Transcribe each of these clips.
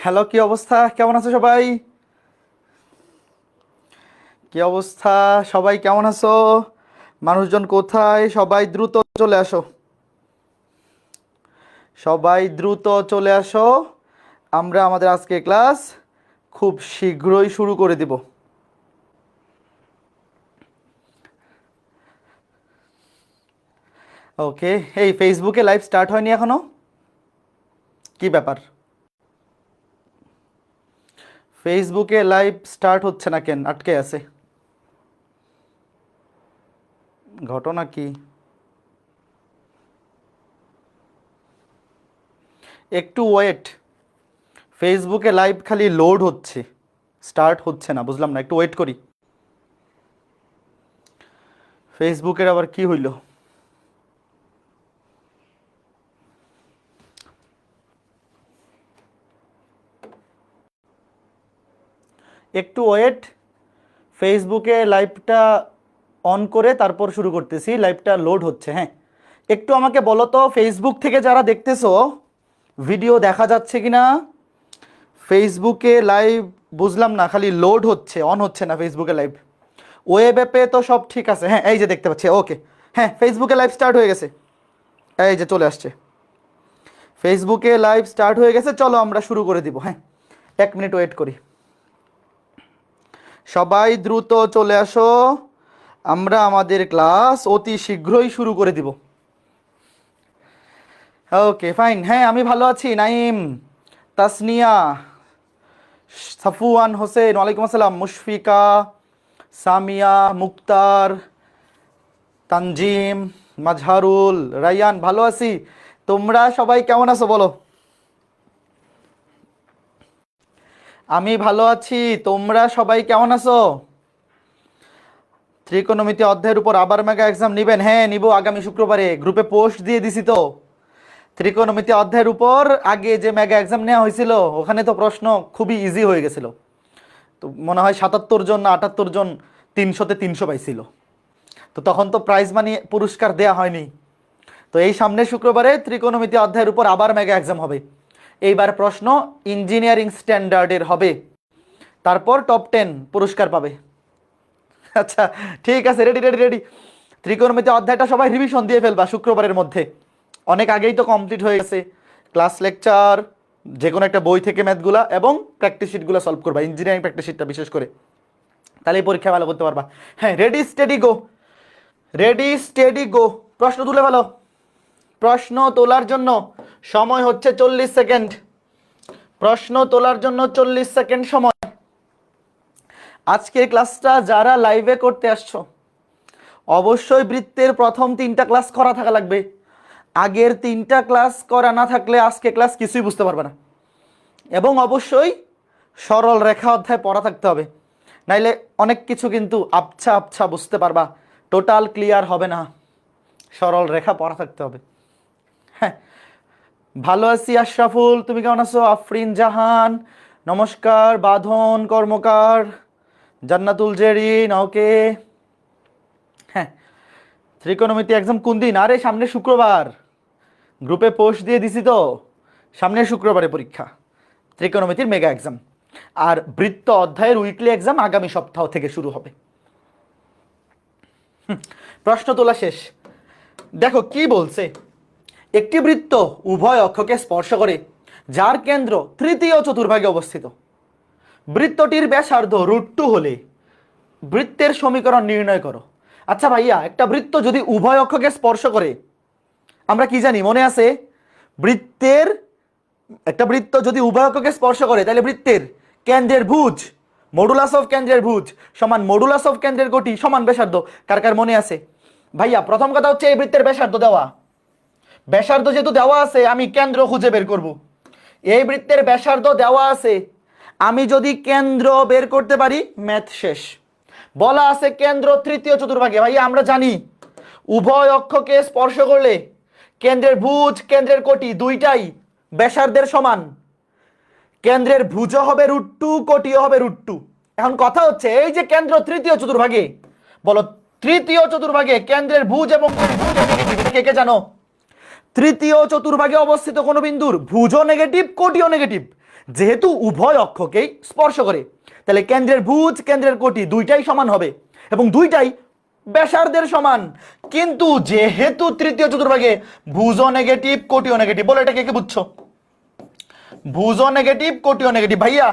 Hello, কি অবস্থা? কেমন আছো সবাই? কি অবস্থা? সবাই কেমন আছো? মানুষজন কোথায়? সবাই দ্রুত চলে আসো। সবাই দ্রুত চলে আসো। আমরা আমাদের আজকে ক্লাস খুব শীঘ্রই শুরু করে দিব। ওকে। এই ফেসবুকে লাইভ স্টার্ট হয়নি এখনো? কি ব্যাপার? ফেসবুকে লাইভ স্টার্ট হচ্ছে না কেন? আটকে আছে? ঘটনা কি? একটু ওয়েট। ফেসবুকে লাইভ খালি লোড হচ্ছে, স্টার্ট হচ্ছে না। বুঝলাম না, একটু ওয়েট করি। ফেসবুকের আবার কি হইল? একটু ওয়েট। ফেসবুকে লাইভটা অন করে তারপর শুরু করতেছি। লাইভটা লোড হচ্ছে। হ্যাঁ, একটু আমাকে বলো তো, ফেসবুক থেকে যারা দেখতেছো ভিডিও দেখা যাচ্ছে কি না? ফেসবুকে লাইভ বুঝলাম না, খালি লোড হচ্ছে, অন হচ্ছে না ফেসবুকে লাইভ। ওয়েব অ্যাপে তো সব ঠিক আছে। হ্যাঁ, এই যে দেখতে পাচ্ছি। ওকে, হ্যাঁ, ফেসবুকে লাইভ স্টার্ট হয়ে গেছে। এই যে চলে আসছে, ফেসবুকে লাইভ স্টার্ট হয়ে গেছে। চলো আমরা শুরু করে দিব। হ্যাঁ, 1 মিনিট ওয়েট করি। সবাই দ্রুত চলে আসো, আমরা আমাদের ক্লাস অতি শীঘ্রই শুরু করে দিব। ওকে, ফাইন। হ্যাঁ, আমি ভালো আছি। নাইম, তাসনিয়া, সাফুয়ান হোসেন, ওয়ালাইকুম আসসালাম, মুশফিকা, সামিয়া, মুক্তার, তানজিম, মাজহারুল, রায়ান, ভালো আছি। তোমরা সবাই কেমন আছো বলো? আমি ভালো আছি। তোমরা সবাই কেমন আছো? ত্রিকোণমিতি অধ্যায়ের উপর আবার মেগা এক্সাম নিবেন? হ্যাঁ, নিব। আগামী শুক্রবারে গ্রুপে পোস্ট দিয়ে দিছি তো। ত্রিকোণমিতি অধ্যায়ের উপর আগে যে মেগা এক্সাম নেওয়া হয়েছিল, ওখানে তো প্রশ্ন খুবই ইজি হয়ে গেছিল। তো মনে হয় 77 জন না 78 জন 300-তে 300 পাইছিল। তো তখন তো প্রাইজ মানি পুরস্কার দেয়া হয়নি। তো এই সামনের শুক্রবারে ত্রিকোণমিতি অধ্যায়ের উপর আবার মেগা এক্সাম হবে। এইবার প্রশ্ন ইঞ্জিনিয়ারিং স্ট্যান্ডার্ডের হবে। তারপর টপ 10 পুরস্কার পাবে। আচ্ছা, ঠিক আছে, রেডি রেডি রেডি। ত্রিকোণমিতি অধ্যায়টা সবাই রিভিশন দিয়ে ফেলবা শুক্রবারের মধ্যে। অনেক আগেই তো কমপ্লিট হয়ে গেছে। ক্লাস লেকচার, যে কোনো একটা বই থেকে ম্যাথগুলা এবং প্র্যাকটিস শিটগুলো সলভ করবা, ইঞ্জিনিয়ারিং প্র্যাকটিস শিটটা বিশেষ করে। তাহলে এই পরীক্ষা ভালো করতে পারবা। হ্যাঁ, ready steady go. Ready steady go. প্রশ্ন তুলে ভালো। প্রশ্ন তোলার জন্য সময় হচ্ছে 40 সেকেন্ড। প্রশ্ন তোলার জন্য 40 সেকেন্ড সময়। আজকের ক্লাসটা যারা লাইভে করতে আসছো, অবশ্যই বৃত্তের প্রথম 3টা ক্লাস করা থাকা লাগবে। আগের 3টা ক্লাস করা না থাকলে আজকে ক্লাস কিছুই বুঝতে পারবে না। এবং অবশ্যই সরল রেখা অধ্যায় পড়া থাকতে হবে, নাইলে অনেক কিছু কিন্তু আবছা আবছা বুঝতে পারবা, টোটাল ক্লিয়ার হবে না। সরল রেখা পড়া থাকতে হবে। হ্যাঁ, ভালো আছি আশরাফুল, তুমি কেমন আছো? আফরিন জাহান, নমস্কার। বাঁধন কর্মকার, জান্নাতুল জেরিন, ওকে। হ্যাঁ, ত্রিকোণমিতি এক্সাম কোন দিন? আরে সামনে শুক্রবার, গ্রুপে পোস্ট দিয়ে দিছি তো। সামনের শুক্রবারে পরীক্ষা, ত্রিকোণমিতির মেগা এক্সাম। আর বৃত্ত অধ্যায়ের উইকলি এক্সাম আগামী সপ্তাহ থেকে শুরু হবে। প্রশ্ন তোলা শেষ। দেখো কি বলছে। একটি বৃত্ত উভয় অক্ষকে স্পর্শ করে, যার কেন্দ্র তৃতীয় চতুর্ভাগে অবস্থিত। বৃত্তটির ব্যাসার্ধ √2 হলে বৃত্তের সমীকরণ নির্ণয় করো। আচ্ছা ভাইয়া, একটা বৃত্ত যদি উভয় অক্ষকে স্পর্শ করে, আমরা কি জানি মনে আছে? বৃত্তের একটা বৃত্ত যদি উভয় অক্ষকে স্পর্শ করে, তাহলে বৃত্তের কেন্দ্রের ভুজ, মডুলাস অফ কেন্দ্রের ভুজ সমান মডুলাস অফ কেন্দ্রের কোটি সমান ব্যাসার্ধ। কার কার মনে আছে? ভাইয়া, প্রথম কথা হচ্ছে এই বৃত্তের ব্যাসার্ধ দেওয়া। ব্যাসার্ধ যেহেতু দেওয়া আছে, আমি কেন্দ্র খুঁজে বের করব। এই বৃত্তের ব্যাসার্ধ দেওয়া আছে, আমি যদি কেন্দ্র বের করতে পারি, ম্যাথ শেষ। বলা আছে কেন্দ্র তৃতীয় চতুর্ভাগে। ভাইয়া আমরা জানি উভয় অক্ষকে স্পর্শ করলে কেন্দ্রের ভুজ কেন্দ্রের কোটি দুইটাই ব্যাসার্ধের সমান। কেন্দ্রের ভুজও হবে √2, কোটিও হবে √2। এখন কথা হচ্ছে এই যে কেন্দ্র তৃতীয় চতুর্ভাগে, বলো তৃতীয় চতুর্ভাগে কেন্দ্রের ভুজ এবং কোটি কে কে জানো? তৃতীয় চতুর্ভাগে অবস্থিত কোন বিন্দুর ভুজও নেগেটিভ, কোটিও নেগেটিভ, যেহেতু উভয় অক্ষকেই স্পর্শ করে, তাহলে কেন্দ্রের ভুজ কেন্দ্রের কোটি দুইটাই সমান হবে এবং দুইটাই ব্যাসার্ধের সমান। কিন্তু যেহেতু তৃতীয় চতুর্ভাগে ভুজও নেগেটিভ কোটিও নেগেটিভ, বলো এটা কে কে বুঝছো? ভুজও নেগেটিভ কোটিও নেগেটিভ। ভাইয়া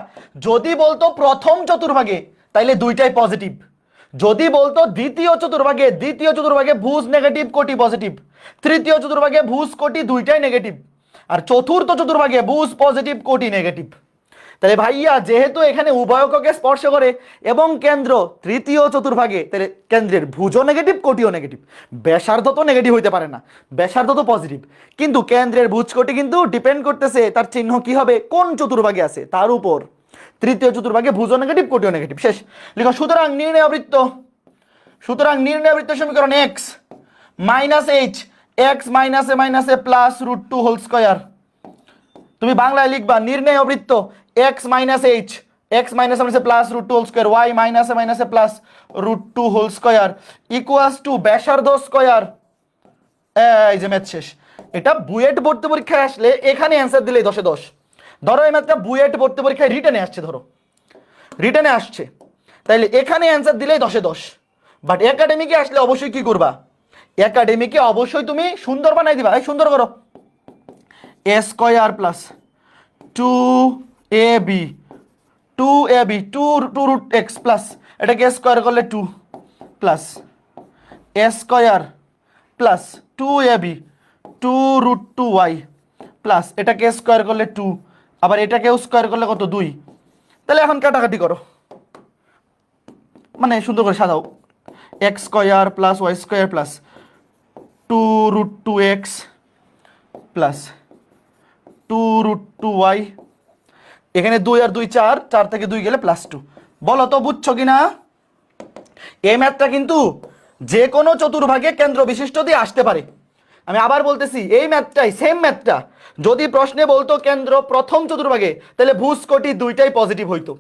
যদি বলতো প্রথম চতুর্ভাগে তাইলে দুইটাই পজিটিভ, যদি বলতো দ্বিতীয় চতুর্ভাগে ভুজ নেগেটিভ কোটি পজিটিভ, তৃতীয় চতুর্ভাগে ভুজ কোটি দুইটাই নেগেটিভ, আর চতুর্থ চতুর্ভাগে ভুজ পজিটিভ কোটি নেগেটিভ। তাহলে ভাইয়া যেহেতু এখানে উভয়ককে স্পর্শ করে এবং কেন্দ্র তৃতীয় চতুর্ভাগে, তাহলে কেন্দ্রের ভুজও নেগেটিভ কোটিও নেগেটিভ। ব্যাসার্ধ তো নেগেটিভ হইতে পারে না, ব্যাসার্ধ তো পজিটিভ, কিন্তু কেন্দ্রের ভুজ কোটি কিন্তু ডিপেন্ড করতেছে তার চিহ্ন কি হবে, কোন চতুর্ভাগে আছে তার উপর। তৃতীয় চতুর্ভাগে ভুজও নেগেটিভ কোটিও নেগেটিভ। শেষ, লিখো সুতরাং নির্ণয় বৃত্ত সমীকরণ এক্স মাইনাস এইচ, এক্স মাইনাসে মাইনাসে plus root to whole square. তুমি বাংলায় লিখবা নির্ণয় বৃত্ত x minus h, x minus মাইনাসে plus root to whole square, y মাইনাসে মাইনাসে plus root to whole square equals to ব্যাসার্ধ স্কয়ার। এই যে ম্যাথ শেষ। এটা বুয়েট ভর্তি পরীক্ষায় আসলে এখানে অ্যান্সার দিলেই 10-এ 10। ধরো এই ম্যাথটা বুয়েট ভর্তি পরীক্ষায় রিটেনে আসছে, ধরো রিটেনে আসছে, তাইলে এখানে অ্যান্সার দিলেই 10-এ 10। বাট একাডেমিকে আসলে অবশ্যই কি করবা, একাডেমিকে অবশ্যই তুমি সুন্দর বানাই দিবা। এই সুন্দর করো, a square plus 2ab 2 root x plus এটাকে স্কয়ার করলে 2 plus a square plus 2ab 2 root 2y প্লাস এটাকে স্কয়ার করলে 2, আবার এটাকেও স্কয়ার করলে কত 2। তাহলে এখন কাটাকাটি করো, মানে সুন্দর করে সাজাও, x square plus y square plus 2 root 2x plus 2 root 2y, এখানে 2 আর 2 4, 4 থেকে 2 গেলে প্লাস 2। বলো তো বুঝছো কিনা? এই ম্যাথটা কিন্তু যে কোনো চতুর্ভাগে কেন্দ্র বিশিষ্ট দিয়ে আসতে পারে। আমি আবার বলতেছি, এই ম্যাথটাই সেম ম্যাথটা যদি প্রশ্নে বলতো কেন্দ্র প্রথম চতুর্ভাগে তাহলে ভুজ কোটি দুইটাই পজিটিভ হইতো,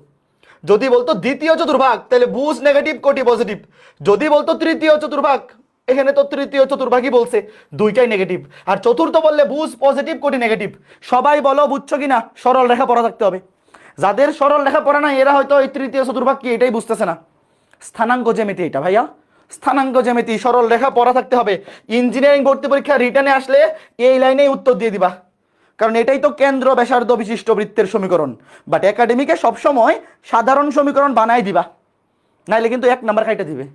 যদি বলতো দ্বিতীয় চতুর্ভাগ তাহলে ভুজ নেগেটিভ কোটি পজিটিভ, যদি বলতো তৃতীয় চতুর্ভাগ, এখানে তো তৃতীয় চতুর্ভাগই বলছে দুইটাই নেগেটিভ, আর চতুর্থ বললে ভুজ পজিটিভ কোটি নেগেটিভ। সবাই বলো বুঝছো কিনা? সরল রেখা পড়া থাকতে হবে। যাদের সরল রেখা পড়া নাই এরা হয়তো এই তৃতীয় চতুর্ভাগ কি এটাই বুঝতেছে না। স্থানাঙ্ক জ্যামিতি এটা ভাইয়া, স্থানাঙ্ক জ্যামিতি সরল রেখা পড়া থাকতে হবে। ইঞ্জিনিয়ারিং ভর্তি পরীক্ষা রিটার্নে আসলে এই লাইনেই উত্তর দিয়ে দিবা, কারণ এটাই তো কেন্দ্র ব্যাসার্ধ বিশিষ্ট বৃত্তের সমীকরণ। বাট একাডেমিকে সবসময় সাধারণ সমীকরণ বানাই দিবা, নাইলে কিন্তু 1 নাম্বার খাইটা দিবে।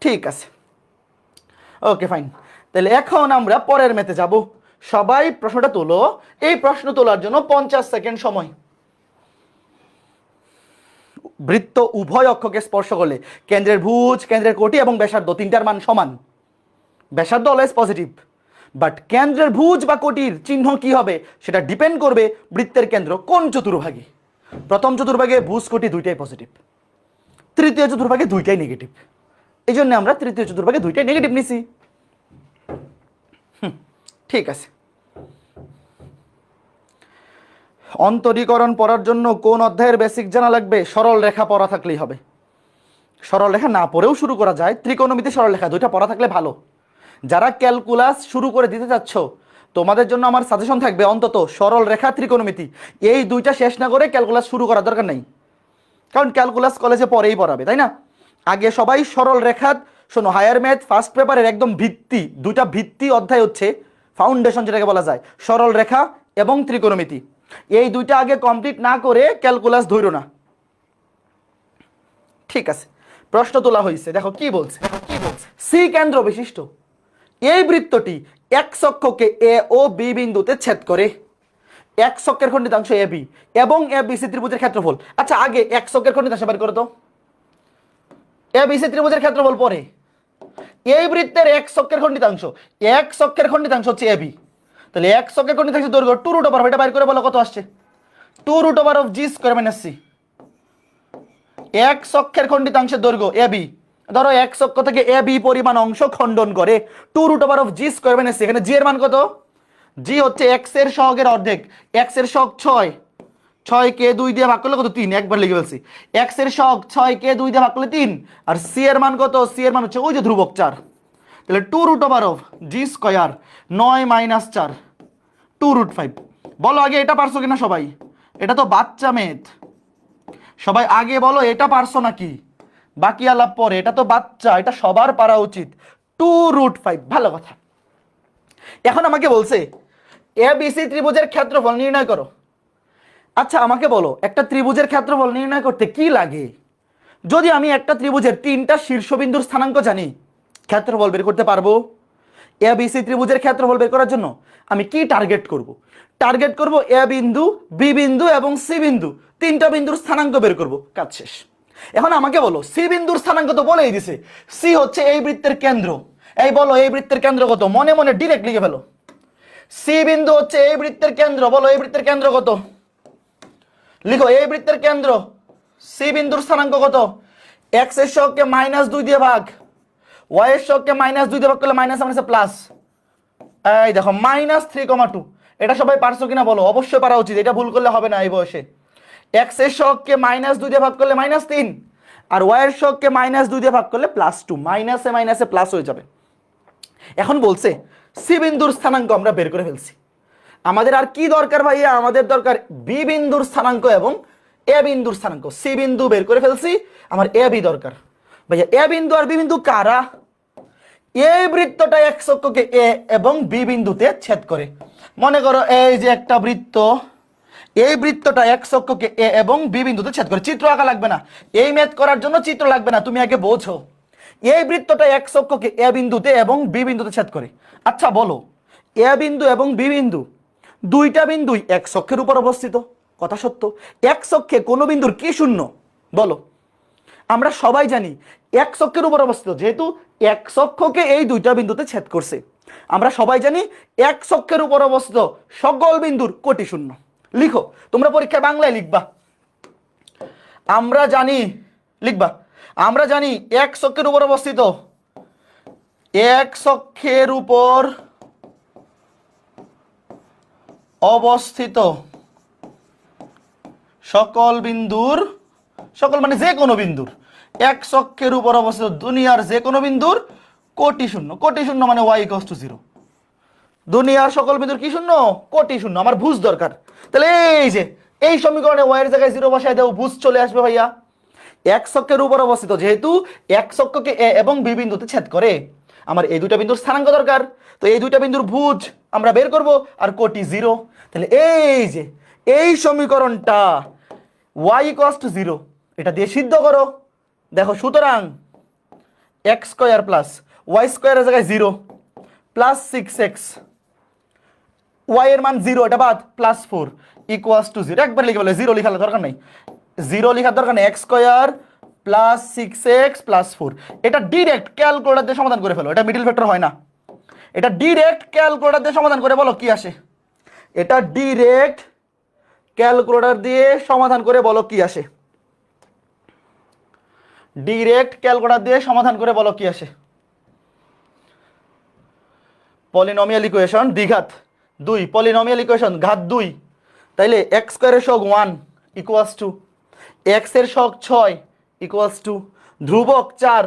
ঠিক আছে, ওকে ফাইন। তাহলে এখন আমরা পরের ম্যাথে যাব। সবাই প্রশ্নটা তোলো। এই প্রশ্ন তোলার জন্য 50 সেকেন্ড সময়। বৃত্ত উভয় অক্ষকে স্পর্শ করলে কেন্দ্রের ভুজ কেন্দ্রের কোটি এবং ব্যাসার্ধ তিনটার মান সমান। ব্যাসার্ধ অলওয়েজ পজিটিভ, বাট কেন্দ্রের ভুজ বা কোটির চিহ্ন কি হবে সেটা ডিপেন্ড করবে বৃত্তের কেন্দ্র কোন চতুর্ভাগে। প্রথম চতুর্ভাগে ভুজ কোটি দুইটাই পজিটিভ, তৃতীয় চতুর্ভাগে দুইটাই নেগেটিভ, এই জন্য আমরা তৃতীয় চতুর্ভাগে দুইটাই নেগেটিভ নিছি। ঠিক আছে, অন্তরীকরণ পড়ার জন্য কোন অধ্যায়ের বেসিক জানা লাগবে? সরল রেখা পড়া থাকলেই হবে। সরল রেখা না পড়েও শুরু করা যায়, ত্রিকোণমিতি সরল রেখা দুইটা পড়া থাকলে ভালো। যারা ক্যালকুলাস শুরু করে দিতে চাচ্ছ তোমাদের জন্য আমার সাজেশন থাকবে অন্তত সরল রেখা ত্রিকোণমিতি এই দুইটা শেষ না করে ক্যালকুলাস শুরু করার দরকার নেই, কারণ ক্যালকুলাস কলেজে পরেই পড়াবে, তাই না? আগে সবাই সরল রেখা শোনো। হায়ার ম্যাথ ফার্স্ট পেপারের একদম ভিত্তি দুইটা ভিত্তি অধ্যায় হচ্ছে ফাউন্ডেশন, যেটাকে বলা যায় সরল রেখা এবং ত্রিকোণমিতি। এই দুইটা আগে কমপ্লিট না করে ক্যালকুলাস ধরো না। ঠিক আছে, প্রশ্ন তোলা হয়েছে, দেখো কি বলছে। সি কেন্দ্র বিশিষ্ট এই বৃত্তটি এক্স অক্ষকে এ ও বি বিন্দুতে ছেদ করে। এক্স অক্ষের খণ্ডিতাংশ এ বি এবং এ বি সি ত্রিভুজের ক্ষেত্রফল। আচ্ছা আগে এক্স অক্ষের খণ্ডিতাংশ বের করো তো, এ বি সি ত্রিভুজের ক্ষেত্রফল পরে। এই বৃত্তের এক্স অক্ষের খণ্ডিতাংশ হচ্ছে এ বি, তাহলে এক্স অক্ষের খণ্ডিতাংশ দৈর্ঘ্য 2 রুট ওভার, এটা বাইর করে বলো কত আসছে? 2 root over of g square minus c. X অক্ষের খণ্ডিতাংশের দৈর্ঘ্য এ বি, ধরো এক্স অক্ষ থেকে এ বি পরিমাণ অংশ খণ্ডন করে 2 root over of g square minus c. এখানে জি এর মান কত? জি হচ্ছে এক্স এর সহগের অর্ধেক, এক্স এর সহগ 6, 6 কে 2 দিয়ে ভাগ করলে কত? 3, একবার লিখে ফেলছি। এক্স এর সহগ 6 কে 2 দিয়ে ভাগ করলে 3, আর সি এর মান কত? সি এর মান হচ্ছে ওই যে ধ্রুবক 4, তাহলে 2 root over of g square 9 - 4 2 root 5। বলো আগে এটা পারছো কিনা সবাই? এটা তো বাচ্চা মেথ, সবাই আগে বলো এটা পারছো নাকি, বাকি আলাপ পরে। এটা তো বাচ্চা, এটা সবার পারা উচিত। 2√5, ভালো কথা। এখন আমাকে বলছে এবিসি ত্রিভুজের ক্ষেত্রফল নির্ণয় করো। আচ্ছা আমাকে বলো, একটা ত্রিভুজের ক্ষেত্রফল নির্ণয় করতে কি লাগে? যদি আমি একটা ত্রিভুজের 3টা শীর্ষবিন্দুর স্থানাঙ্ক জানি, ক্ষেত্রফল বের করতে পারবো। এবিসি ত্রিভুজের ক্ষেত্রফল বের করার জন্য আমি কি টার্গেট করব? টার্গেট করব এ বিন্দু, বি বিন্দু এবং সি বিন্দু, 3টা বিন্দুর স্থানাঙ্ক বের করব, কাজ শেষ। এখন আমাকে বলো সি বিন্দুর স্থানাঙ্ক তো বলেই দিছে, সি হচ্ছে এই বৃত্তের কেন্দ্র। এই বলো এই বৃত্তের কেন্দ্র কত? মনে মনে ডিরেক্ট লিখে ফেলো। সি বিন্দু হচ্ছে এই বৃত্তের কেন্দ্র, বলো এই বৃত্তের কেন্দ্র কত? লিখো এই বৃত্তের কেন্দ্র। সি বিন্দুর স্থানাঙ্ক কত? এক্স এর সহগকে -2 দিয়ে ভাগ, ওয়াই এর সহগকে -2 দিয়ে ভাগ করলে মাইনাস মানে প্লাস। এই দেখো -3,2। এটা সবাই পারছো কিনা বলো? অবশ্যই পারা উচিত, এটা ভুল করলে হবে না এই বয়সে। এক্স এর সহগকে -2 দিয়ে ভাগ করলে -3, আর ওয়াই এর সহগকে -2 দিয়ে ভাগ করলে +2। মাইনাসে মাইনাসে প্লাস হয়ে যাবে। এখন বলছে সি বিন্দুর স্থানাঙ্ক আমরা বের করে ফেলছি। আমাদের আর কি দরকার ভাইয়া? আমাদের দরকার বি বিন্দুর স্থানাঙ্ক এবং এ বিন্দুর স্থানাঙ্ক। সি বিন্দু বের করে ফেলছি, আমার এ বি দরকার। ভাইয়া এ বিন্দু আর বি বিন্দু কারা? এই বৃত্তটা এক্স অক্ষকে এ এবং বি বিন্দুতে ছেদ করে। মনে করো এই যে একটা বৃত্ত, এই বৃত্তটা এক্স অক্ষকে এ এবং বি বিন্দুতে ছেদ করে। চিত্র আঁকা লাগবে না, এই ম্যাথ করার জন্য চিত্র লাগবে না, তুমি আগে বোঝো। এই বৃত্তটা এক্স অক্ষকে এ বিন্দুতে এবং বি বিন্দুতে ছেদ করে। আচ্ছা বলো, এ বিন্দু এবং বি বিন্দু দুইটা বিন্দুই এক্স অক্ষের উপর অবস্থিত, কথা সত্য। এক্স অক্ষে কোনো বিন্দুর কি শূন্য বলো? আমরা সবাই জানি এক্স অক্ষের উপর অবস্থিত, যেহেতু এক্স অক্ষকে এই দুইটা বিন্দুতে ছেদ করছে। আমরা সবাই জানি এক্স অক্ষের উপর অবস্থিত সকল বিন্দুর কোটি শূন্য। লিখো, তোমরা পরীক্ষায় বাংলায় লিখবা। আমরা জানি, লিখবা, আমরা জানি এক্স অক্ষের উপর অবস্থিত, এক্স অক্ষের উপর অবস্থিত সকল বিন্দুর, সকল মানে যে কোনো বিন্দুর, এক্স অক্ষের উপর অবস্থিত দুনিয়ার যে কোনো বিন্দুর কোটি শূন্য। কোটি শূন্য মানে y = 0। দুনিয়ার সকল বিন্দুর কি শূন্য? কোটি শূন্য। আমার ভুজ দরকার, তাহলে এই যে এই সমীকরণে y এর জায়গায় 0 বসায় দাও, ভুজ চলে আসবে ভাইয়া। এক্স অক্ষের উপর অবস্থিত, যেহেতু এক্স অক্ষকে এ এবং বি বিন্দুতে ছেদ করে, আমার এই দুইটা বিন্দুর স্থানাঙ্ক দরকার। তো এই দুইটা বিন্দুর ভুজ আমরা বের করব, আর কোটি 0। তাহলে এই যে এই সমীকরণটা y = 0, এটা দিয়ে সিদ্ধ করো। দেখো সুতরাং x² + y² এর জায়গায় 0 + 6x, y এর মান 0, এটা বাদ, +4 = 0। একবার লিখে বলে, 0 লেখার দরকার নাই, 0 লেখার দরকার নেই। x² + 6x + 4, এটা ডিরেক্ট ক্যালকুলেটর দিয়ে সমাধান করে ফেলো, এটা মিডল ফ্যাক্টর হয় না। এটা ডিরেক্ট ক্যালকুলেটর দিয়ে সমাধান করে বলো কি আসে। এটা ডিরেক্ট ক্যালকুলেটর দিয়ে সমাধান করে বলো কি আসে। ডিরেক্ট ক্যালকুলেটর দিয়ে সমাধান করে বলো কি আসে। পলিনোমিয়াল ইকুয়েশন দ্বিঘাত 2, পলিনোমিয়াল ইকুয়েশন ঘাত 2, তাইলে x² এর সহগ 1 = x এর সহগ 6 = ধ্রুবক 4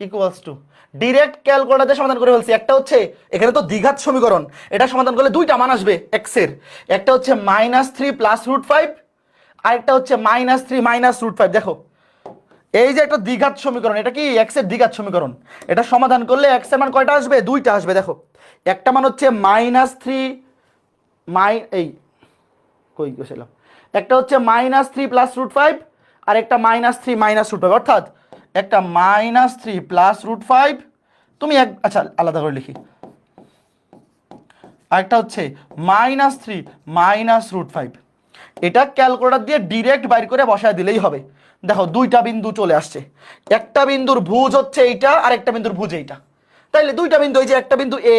= ডিরেক্ট ক্যালকুলেটর দিয়ে সমাধান করে ফেলছি। একটা হচ্ছে এখানে তো দ্বিঘাত সমীকরণ, এটা সমাধান করলে দুইটা মান আসবে x এর। একটা হচ্ছে -3 + √5, আর একটা হচ্ছে -3 - √5। দেখো এই যে একটা দ্বিঘাত সমীকরণ, এটা কি x এর দ্বিঘাত সমীকরণ। এটা সমাধান করলে x এর মান কয়টা আসবে? দুইটা আসবে। দেখো একটা মান হচ্ছে -3 এই কই গেছিলাম, একটা হচ্ছে -3 + √5, আর একটা -3 - √5, অর্থাৎ একটা -3 + √5, তুমি আচ্ছা আলাদা করে লিখি, আরেকটা হচ্ছে -3 - √5। এটা ক্যালকুলেটর দিয়ে ডিরেক্ট বাইর করে বসায় দিলেই হবে। দেখো দুইটা বিন্দু চলে আসছে, একটা বিন্দুর ভুজ হচ্ছে এইটা, আর একটা বিন্দুর ভুজ এইটা। তাইলে দুইটা বিন্দু, এই যে একটা বিন্দু এ,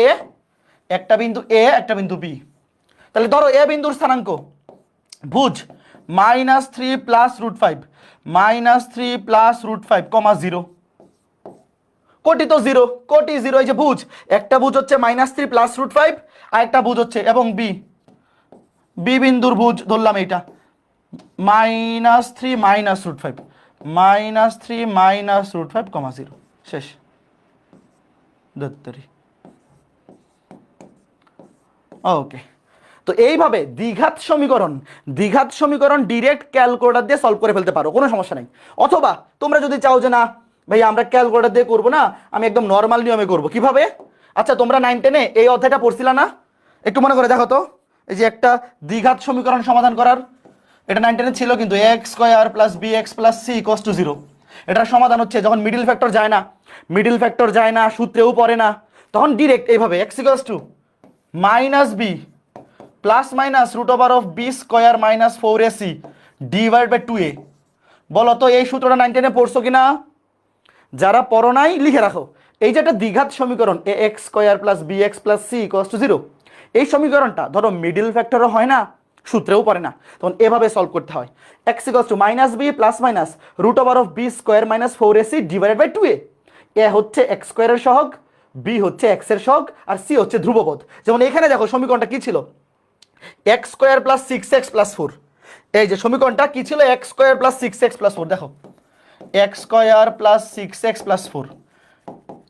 একটা বিন্দু এ, একটা বিন্দু বি। তাহলে ধরো এ বিন্দুর স্থানাঙ্ক ভুজ -3 + √5, -3 + √5, 0। কোটি তো 0, কোটি 0। এই যে ভুজ, একটা ভুজ হচ্ছে -3 + √5, আর একটা ভুজ হচ্ছে, এবং বি, বি বিন্দুর ভুজ ধরলাম এইটা -3 - √5, -3 - √5, 0। শেষ। দত্তরি। ওকে, তো এইভাবে দ্বিঘাত সমীকরণ ডিরেক্ট ক্যালকুলেটর দিয়ে সলভ করে ফেলতে পারো, কোনো সমস্যা নেই। অথবা তোমরা যদি চাও যে না ভাই আমরা ক্যালকুলেটর দিয়ে করবো না, আমি একদম নর্মাল নিয়মে করবো, কিভাবে? আচ্ছা তোমরা 9-10-এ এই অধ্যায়টা পড়ছিলা না? একটু মনে করে দেখো তো, এই যে একটা দ্বিঘাত সমীকরণ সমাধান করার, এটা 9-10-এ ছিল কিন্তু x square plus b x plus c equals to 0। এটার সমাধান হচ্ছে যখন মিডিল ফ্যাক্টর যায় না, সূত্রেও পড়ে না, তখন ডিরেক্ট এইভাবে x equals to minus b plus minus root over of b square minus 4ac divide by 2a। বলো তো এই সূত্রটা 9-10-এ পড়ছো কিনা? যারা পড়ো নাই লিখে রাখো। এই যে একটা দ্বিঘাত সমীকরণ a x square plus b x plus c equals to 0, এই সমীকরণটা ধরো মিডিল ফ্যাক্টরও হয় না, সূত্রেও পড়ে না, তখন এভাবে সলভ করতে হয়। X equals to minus b plus minus root over of b square minus 4ac divided by 2a। A হচ্ছে এক্স স্কোয়ারের সহগ, বি হচ্ছে এক্স এর সহগ, আর সি হচ্ছে ধ্রুবপদ। যেমন এখানে দেখো সমীকরণটা কি ছিল, x square plus 6x plus 4। এই যে সমীকরণটা কি ছিল, x square plus 6x plus 4, দেখো x square plus 6x plus 4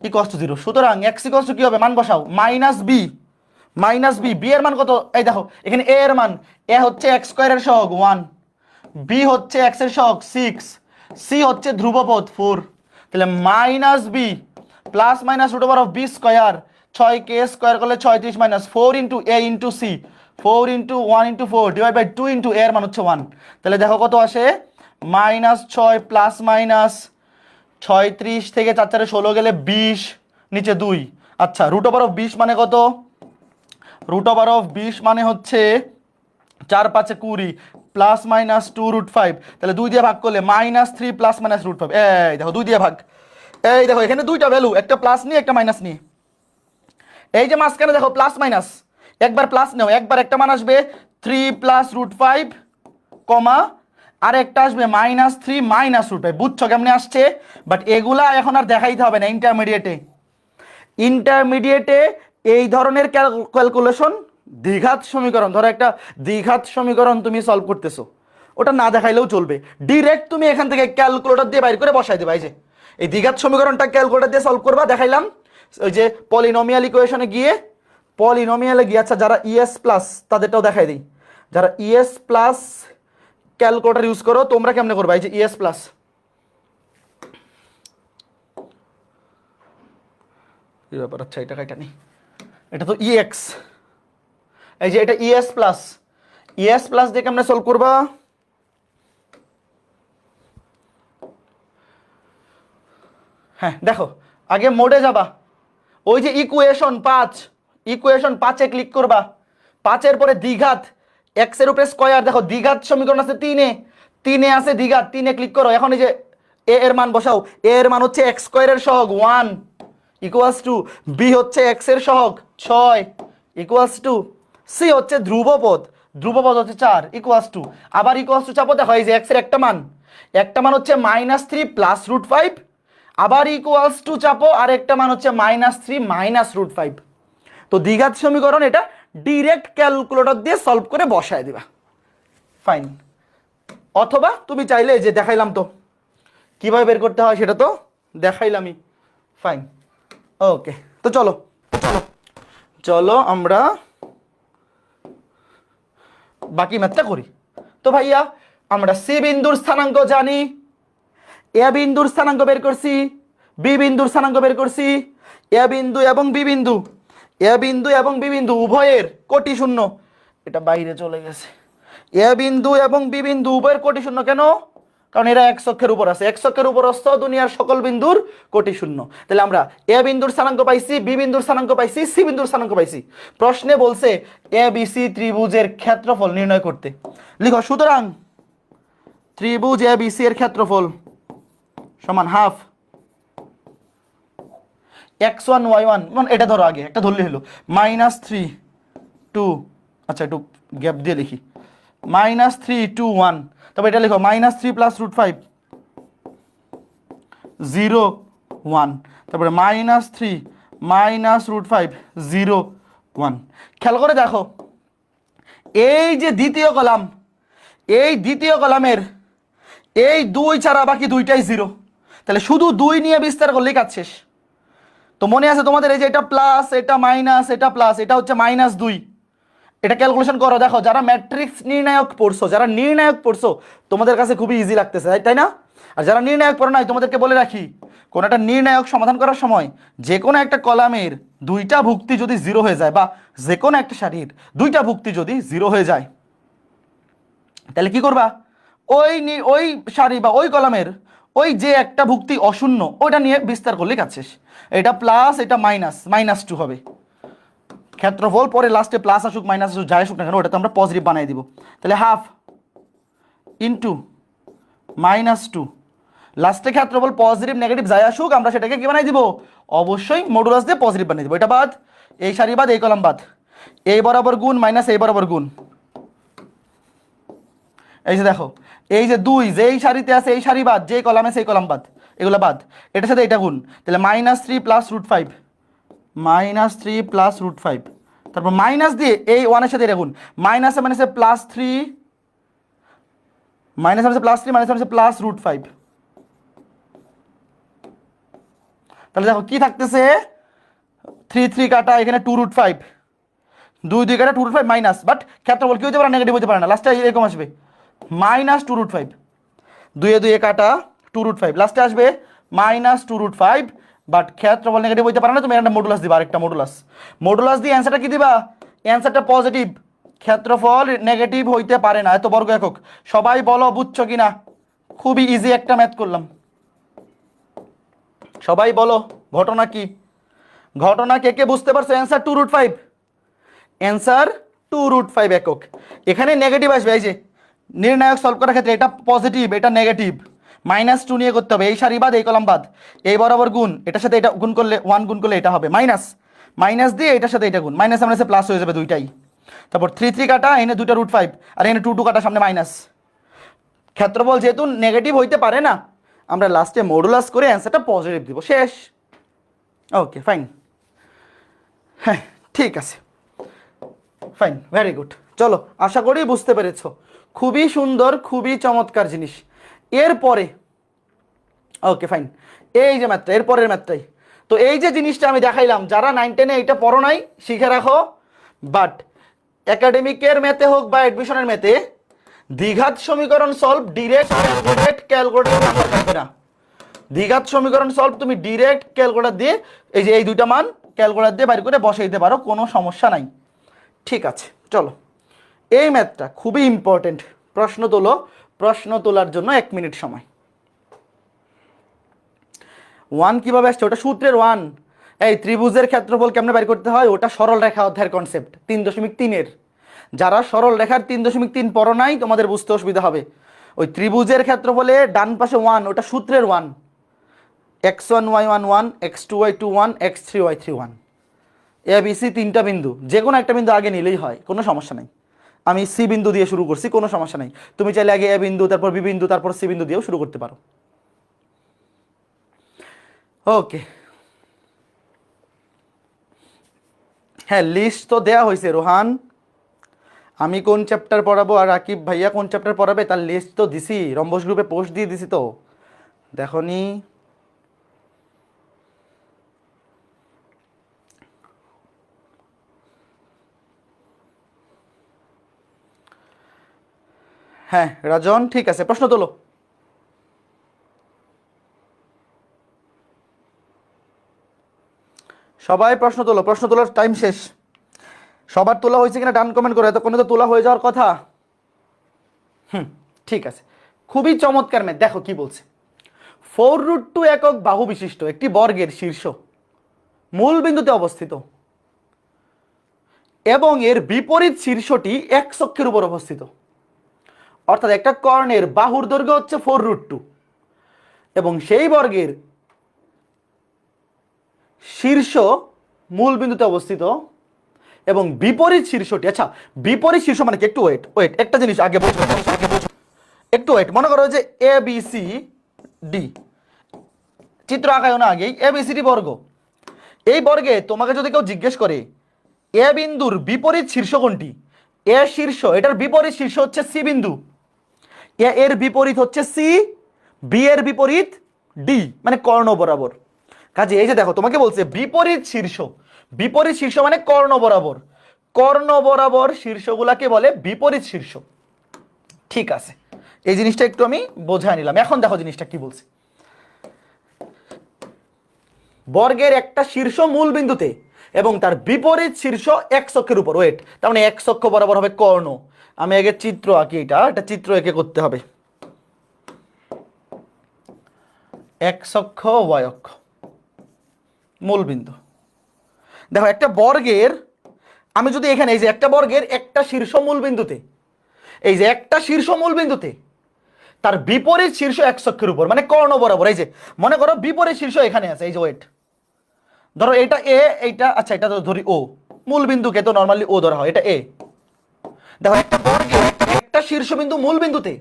equals to 0। সুতরাং এক্স ইকুয়ালস টু কি হবে, মান বসাও, মাইনাস বি, বি এর মান কত, এই দেখো এখানে এ এর মান, এ হচ্ছে এক্স স্কোয়ারের সহগ 1, বি হচ্ছে এক্স এর সহগ 6, সি হচ্ছে ধ্রুবপদ 4। তাহলে minus b plus minus root over of b square, 6k square করলে 36 minus 4 into a into c, 4 into 1 into 4 divide by 2 into এর মান হচ্ছে 1। তাহলে দেখো কত আসে, -6 প্লাস মাইনাস 36 থেকে 4-4-16 গেলে 20, নিচে 2। আচ্ছা রুট ওভার অফ 20 মানে কত, রুট ওভার অফ 20 মানে হচ্ছে 4-5-20 প্লাস মাইনাস 2√5। তাহলে 2 দিয়ে ভাগ করলে -3 প্লাস মাইনাস √5। এই দেখো 2 দিয়ে ভাগ, এই দেখো এখানে দুইটা ভ্যালু, একটা প্লাস নিয়ে একটা মাইনাস নিয়ে, এই যে মাঝখানে দেখো প্লাস মাইনাস, একবার প্লাস নাও, একবার একটা মান আসবে 3 প্লাস √5 কমা, আর একটা আসবে -3 মাইনাস √5। বুঝছো কেমনে আসছে? বাট এগুলা এখন আর দেখাইতে হবে না ইন্টারমিডিয়েটে এই ধরনের ক্যালকুলেশন, দ্বিঘাত সমীকরণ, ধরো একটা দ্বিঘাত সমীকরণ তুমি সলভ করতেছো, ওটা না দেখাইলেও চলবে, ডিরেক্ট তুমি এখান থেকে ক্যালকুলেটর দিয়ে বাইর করে বসাই দেবা। এই যে এই দ্বিঘাত সমীকরণটা ক্যালকুলেটর দিয়ে সলভ করবা, দেখাইলাম। ওই যে পলিনোমিয়াল ইকুয়েশনে গিয়ে, আচ্ছা যারা ইএস প্লাস তাদেরটাও দেখাই দিই, যারা ইএস প্লাস ক্যালকুলেটর ইউজ করো তোমরা কেমনে করবা, এই যে ইএস প্লাস, কি ব্যাপার, আচ্ছা এটা কাইটা নেই, এটা তো ইএক্স, এই যে এটা ইএস প্লাস দিয়ে কেমনে সলভ করবা, হ্যাঁ দেখো আগে মোডে যাবা, ওই যে ইকুয়েশন 5-এ ক্লিক করবা, 5-এর পরে দ্বিঘাত, এক্স এর উপরে স্কয়ার, দেখো দ্বিঘাত সমীকরণ আছে 3-এ আছে দ্বিঘাত, 3-এ ক্লিক করো। এখন এই যে এ এর মান বসাও, এ এর মান হচ্ছে এক্স স্কয়ারের সহগ 1 ইকুয়ালস টু, বি হচ্ছে এক্স এর সহগ 6 ইকুয়ালস টু, সি হচ্ছে ধ্রুবপদ হচ্ছে 4 ইকুয়ালস টু, আবার ইকুয়ালস টু চাপো, দেখো এই যে এক্স এর একটা মান হচ্ছে -3 প্লাস √5, আবার ইকুয়ালস টু চাপো, আর একটা মান হচ্ছে -3 মাইনাস √5। তো দ্বিঘাত সমীকরণ এটা ডিরেক্ট ক্যালকুলেটর দিয়ে সলভ করে বসায় দিবা, ফাইন। অথবা তুমি চাইলে যে দেখাইলাম তো কিভাবে বের করতে হয়, সেটা তো দেখাইলামই, ফাইন। ওকে, তো চলো আমরা বাকি ম্যাথটা করি। তো ভাইয়া আমরা সি বিন্দুর স্থানাঙ্ক জানি, এ বিন্দুর স্থানাঙ্ক বের করছি, বি বিন্দুর স্থানাঙ্ক বের করছি, এ বিন্দু এবং বি বিন্দু উভয়ের কোটি শূন্য, এটা বাইরে চলে গেছে, এ বিন্দু এবং বি বিন্দু উভয়ের কোটি শূন্য, কেন? কারণ এরা এক অক্ষের উপর আছে, এক অক্ষের উপরস্থ দুনিয়ার সকল বিন্দুর কোটি শূন্য। তাহলে আমরা এ বিন্দুর স্থানাঙ্ক পাইছি, বি বিন্দুর স্থানাঙ্ক পাইছি, সি বিন্দুর স্থানাঙ্ক পাইছি। প্রশ্নে বলছে এ বি সি ত্রিভুজের ক্ষেত্রফল নির্ণয় করতে, লিখো সুতরাং ত্রিভুজ এ বি সি এর ক্ষেত্রফল সমান হাফ x1 y1, মানে এটা ধরো আগে একটা ধরলে হলো -3 2, আচ্ছা একটু গ্যাপ দিয়ে লিখি, -3 2 1, তবে এটা লিখো -3 প্লাস √5 0 1, তারপরে -3 মাইনাস √5 0 1। খেয়াল করে দেখো এই যে দ্বিতীয় কলাম, এই দ্বিতীয় কলামের এই 2 ছাড়া বাকি দুইটাই 0, তাহলে শুধু 2 নিয়ে বিস্তার করলেই কাজ শেষ। তো মনে আছে তোমাদের, এই যে এটা প্লাস, এটা মাইনাস, এটা প্লাস, এটা হচ্ছে -2, এটা ক্যালকুলেশন করো। দেখো যারা ম্যাট্রিক্স নির্ণায়ক পড়ছো, যারা নির্ণায়ক পড়ছো, তোমাদের কাছে খুবই ইজি লাগতেছে, তাই না? আর যারা নির্ণায়ক পড়ো নাই, তোমাদেরকে বলে রাখি, কোনো একটা নির্ণায়ক সমাধান করার সময় যে কোনো একটা কলামের দুইটা ভুক্তি যদি জিরো হয়ে যায়, বা যে কোনো একটা সারির দুইটা ভুক্তি যদি জিরো হয়ে যায়, তাহলে কি করবা? ওই সারি বা ওই কলামের ওই যে একটা ভুক্তি অশূন্য, ওইটা নিয়ে বিস্তার করলে কাজ শেষ। এটা প্লাস, এটা মাইনাস, -2 হবে ক্ষেত্রফল। পরে লাস্টে প্লাস আসুক মাইনাস আসুক যাই আসুক না কেন, ওটা তো আমরা পজিটিভ বানিয়ে দিব। তাহলে হাফ ইন্টু -2, লাস্টে ক্ষেত্রফল পজিটিভ নেগেটিভ যাই আসুক, আমরা সেটাকে কি বানাই দিব? অবশ্যই মডুলাস দিয়ে পজিটিভ বানিয়ে দিব। এটা বাদ, এই সারি বাদ, এই কলাম বাদ, এই বরাবর গুণ মাইনাস এই বরাবর গুণ। এই যে দেখো, এই যে 2 যেই সারিতে আছে এই সারি বাদ, যেই কলামে সেই কলাম বাদ, এগুলো বাদ, এটার সাথে এটা গুণ। তাহলে -3 + √5, -3 + √5, তারপর মাইনাস দিয়ে এই 1 এর সাথে এটা গুণ, মাইনাসে মাইনাসে +3, মাইনাসে মাইনাসে +3, মাইনাসে মাইনাসে +√5। তাহলে দেখো কি থাকতেছে, 3 3 কাটা, এখানে 2√5, 2 2 কাটা 2√5 মাইনাস, বাট ক্ষেত্রফল কি হতে পারে? নেগেটিভ হতে পারে না, লাস্টে এরকম আসবে -2√5, 2 এ 2 এ কাটা 2√5, লাস্টে আসবে -2√5, বাট ক্ষেত্রফল নেগেটিভ হইতে পারে না। তুমি একটা মডুলাস দিবা, আরেকটা মডুলাস, মডুলাস দিয়ে অ্যান্সারটা কি দিবা? অ্যান্সারটা পজিটিভ, ক্ষেত্রফল নেগেটিভ হইতে পারে না। এত বর্গ একক, সবাই বলো বুঝছো কিনা? খুবই ইজি একটা ম্যাথ করলাম, সবাই বলো ঘটনা কি? ঘটনা কে কে বুঝতে পারছো? অ্যান্সার 2√5, অ্যান্সার 2√5 একক। এখানে নেগেটিভ আসবে, এই যে নির্ণায়ক সলভ করার ক্ষেত্রে এটা পজিটিভ, এটা নেগেটিভ, -2 নিয়ে করতে হবে। এই সারি বাদ, এই কলাম বাদ, এই বরাবর গুণ, এটার সাথে এটা গুণ করলে 1 গুণ করলে এটা হবে মাইনাস, মাইনাস দিয়ে এটার সাথে এটা গুণ, মাইনাস মাইনাসে প্লাস হয়ে যাবে দুইটাই। তারপর 3 3 কাটা, এনে 2টা √5, আর এখানে 2 2 কাটা, সামনে মাইনাস। ক্ষেত্রফল যেহেতু নেগেটিভ হইতে পারে না, আমরা লাস্টে মডুলাস করে অ্যান্সারটা পজিটিভ দিব, শেষ। ওকে ফাইন, হ্যাঁ ঠিক আছে, ফাইন, ভেরি গুড। চলো, আশা করি বুঝতে পেরেছো। খুবই সুন্দর, খুবই চমৎকার জিনিস। এরপরে ওকে ফাইন, এই যে ম্যাথটা, এরপরের ম্যাথটাই তো, এই যে জিনিসটা আমি দেখাইলাম, যারা 9 10-এ এইটা পড়ো নাই শিখে রাখো। বাট একাডেমিকের ম্যাথে হোক বা অ্যাডমিশনের ম্যাথে, দ্বিঘাত সমীকরণ সলভ ডিরেক্ট ক্যালকুলেটর থাকবে না। দ্বিঘাত সমীকরণ সলভ তুমি ডিরেক্ট ক্যালকুলেটর দিয়ে, এই যে এই দুইটা মান ক্যালকুলেটর দিয়ে বাইর করে বসে দিতে পারো, কোনো সমস্যা নাই। ঠিক আছে, চলো, এই ম্যাথটা খুবই ইম্পর্টেন্ট। প্রশ্ন তোলো, প্রশ্ন তোলার জন্য 1 মিনিট সময়। 1 কিভাবে আসছে? ওটা সূত্রের 1। এই ত্রিভুজের ক্ষেত্রফল কেমনে বের করতে হয়, ওটা সরল রেখা অধ্যায়ের কনসেপ্ট 3.3-এর। যারা সরল রেখার 3.3 পড়ো নাই, তোমাদের বুঝতে অসুবিধা হবে। ওই ত্রিভুজের ক্ষেত্রফলে ডান পাশে 1, ওটা সূত্রের 1, x1 y1 1, x2 y2 1, x3 y3 1, A B C 3টা বিন্দু, যে কোনো একটা বিন্দু আগে নিলেই হয়, কোনো সমস্যা নাই। আমি সি বিন্দু দিয়ে শুরু করছি, কোনো সমস্যা নাই। তুমি চাইলে আগে এ বিন্দু, তারপর বি বিন্দু, তারপর সি বিন্দু দিয়েও শুরু করতে পারো। ওকে, হ্যাঁ লিস্ট তো দেয়া হয়েছে রোহান, আমি কোন চ্যাপ্টার পড়াবো আর রাকিব ভাইয়া কোন চ্যাপ্টার পড়াবে তার লিস্ট তো দিছি, রম্বস গ্রুপে পোস্ট দিয়ে দিছি, তো দেখনি? হ্যাঁ রাজন, ঠিক আছে, প্রশ্ন তোলো। সবাই প্রশ্ন তোলো, প্রশ্ন তোলার টাইম শেষ। সবার তোলা হয়েছে কিনা ডান কমেন্ট করো, এতক্ষণে তো তোলা হয়ে যাওয়ার কথা। ঠিক আছে, খুবই চমৎকার ম্যাথ। দেখো কি বলছে, 4√2 একক বাহু বিশিষ্ট একটি বর্গের শীর্ষ মূল বিন্দুতে অবস্থিত এবং এর বিপরীত শীর্ষটি x অক্ষের উপর অবস্থিত। অর্থাৎ একটা কর্ণের বাহুর দৈর্ঘ্য হচ্ছে 4√2 এবং সেই বর্গের শীর্ষ মূল বিন্দুতে অবস্থিত এবং বিপরীত শীর্ষটি, আচ্ছা বিপরীত শীর্ষ মানে কি? একটু ওয়েট, একটা জিনিস আগে বলছো, একটু ওয়েট। মনে করো যে এ বি সি ডি, চিত্র আঁকায় না আগেই, এ বি সি ডি বর্গ। এই বর্গে তোমাকে যদি কেউ জিজ্ঞেস করে এ বিন্দুর বিপরীত শীর্ষ কোনটি, এ শীর্ষ, এটার বিপরীত শীর্ষ হচ্ছে সি বিন্দু, এ এর বিপরীত হচ্ছে সি, বি এর বিপরীত ডি, মানে কর্ণ বরাবর। কাজে এই যে দেখো তোমাকে বলছে বিপরীত শীর্ষ, বিপরীত শীর্ষ মানে কর্ণ বরাবর। কর্ণ বরাবর শীর্ষগুলাকে বলে বিপরীত শীর্ষ। ঠিক আছে, এই জিনিসটা একটু আমি বোঝায় নিলাম। এখন দেখো জিনিসটা কি বলছে। বর্গের একটা শীর্ষ মূল বিন্দুতে এবং তার বিপরীত শীর্ষ এক্স অক্ষের উপর, ওয়েট, তার মানে এক্স অক্ষ বরাবর হবে কর্ণ। আমি আগে চিত্র আঁকি, এটা চিত্র এঁকে করতে হবে। এক্স অক্ষ, ওয়াই অক্ষ, মূল বিন্দু। দেখো একটা বর্গের, আমি যদি এখানে এই যে একটা বর্গের একটা শীর্ষ মূল বিন্দুতে, এই যে একটা শীর্ষ মূল বিন্দুতে তার বিপরীত শীর্ষ এক্স অক্ষের উপর, মানে কর্ণ বরাবর, এই যে মনে করো বিপরীত শীর্ষ এখানে আছে, এই যে ওয়েট, ধরো এটা এ, এইটা, আচ্ছা এটা তো ধরি ও, মূল বিন্দুকে তো নর্মালি ও ধরা হয়, এটা এ। দেখো একটা বর্গের একটা শীর্ষবিন্দু মূল বিন্দুতে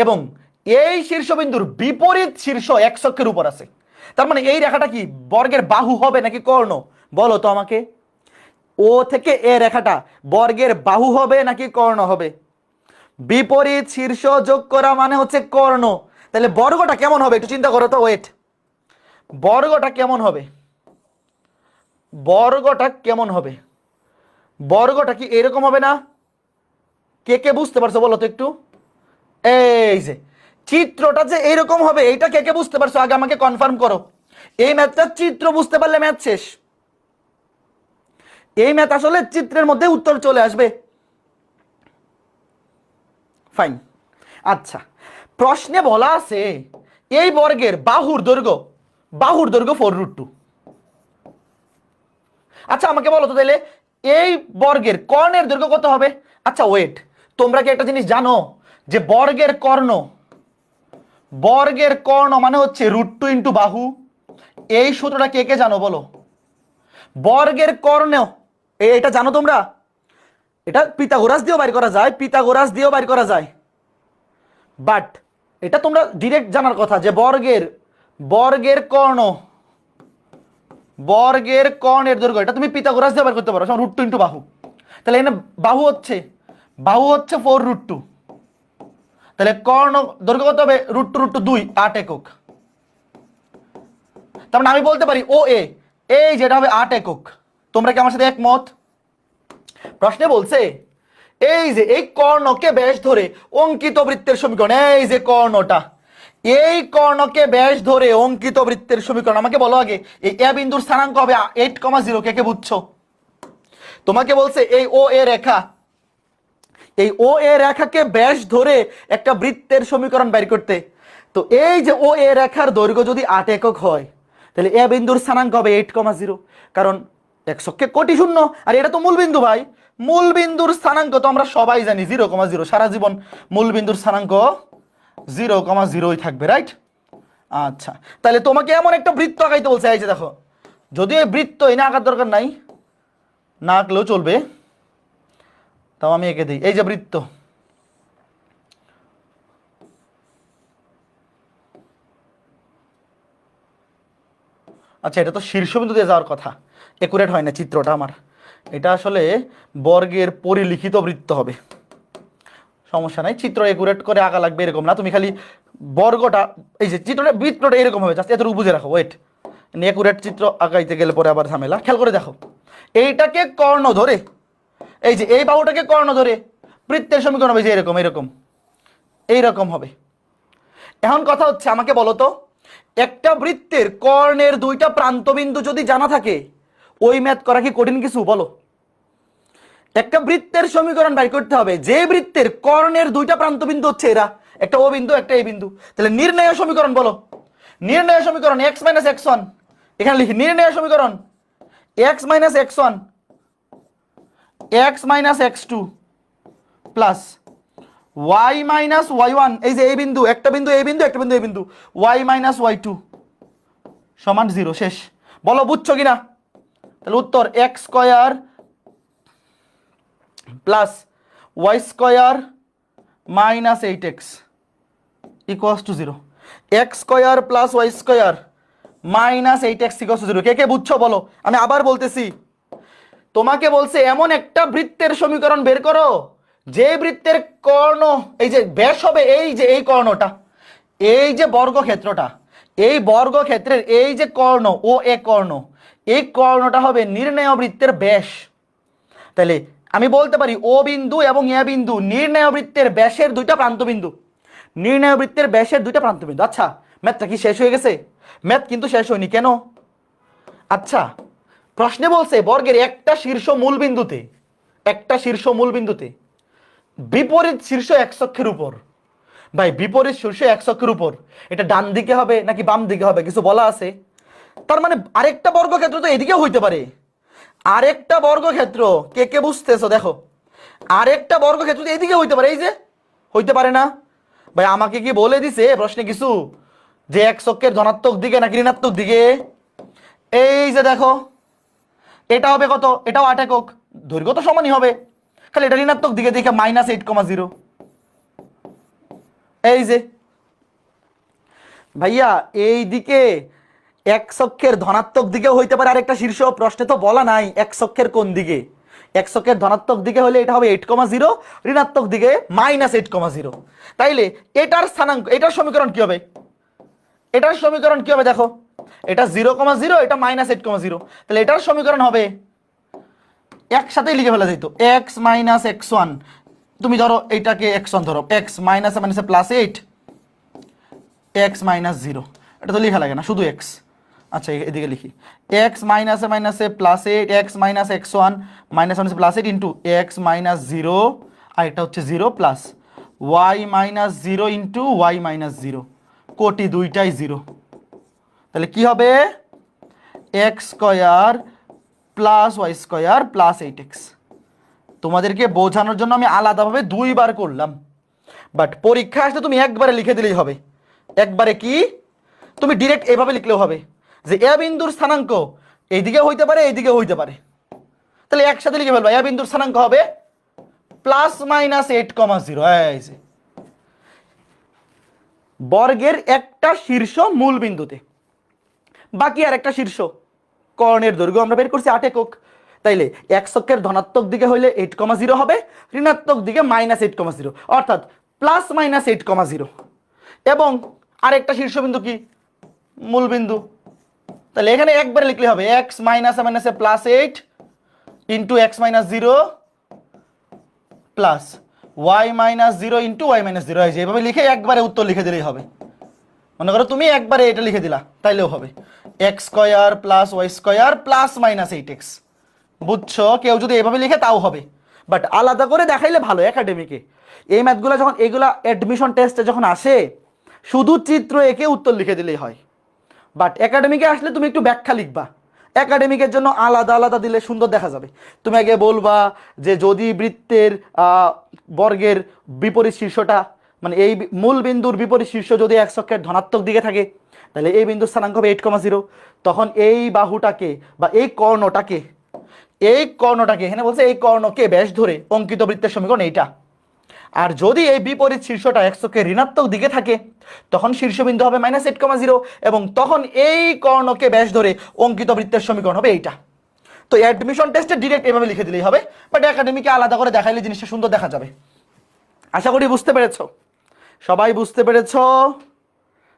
এবং এই শীর্ষবিন্দুর বিপরীত শীর্ষ এক্স অক্ষের উপর আছে, তার মানে এই রেখাটা কি বর্গের বাহু হবে নাকি কর্ণ? বলো তো আমাকে, ও থেকে এ রেখাটা বর্গের বাহু হবে নাকি কর্ণ হবে? বিপরীত শীর্ষ যোগ করা মানে হচ্ছে কর্ণ। তাহলে বর্গটা কেমন হবে একটু চিন্তা করো তো, ওয়েট, বর্গটা কেমন হবে? বর্গটা কেমন হবে? বর্গটা কি এরকম হবে না? কে কে বুঝতে পারছো বলো তো একটু? এই যে চিত্রটা যে এরকম হবে, এইটা কে কে বুঝতে পারছো আগে আমাকে কনফার্ম করো। এই ম্যাথটা চিত্র বুঝতে পারলে ম্যাথ শেষ। এই ম্যাথ আসলে চিত্রের মধ্যে উত্তর চলে আসবে। ফাইন। আচ্ছা, প্রশ্নে বলা আছে এই বর্গের বাহুর দৈর্ঘ্য 4√2। আচ্ছা আমাকে বলো তো তাহলে এই বর্গের কর্ণের দৈর্ঘ্য কত হবে? আচ্ছা ওয়েট, তোমরা কি একটা জিনিস জানো যে বর্গের কর্ণ মানে হচ্ছে √2 ইন্টু বাহু? এই সূত্রটা কে কে জানো বলো? বর্গের কর্ণ, এটা জানো তোমরা? এটা পিথাগোরাস দিয়েও বাইর করা যায়, বাট এটা তোমরা ডিরেক্ট জানার কথা যে বর্গের কর্ণের দৈর্ঘ্য, এটা তুমি পিথাগোরাস দিয়ে বাইর করতে পারো, √2 ইন্টু বাহু। তাহলে এখানে বাহু হচ্ছে 4√2, তাহলে কর্ণ দৈর্ঘ্য কত হবে? √2 8 একক। তার মানে আমি বলতে পারি ও এই যেটা হবে 8 একক। তোমরা কি আমার সাথে একমত? প্রশ্নে বলছে এই যে এই কর্ণকে ব্যাস ধরে অঙ্কিত বৃত্তের সমীকরণ, এই যে কর্ণটা, এই কর্ণকে ব্যাস ধরে অঙ্কিত বৃত্তের সমীকরণ। আমাকে বলো আগে এই এ বিন্দুর স্থানাঙ্ক হবে 8,0। কে কে বুঝছো? তোমাকে বলছে এই ও এ রেখাকে ব্যাস ধরে একটা বৃত্তের সমীকরণ বের করতে। তো এই যে ও এ রেখার দৈর্ঘ্য যদি 8 একক হয়, তাহলে এ বিন্দুর স্থানাঙ্ক হবে 8,0, কারণ এক্স অক্ষে কোটি শূন্য, আর এটা তো মূল বিন্দু ভাই। মূল বিন্দুর স্থানাঙ্ক তো আমরা সবাই জানি 0,0, সারা জীবন মূল বিন্দুর স্থানাঙ্ক 0,0ই থাকবে, রাইট? আচ্ছা, তাহলে তোমাকে এমন একটা বৃত্ত আঁকাইতে বলছে, এই যে দেখো, যদিও এই বৃত্ত এনে আঁকার দরকার নাই, না আঁকলেও চলবে, তাও আমি এঁকে দিই। এই যে বৃত্ত, আচ্ছা এটা তো শীর্ষবিন্দু দিয়ে যাওয়ার কথা, একুরেট হয় না চিত্রটা আমার। এটা আসলে বর্গের পরিলিখিত বৃত্ত হবে, সমস্যা নাই, চিত্র একুরেট করে আঁকা লাগবে এরকম না, তুমি খালি বর্গটা, এই যে চিত্রটা বৃত্তটা এরকম হবে, জাস্ট এতটুকু বুঝে রাখো। ওয়েট, একুরেট চিত্র আঁকাইতে গেলে পরে আবার ঝামেলা। খেয়াল করে দেখো, এইটাকে কর্ণ ধরে, এই যে এই বাহুটাকে কর্ণ ধরে বৃত্তের সমীকরণ হবে যে এইরকম হবে। এখন কথা হচ্ছে, আমাকে বলো তো একটা বৃত্তের কর্ণের 2টা প্রান্তবিন্দু যদি জানা থাকে, ওই ম্যাথ করা কি কঠিন কিছু বলো? একটা বৃত্তের সমীকরণ বের করতে হবে, যে বৃত্তের কর্ণের 2টা প্রান্তবিন্দু হচ্ছে এরা, একটা ও বিন্দু একটা এ বিন্দু। তাহলে নির্ণয় সমীকরণ বলো। নির্ণয় সমীকরণ x - x1, এখানে লিখি নির্ণয় সমীকরণ x - x1 x - x2 plus y - y1, এই যে এই বিন্দু, একটা বিন্দু এই বিন্দু, একটা বিন্দু এই বিন্দু, y - y2 সমান 0। শেষ। বলো বুঝছো কিনা? তাহলে উত্তর x² plus y² - 8x equals to 0। x² plus y² - 8x equals to 0। কে কে বুঝছো বলো? আমি আবার বলতেছি, তোমাকে বলছে এমন একটা বৃত্তের সমীকরণ বের করো যে বৃত্তের কর্ণ, এই যে ব্যাস হবে এই যে এই কর্ণটা, এই যে বর্গক্ষেত্রটা, এই বর্গক্ষেত্রের এই যে কর্ণ ও এ কর্ণ, এই কর্ণটা হবে নির্ণেয় বৃত্তের ব্যাস। তাহলে আমি বলতে পারি ও বিন্দু এবং এ বিন্দু নির্ণয় বৃত্তের ব্যাসের দুইটা প্রান্তবিন্দু, নির্ণয় বৃত্তের ব্যাসের দুইটা প্রান্তবিন্দু। আচ্ছা, ম্যাথটা কি শেষ হয়ে গেছে? ম্যাথ কিন্তু শেষ হয়নি। কেন? আচ্ছা, প্রশ্নে বলছে বর্গের একটা শীর্ষ মূল বিন্দুতে, একটা শীর্ষ মূল বিন্দুতে বিপরীত শীর্ষ এক অক্ষের উপর। ভাই, বিপরীত শীর্ষ এক অক্ষের উপর এটা ডান দিকে হবে নাকি বাম দিকে হবে কিছু বলা আছে? তার মানে আরেকটা বর্গক্ষেত্র তো এদিকেও হইতে পারে। আরেকটা বর্গক্ষেত্র, কে কে বুঝতেছো? দেখো, আরেকটা বর্গক্ষেত্র তো এদিকে হইতে পারে। এই যে হইতে পারে না? ভাই আমাকে কি বলে দিছে প্রশ্নে কিছু যে এক অক্ষের ধনাত্মক দিকে নাকি ঋণাত্মক দিকে? এই যে দেখো, এটা হবে কত? এটাও 8 একক, দৈর্ঘ্য তো সমানই হবে, খালি এটা ঋণাত্মক দিকে দেখে -8,0। এই যে ভাইয়া, এই দিকে এক অক্ষের ধনাত্মক দিকেও হইতে পারে আরেকটা শীর্ষ। প্রশ্নে তো বলা নাই এক অক্ষের কোন দিকে। এক অক্ষের ধনাত্মক দিকে হলে এটা হবে 8,0, ঋণাত্মক দিকে -8,0। তাইলে এটার স্থানাঙ্ক, এটার সমীকরণ কি হবে? এটার সমীকরণ কি হবে? দেখো, এটা 0,0, এটা -8,0, তাহলে এটার সমীকরণ হবে, একসাথেই লিখে ফেলা যেত x - x1। তুমি ধরো এইটাকে x1 ধরো, x মাইনাসে মাইনাসে +8, x - 0, এটা তো লেখা লাগে না, শুধু x। আচ্ছা, এদিকে লিখি x মাইনাসে মাইনাসে +8, x - x1 মাইনাস মাইনাসে +8 ইন্টু x - 0, আর এটা হচ্ছে 0 প্লাস y - 0 ইন্টু y - 0, কোটি দুইটাই 0। তাহলে কি হবে? x square plus y square plus 8x। তোমাদেরকে বোঝানোর জন্য আমি আলাদাভাবে দুইবার করলাম, বাট পরীক্ষা আসলে তুমি একবারে লিখে দিলেই হবে। একবারে কি, তুমি ডিরেক্ট এভাবে লিখলেও হবে যে এ বিন্দুর স্থানাঙ্ক এইদিকে হইতে পারে, এইদিকে হইতে পারে। তাহলে একসাথে লিখে ফেলবা, এ বিন্দুর স্থানাঙ্ক হবে +-8,0। এই যে বর্গের একটা শীর্ষ মূল বিন্দুতে, বাকি আর একটা শীর্ষ কর্ণের দৈর্ঘ্য আমরা বের করছি 8 একক। তাইলে এক অক্ষের ধনাত্মক দিকে হইলে 8,0 হবে, ঋণাত্মক দিকে -8,0, অর্থাৎ +-8,0। এবং আরেকটা শীর্ষবিন্দু কি? মূল বিন্দু। তাহলে এখানে একবারে লিখলে হবে x -8 into x - 0 plus y - 0 into y - 0। এইভাবে লিখে একবারে উত্তর লিখে দিলেই হবে। মনে করো তুমি একবারে এটা লিখে দিলা, তাইলেও হবে x square plus y square plus -8x। বুঝছো? কেউ যদি এভাবে লিখে তাও হবে, বাট আলাদা করে দেখাইলে ভালো একাডেমিকে। এই ম্যাথগুলো যখন, এইগুলা অ্যাডমিশন টেস্টে যখন আসে, শুধু চিত্র এঁকে উত্তর লিখে দিলেই হয়। বাট একাডেমিকে আসলে তুমি একটু ব্যাখ্যা লিখবা, একাডেমিকের জন্য আলাদা আলাদা দিলে সুন্দর দেখা যাবে। তুমি আগে বলবা যে যদি বৃত্তের বর্গের বিপরীত শীর্ষটা, মানে এই মূল বিন্দুর বিপরীত শীর্ষ যদি এক অক্ষের ধনাত্মক দিকে থাকে, তাহলে এই বিন্দুর স্থানাঙ্ক হবে 8,0। তখন এই বাহুটাকে বা এই কর্ণটাকে, এখানে বলছে এই কর্ণকে ব্যাস ধরে অঙ্কিত বৃত্তের সমীকরণ এইটা। আর যদি এই বিপরীত শীর্ষটা এক অক্ষের ঋণাত্মক দিকে থাকে, তখন শীর্ষবিন্দু হবে -8,0, এবং তখন এই কর্ণকে ব্যাস ধরে অঙ্কিত বৃত্তের সমীকরণ হবে এইটা। তো অ্যাডমিশন টেস্টে ডিরেক্ট এভাবে লিখে দিলেই হবে, বাট একাডেমিকে আলাদা করে দেখাইলে জিনিসটা সুন্দর দেখা যাবে। আশা করি বুঝতে পেরেছো, সবাই বুঝতে পেরেছো?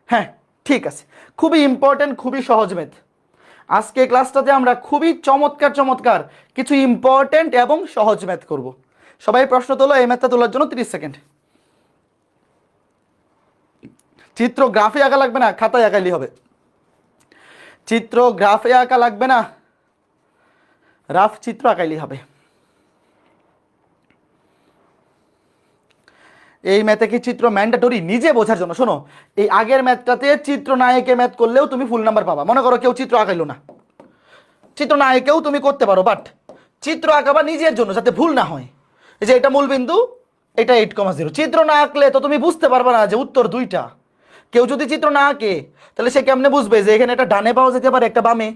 হ্যাঁ, ঠিক আছে। খুবই ইম্পর্টেন্ট, খুবই সহজ ম্যাথ। আজকে ক্লাসটাতে আমরা খুবই চমৎকার চমৎকার কিছু ইম্পর্টেন্ট এবং সহজ ম্যাথ করব। সবাই প্রশ্ন তোলো, এই ম্যাথটা তোলার জন্য 30 সেকেন্ড। চিত্র গ্রাফে আঁকা লাগবে না, খাতায় আঁকাইলেই হবে। চিত্র গ্রাফে আঁকা লাগবে না, রাফ চিত্র আঁকাইলেই হবে। এই ম্যাথে কি চিত্র ম্যান্ডেটরি? নিজে বোঝার জন্য। শোনো, এই আগের ম্যাথটাতে চিত্র না এঁকে ম্যাথ করলেও তুমি ফুল নাম্বার পাবা। মনে করো কেউ চিত্র আঁকাইলো না, চিত্র না এঁকেও তুমি করতে পারো, বাট চিত্র আঁকাবা নিজের জন্য, যাতে ভুল না হয়। এই যে এটা মূল বিন্দু, এটা 8,0। চিত্র না আঁকলে তো তুমি বুঝতে পারবে না যে উত্তর দুইটা। কেউ যদি চিত্র না আঁকে, তাহলে সে কেমনে বুঝবে যে এখানে একটা ডানে পাওয়া যেতে পারে, একটা বামে?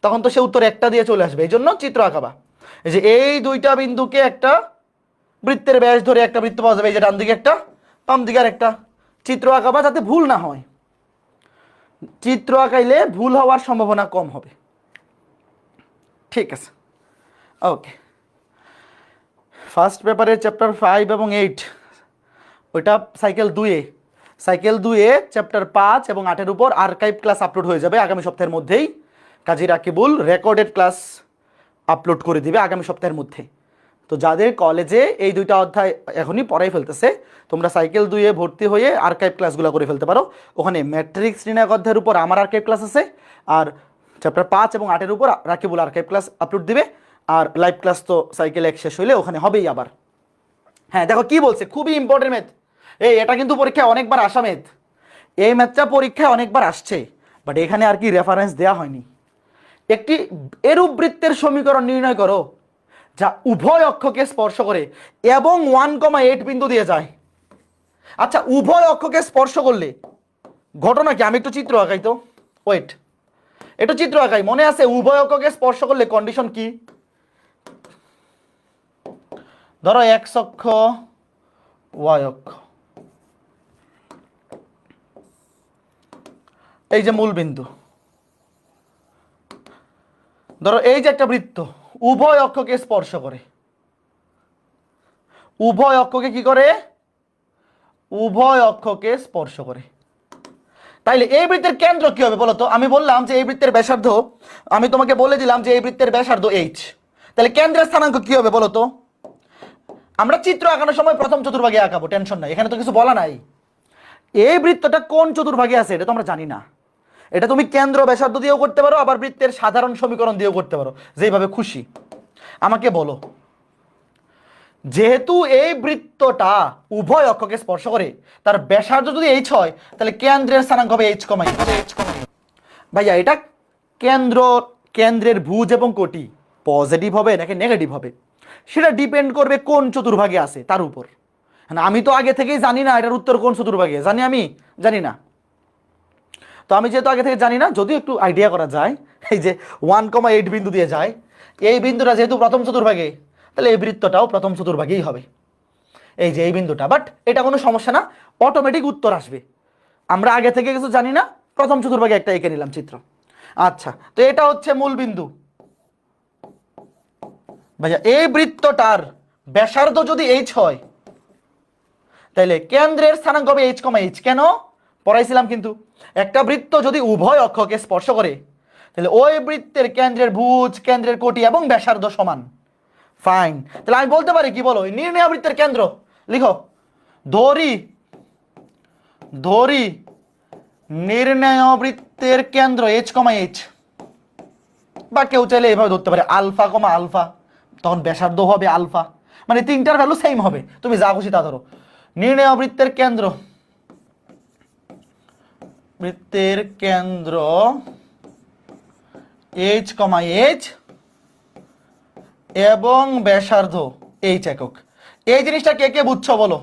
তখন তো সে উত্তর একটা দিয়ে চলে আসবে। এই জন্য চিত্র আঁকাবা। এই যে এই দুইটা বিন্দুকে একটা বৃত্তের ব্যাস ধরে একটা বৃত্ত পাওয়া যাবে, এই যে ডান দিকে একটা, বাম দিকে আর একটা। চিত্র আঁকাবা যাতে ভুল না হয়। চিত্র আঁকাইলে ভুল হওয়ার সম্ভাবনা কম হবে। ঠিক আছে, ওকে। ফার্স্ট পেপারের চ্যাপ্টার 5 এবং 8, ওইটা সাইকেল 2-এ চ্যাপ্টার 5 এবং 8-এর উপর আর্কাইভ ক্লাস আপলোড হয়ে যাবে আগামী সপ্তাহের মধ্যেই। কাজী রাকিবুল রেকর্ডেড ক্লাস আপলোড করে দিবে আগামী সপ্তাহের মধ্যে। তো যাদের কলেজে এই দুইটা অধ্যায় এখনই পড়াই ফেলতেছে, তোমরা সাইকেল 2-এ ভর্তি হয়ে আর্কাইভ ক্লাসগুলো করে ফেলতে পারো। ওখানে ম্যাট্রিক্স নির্ণায়ক অধ্যায়ের উপর আমার আর্কাইভ ক্লাস আছে, আর চ্যাপ্টার 5 এবং 8-এর উপর রাকিবুল আর্কাইভ ক্লাস আপলোড দিবে। আর লাইভ ক্লাস তো সাইকেল 1 শেষ হইলে ওখানে হবেই আবার। হ্যাঁ দেখো কি বলছে, খুবই ইম্পর্টেন্ট ম্যাথ। এটা কিন্তু পরীক্ষায় অনেকবার আসা ম্যাথ, এই ম্যাথটা পরীক্ষায় অনেকবার আসছে, বাট এখানে আর কি রেফারেন্স দেওয়া হয়নি। একটি এরূপ বৃত্তের সমীকরণ নির্ণয় করো যা উভয় অক্ষকে স্পর্শ করে এবং 1,8 বিন্দু দিয়ে যায়। আচ্ছা, উভয় অক্ষকে স্পর্শ করলে ঘটনা কি? আমি একটু চিত্র আঁকাই তো, ওয়েট, একটু চিত্র আঁকাই। মনে আছে উভয় অক্ষকে স্পর্শ করলে কন্ডিশন কি? ধরো এক্স অক্ষ, ওয়াই অক্ষ, এই যে মূল বিন্দু, ধরো এই যে একটা বৃত্ত উভয় অক্ষকে স্পর্শ করে, উভয় অক্ষকে কি করে? উভয় অক্ষকে স্পর্শ করে। তাইলে এই বৃত্তের কেন্দ্র কি হবে বলো তো? আমি বললাম যে এই বৃত্তের ব্যাসার্ধ, আমি তোমাকে বলে দিলাম যে এই বৃত্তের ব্যাসার্ধ এইচ, তাহলে কেন্দ্রের স্থানাঙ্ক কি হবে বলো তো? আমরা চিত্র আঁকানোর সময় প্রথম চতুর্ভাগে আঁকাবো, টেনশন নাই, এখানে তো কিছু বলা নাই। এই বৃত্তটা কোন চতুর্ভাগে আছে এটা তো আমরা জানি না। এটা তুমি কেন্দ্র ব্যাসার্ধ দিয়েও করতে পারো, আবার বৃত্তের সাধারণ সমীকরণ দিয়েও করতে পারো, যেভাবে খুশি। আমাকে বলো, যেহেতু এই বৃত্তটা উভয় অক্ষকে স্পর্শ করে, তার ব্যাসার্ধ যদি এইচ হয়, তাহলে কেন্দ্রের স্থানাঙ্ক হবে এইচ কমা এইচ। ভাইয়া এটা কেন্দ্রের ভুজ এবং কোটি পজিটিভ হবে নাকি নেগেটিভ হবে সেটা ডিপেন্ড করবে কোন চতুর্ভাগে আছে তার উপর। আমি তো আগে থেকেই জানি না এটার উত্তর কোন চতুর্ভাগে, আমি জানি না। তো আমি যেহেতু আগে থেকে জানি না, যদিও একটু আইডিয়া করা যায়, এই যে 1,8 বিন্দু দিয়ে যায়, এই বিন্দুটা যেহেতু প্রথম চতুর্ভাগে, তাহলে এই বৃত্তটাও প্রথম চতুর্ভাগেই হবে, এই যে এই বিন্দুটা। বাট এটা কোনো সমস্যা না, অটোমেটিক উত্তর আসবে। আমরা আগে থেকে কিছু জানি না, প্রথম চতুর্ভাগে একটা এঁকে নিলাম চিত্র। আচ্ছা, তো এটা হচ্ছে মূল বিন্দু। ভাইয়া এই বৃত্তটার ব্যাসার্ধ যদি এইচ হয়, তাহলে কেন্দ্রের স্থানাঙ্ক হবে এইচ কমা এইচ। কেন পড়াইছিলাম কিন্তু, একটা বৃত্ত যদি উভয় অক্ষকে স্পর্শ করে, তাহলে ওই বৃত্তের কেন্দ্রের ভুজ, কেন্দ্রের কোটি এবং ব্যাসার্ধ সমান। ফাইন, তাহলে আমি বলতে পারি কি বলো, নির্ণয় বৃত্তের কেন্দ্র লিখো, ধরি নির্ণয় বৃত্তের কেন্দ্র এইচ কমা এইচ, বা কেউ চাইলে এভাবে ধরতে পারে আলফা কমা আলফা, তখন ব্যাসার্ধ হবে আলফা, মানে তিনটার ভ্যালু সেম হবে, তুমি যা খুশি তা ধরো। নির্ণয় বৃত্তের কেন্দ্র এইচ কমা এইচ এবং ব্যাসার্ধ এইচ একক। এই জিনিসটা কে কে বুঝছো বলো?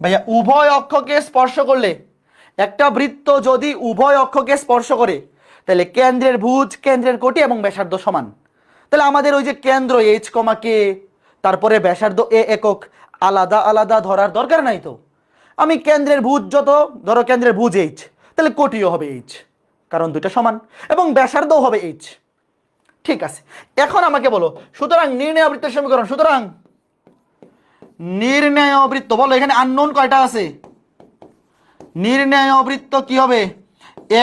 ভাইয়া উভয় অক্ষকে স্পর্শ করলে, একটা বৃত্ত যদি উভয় অক্ষকে স্পর্শ করে, তাহলে কেন্দ্রের ভুজ, কেন্দ্রের কোটি এবং ব্যাসার্ধ সমান। তাহলে আমাদের ওই যে কেন্দ্র এইচ কমা কে, তারপরে ব্যাসার্ধ এ একক আলাদা আলাদা ধরার দরকার নাই তো। আমি কেন্দ্রের ভুজ যত, ধরো কেন্দ্রের ভুজ এইচ, তাহলে কোটিও হবে এইচ, কারণ দুইটা সমান, এবং ব্যাসার্ধও হবে এইচ। ঠিক আছে, এখন আমাকে বলো, সুতরাং নির্ণয় বৃত্তের সমীকরণ, সুতরাং নির্ণয় বৃত্ত, বলো এখানে আননোন কয়টা আছে? নির্ণয় বৃত্ত কি হবে?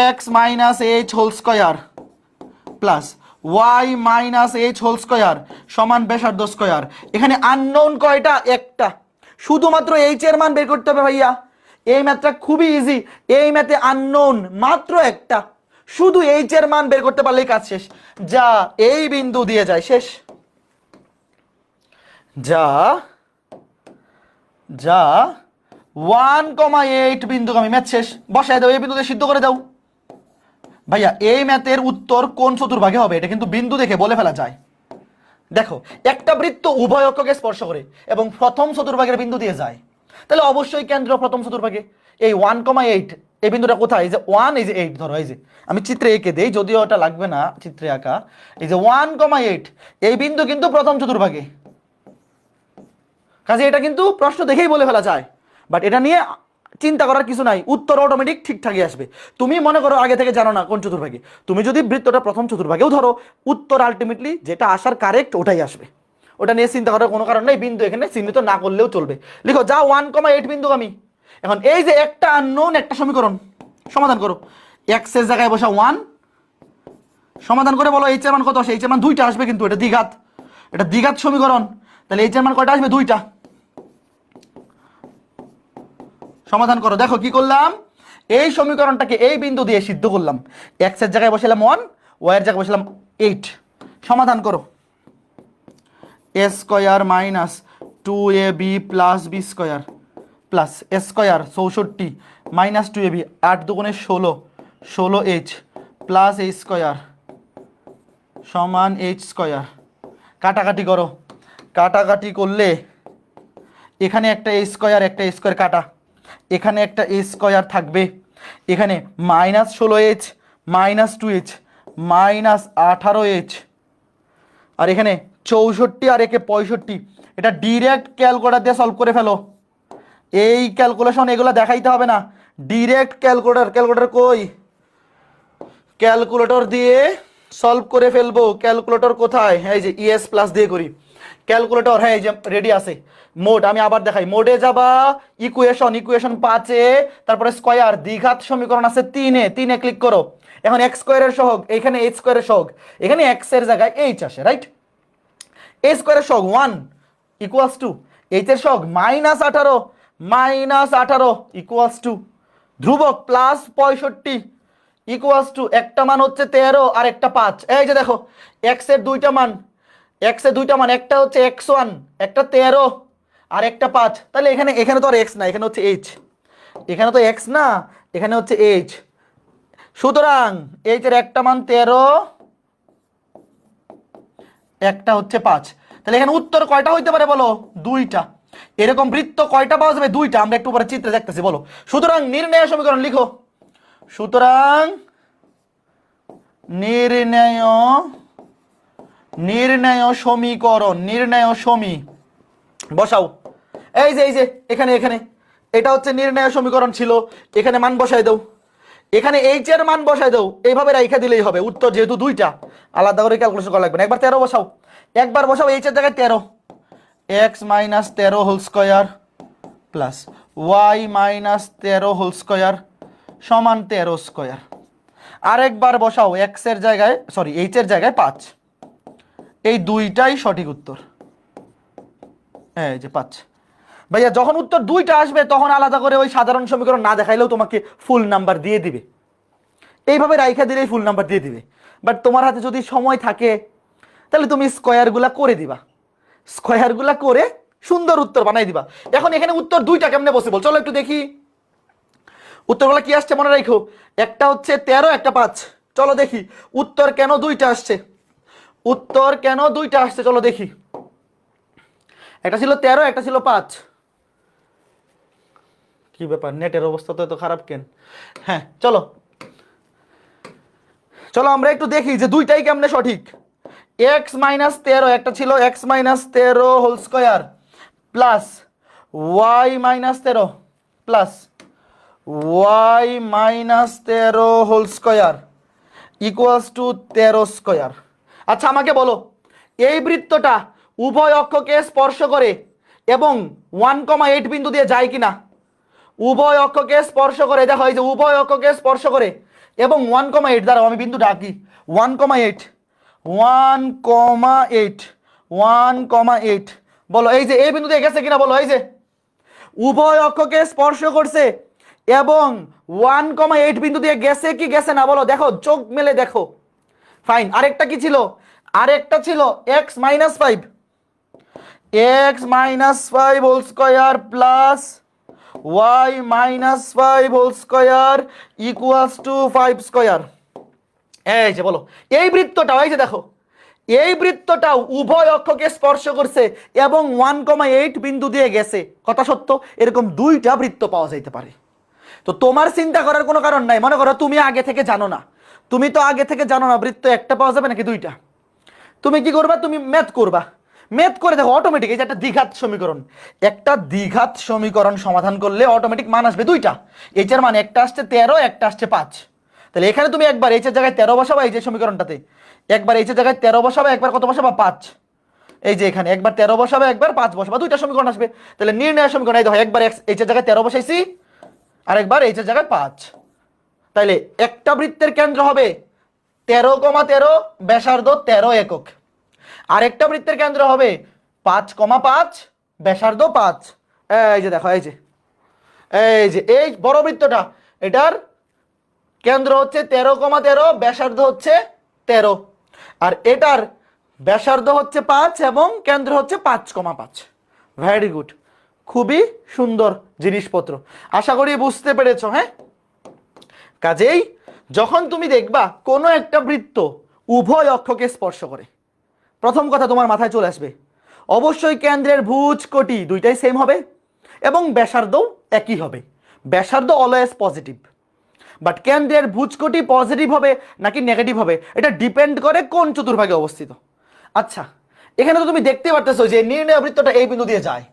X minus h whole square plus y minus h whole square সমান ব্যাসার্ধ স্কয়ার। এখানে আননোন কয়টা? একটা, শুধুমাত্র এইচ এর মান বের করতে হবে। ভাইয়া এই ম্যাথটা খুবই ইজি, এই ম্যাথে আননোন মাত্র একটা, শুধু এইচ এর মান বের করতে পারলেই কাজ শেষ। যা এই বিন্দু দিয়ে যায়, শেষ। যা 1,8 বিন্দুগামী, ম্যাথ শেষ। বসায় দাও, এই বিন্দুতে সিদ্ধ করে দাও। ভাইয়া এই ম্যাথের উত্তর কোন চতুর্ভাগে হবে এটা কিন্তু বিন্দু দেখে বলে ফেলা যায়। দেখো একটা বৃত্ত উভয় অক্ষকে স্পর্শ করে এবং প্রথম চতুর্ভাগের বিন্দু দিয়ে যায়, তাহলে অবশ্যই কেন্দ্র প্রথম চতুর্ভাগে। এই 1,8 এই বিন্দুটা কোথায়? এই যে 1, এই যে 8, ধরো এই যে আমি চিত্রে এঁকে দেই, যদিও ওটা লাগবে না চিত্রে আঁকা। এই যে 1,8 এই বিন্দু কিন্তু প্রথম চতুর্ভাগে, কাজে এটা কিন্তু প্রশ্ন দেখেই বলে ফেলা যায়। বাট এটা নিয়ে চিন্তা করার কিছু নাই, উত্তর অটোমেটিক ঠিকঠাকই আসবে। তুমি মনে করো আগে থেকে জানো না কোন চতুর্ভাগে, তুমি যদি বৃত্তটা প্রথম চতুর্ভাগেও ধরো, উত্তর আলটিমেটলি যেটা আসার কারেক্ট ওটাই আসবে। ওটা নিয়ে চিন্তা করার কোনো কারণ নেই, বিন্দু এখানে চিহ্নিত না করলেও চলবে। লিখো যা 1,8 বিন্দুগামী। এখন এই যে একটা আননোন, একটা সমীকরণ সমাধান করো। এক্স এর জায়গায় বসা 1, সমাধান করে বলো এইচ এর মান কত আসে? এইচ এর মান 2টা আসবে, কিন্তু এটা দ্বিঘাত। এটা দ্বিঘাত সমীকরণ, তাহলে এইচ এর মান কয়টা আসবে? 2টা। সমাধান করো। দেখো কি করলাম, এই সমীকরণটাকে এই বিন্দু দিয়ে সিদ্ধ করলাম। এক্স এর জায়গায় বসালাম 1, ওয়াই এর জায়গায় বসালাম 8। সমাধান করো। A square minus 2ab plus b square plus a square 64 minus 2ab 8 দুগুণে 16, 16h প্লাস a স্কোয়ার সমান h স্কোয়ার। কাটাকাটি করো। কাটাকাটি করলে এখানে একটা a স্কোয়ার একটা a স্কোয়ার কাটা, এখানে একটা a স্কোয়ার থাকবে, এখানে minus 16h minus 2h minus 18h, আর এখানে 64 আর একে 65। এটা ডিরেক্ট ক্যালকুলেটর দিয়ে সলভ করে ফেলো। এই ক্যালকুলেশন এগুলো দেখাইতে হবে না, ডিরেক্ট ক্যালকুলেটর কই? ক্যালকুলেটর দিয়ে সলভ করে ফেলবো। ক্যালকুলেটর কোথায়? এই যে ইএস প্লাস দিয়ে করি। ক্যালকুলেটর হ্যাঁ এই যে রেডি আছে। মোড আমি আবার দেখাই। মোডে যাবা, ইকুয়েশন 5-এ, তারপরে স্কয়ার দ্বিঘাত সমীকরণ আছে 3-এ, 3-এ ক্লিক করো। এখন এক্স স্কয়ারের সহগ, এখানে এইচ স্কয়ারের সহগ, এখানে এক্স এর জায়গায় এইচ আসে, রাইট? এ স্কয়ারের সহগ 1 ইকুয়ালস টু এইচ এর সহগ -18 ইকুয়ালস টু ধ্রুবক প্লাস 65 ইকুয়ালস টু একটা মান হচ্ছে 13 আর একটা 5। এই যে দেখো এক্স এর দুইটা মান, একটা হচ্ছে x1, একটা 13 আর একটা 5। তাহলে এখানে তো আর x না, এখানে হচ্ছে h। এখানে তো x না, এখানে হচ্ছে h। সুতরাং h এর একটা মান 13, একটা হচ্ছে 5। তাহলে এখানে উত্তর কয়টা হইতে পারে বলো? 2টা। এরকম বৃত্ত কয়টা পাওয়া যাবে? 2টা। আমরা একটু পরে চিত্রে দেখতেছি, বলো। সুতরাং নির্ণয় সমীকরণ লিখো। সুতরাং নির্ণয় সমীকরণ, বসাও। এই যে এখানে এটা হচ্ছে নির্ণয় সমীকরণ ছিল, এখানে মান বসাই দাও, এখানে এইচ এর মান বসাই দাও। এইভাবে রাইখা দিলেই হবে। উত্তর যেহেতু 2টা, আলাদা করে ক্যালকুলেশন করা লাগবে না। একবার 13 বসাও, এইচ এর জায়গায় 13, x minus 13 whole square plus y minus 13 whole square সমান 13 স্কোয়ার। আরেকবার বসাও এক্স এর জায়গায়, সরি এইচ এর জায়গায় 5। এই 2টাই সঠিক উত্তর। এই যে 5। ভাইয়া যখন উত্তর 2টা আসবে তখন আলাদা করে ওই সাধারণ সমীকরণ না দেখাইলেও তোমাকে ফুল নাম্বার দিয়ে দিবে। এইভাবে রাইখা দিলেই ফুল নাম্বার দিয়ে দিবে। বাট তোমার হাতে যদি সময় থাকে তাহলে তুমি স্কোয়ারগুলা করে দিবা, স্কোয়ারগুলা করে সুন্দর উত্তর বানাই দিবা। এখন এখানে উত্তর 2টা কেমনে পসিবল চলো একটু দেখি। উত্তরগুলো কি আসছে মনে রাখো, একটা হচ্ছে 13, একটা 5। চলো দেখি উত্তর কেন 2টা আসছে। চলো দেখি। একটা ছিল 13, একটা ছিল 5। কি ব্যাপার, নেটের অবস্থা তো এত খারাপ কেন? হ্যাঁ চলো আমরা একটু দেখি যে 2টাই কেমনে সঠিক। এক্স মাইনাস 13, একটা ছিল x minus 13 whole square plus y minus 13 plus y minus 13 whole square equals to 13 square. আচ্ছা আমাকে বলো, এই বৃত্তটা উভয় অক্ষকে স্পর্শ করে এবং 1,8 বিন্দু দিয়ে যায় কিনা? উভয় অক্ষকে স্পর্শ করে, দেখো এই যে উভয় অক্ষকে স্পর্শ করে এবং 1,8 দ্বারা আমি বিন্দু ডাকি 1,8 বলো এই যে এই বিন্দু দিয়ে গেছে কিনা বলো। এই যে উভয় অক্ষকে স্পর্শ করছে এবং 1,8 বিন্দু দিয়ে গেছে কি গেছে না বলো, দেখো চোখ মেলে দেখো। ফাইন। আরেকটা কি ছিল? আরেকটা ছিল x মাইনাস 5 whole square plus y minus 5 whole square equals to 5 square. এই যে বলো এই বৃত্তটা, এই যে দেখো এই বৃত্তটাও উভয় অক্ষকে স্পর্শ করছে এবং 1,8 বিন্দু দিয়ে গেছে। কথা সত্য, এরকম 2টা বৃত্ত পাওয়া যাইতে পারে। তো তোমার চিন্তা করার কোনো কারণ নাই। মনে করো তুমি আগে থেকে জানো না, বৃত্ত একটা পাওয়া যাবে নাকি 2টা। তুমি কি করবা? তুমি ম্যাথ করবা, ম্যাথ করে দেখো অটোমেটিক এই যে একটা দ্বিঘাত সমীকরণ সমাধান করলে অটোমেটিক মান আসবে 2টা। এইচ এর মান একটা আসছে 13, একটা আসছে 5। তাহলে এখানে তুমি একবার এইচ এর জায়গায় 13 বসাবা, এই যে সমীকরণটাতে একবার এইচ এর জায়গায় 13 বসাবা, একবার কত বসাবা 5। এই যে এখানে একবার 13 বসাবে, একবার 5 বসাবা, 2টা সমীকরণ আসবে। তাহলে নির্ণয় সমীকরণ এই দেখো, একবার এইচ এর জায়গায় 13 বসাইছি আর একবার এইচ এর জায়গায় 5। তাইলে একটা বৃত্তের কেন্দ্র হবে 13,13, ব্যাসার্ধ 13 একক। আরেকটা বৃত্তের কেন্দ্র হবে 5,5, ব্যাসার্ধ 5। এই যে দেখো, এই বড় বৃত্তটা, এটার কেন্দ্র হচ্ছে 13,13, ব্যাসার্ধ হচ্ছে 13, আর এটার ব্যাসার্ধ হচ্ছে 5 এবং কেন্দ্র হচ্ছে 5,5। ভেরি গুড, খুবই সুন্দর জিনিসপত্র, আশা করি বুঝতে পেরেছো। হ্যাঁ, কাজেই যখন তুমি দেখবা কোনো একটা বৃত্ত উভয় অক্ষকে স্পর্শ করে, প্রথম কথা তোমার মাথায় চলে আসবে অবশ্যই কেন্দ্রের ভুজ কোটি দুইটাই সেম হবে এবং ব্যাসার্ধও একই হবে। ব্যাসার্ধ অলওয়েজ পজিটিভ, বাট কেন্দ্রের ভুজ কোটি পজিটিভ হবে নাকি নেগেটিভ হবে এটা ডিপেন্ড করে কোন চতুর্ভাগে অবস্থিত। আচ্ছা, এখানে তো তুমি দেখতে পারতেছো যে নির্ণয় বৃত্তটা এই বিন্দু দিয়ে যায়,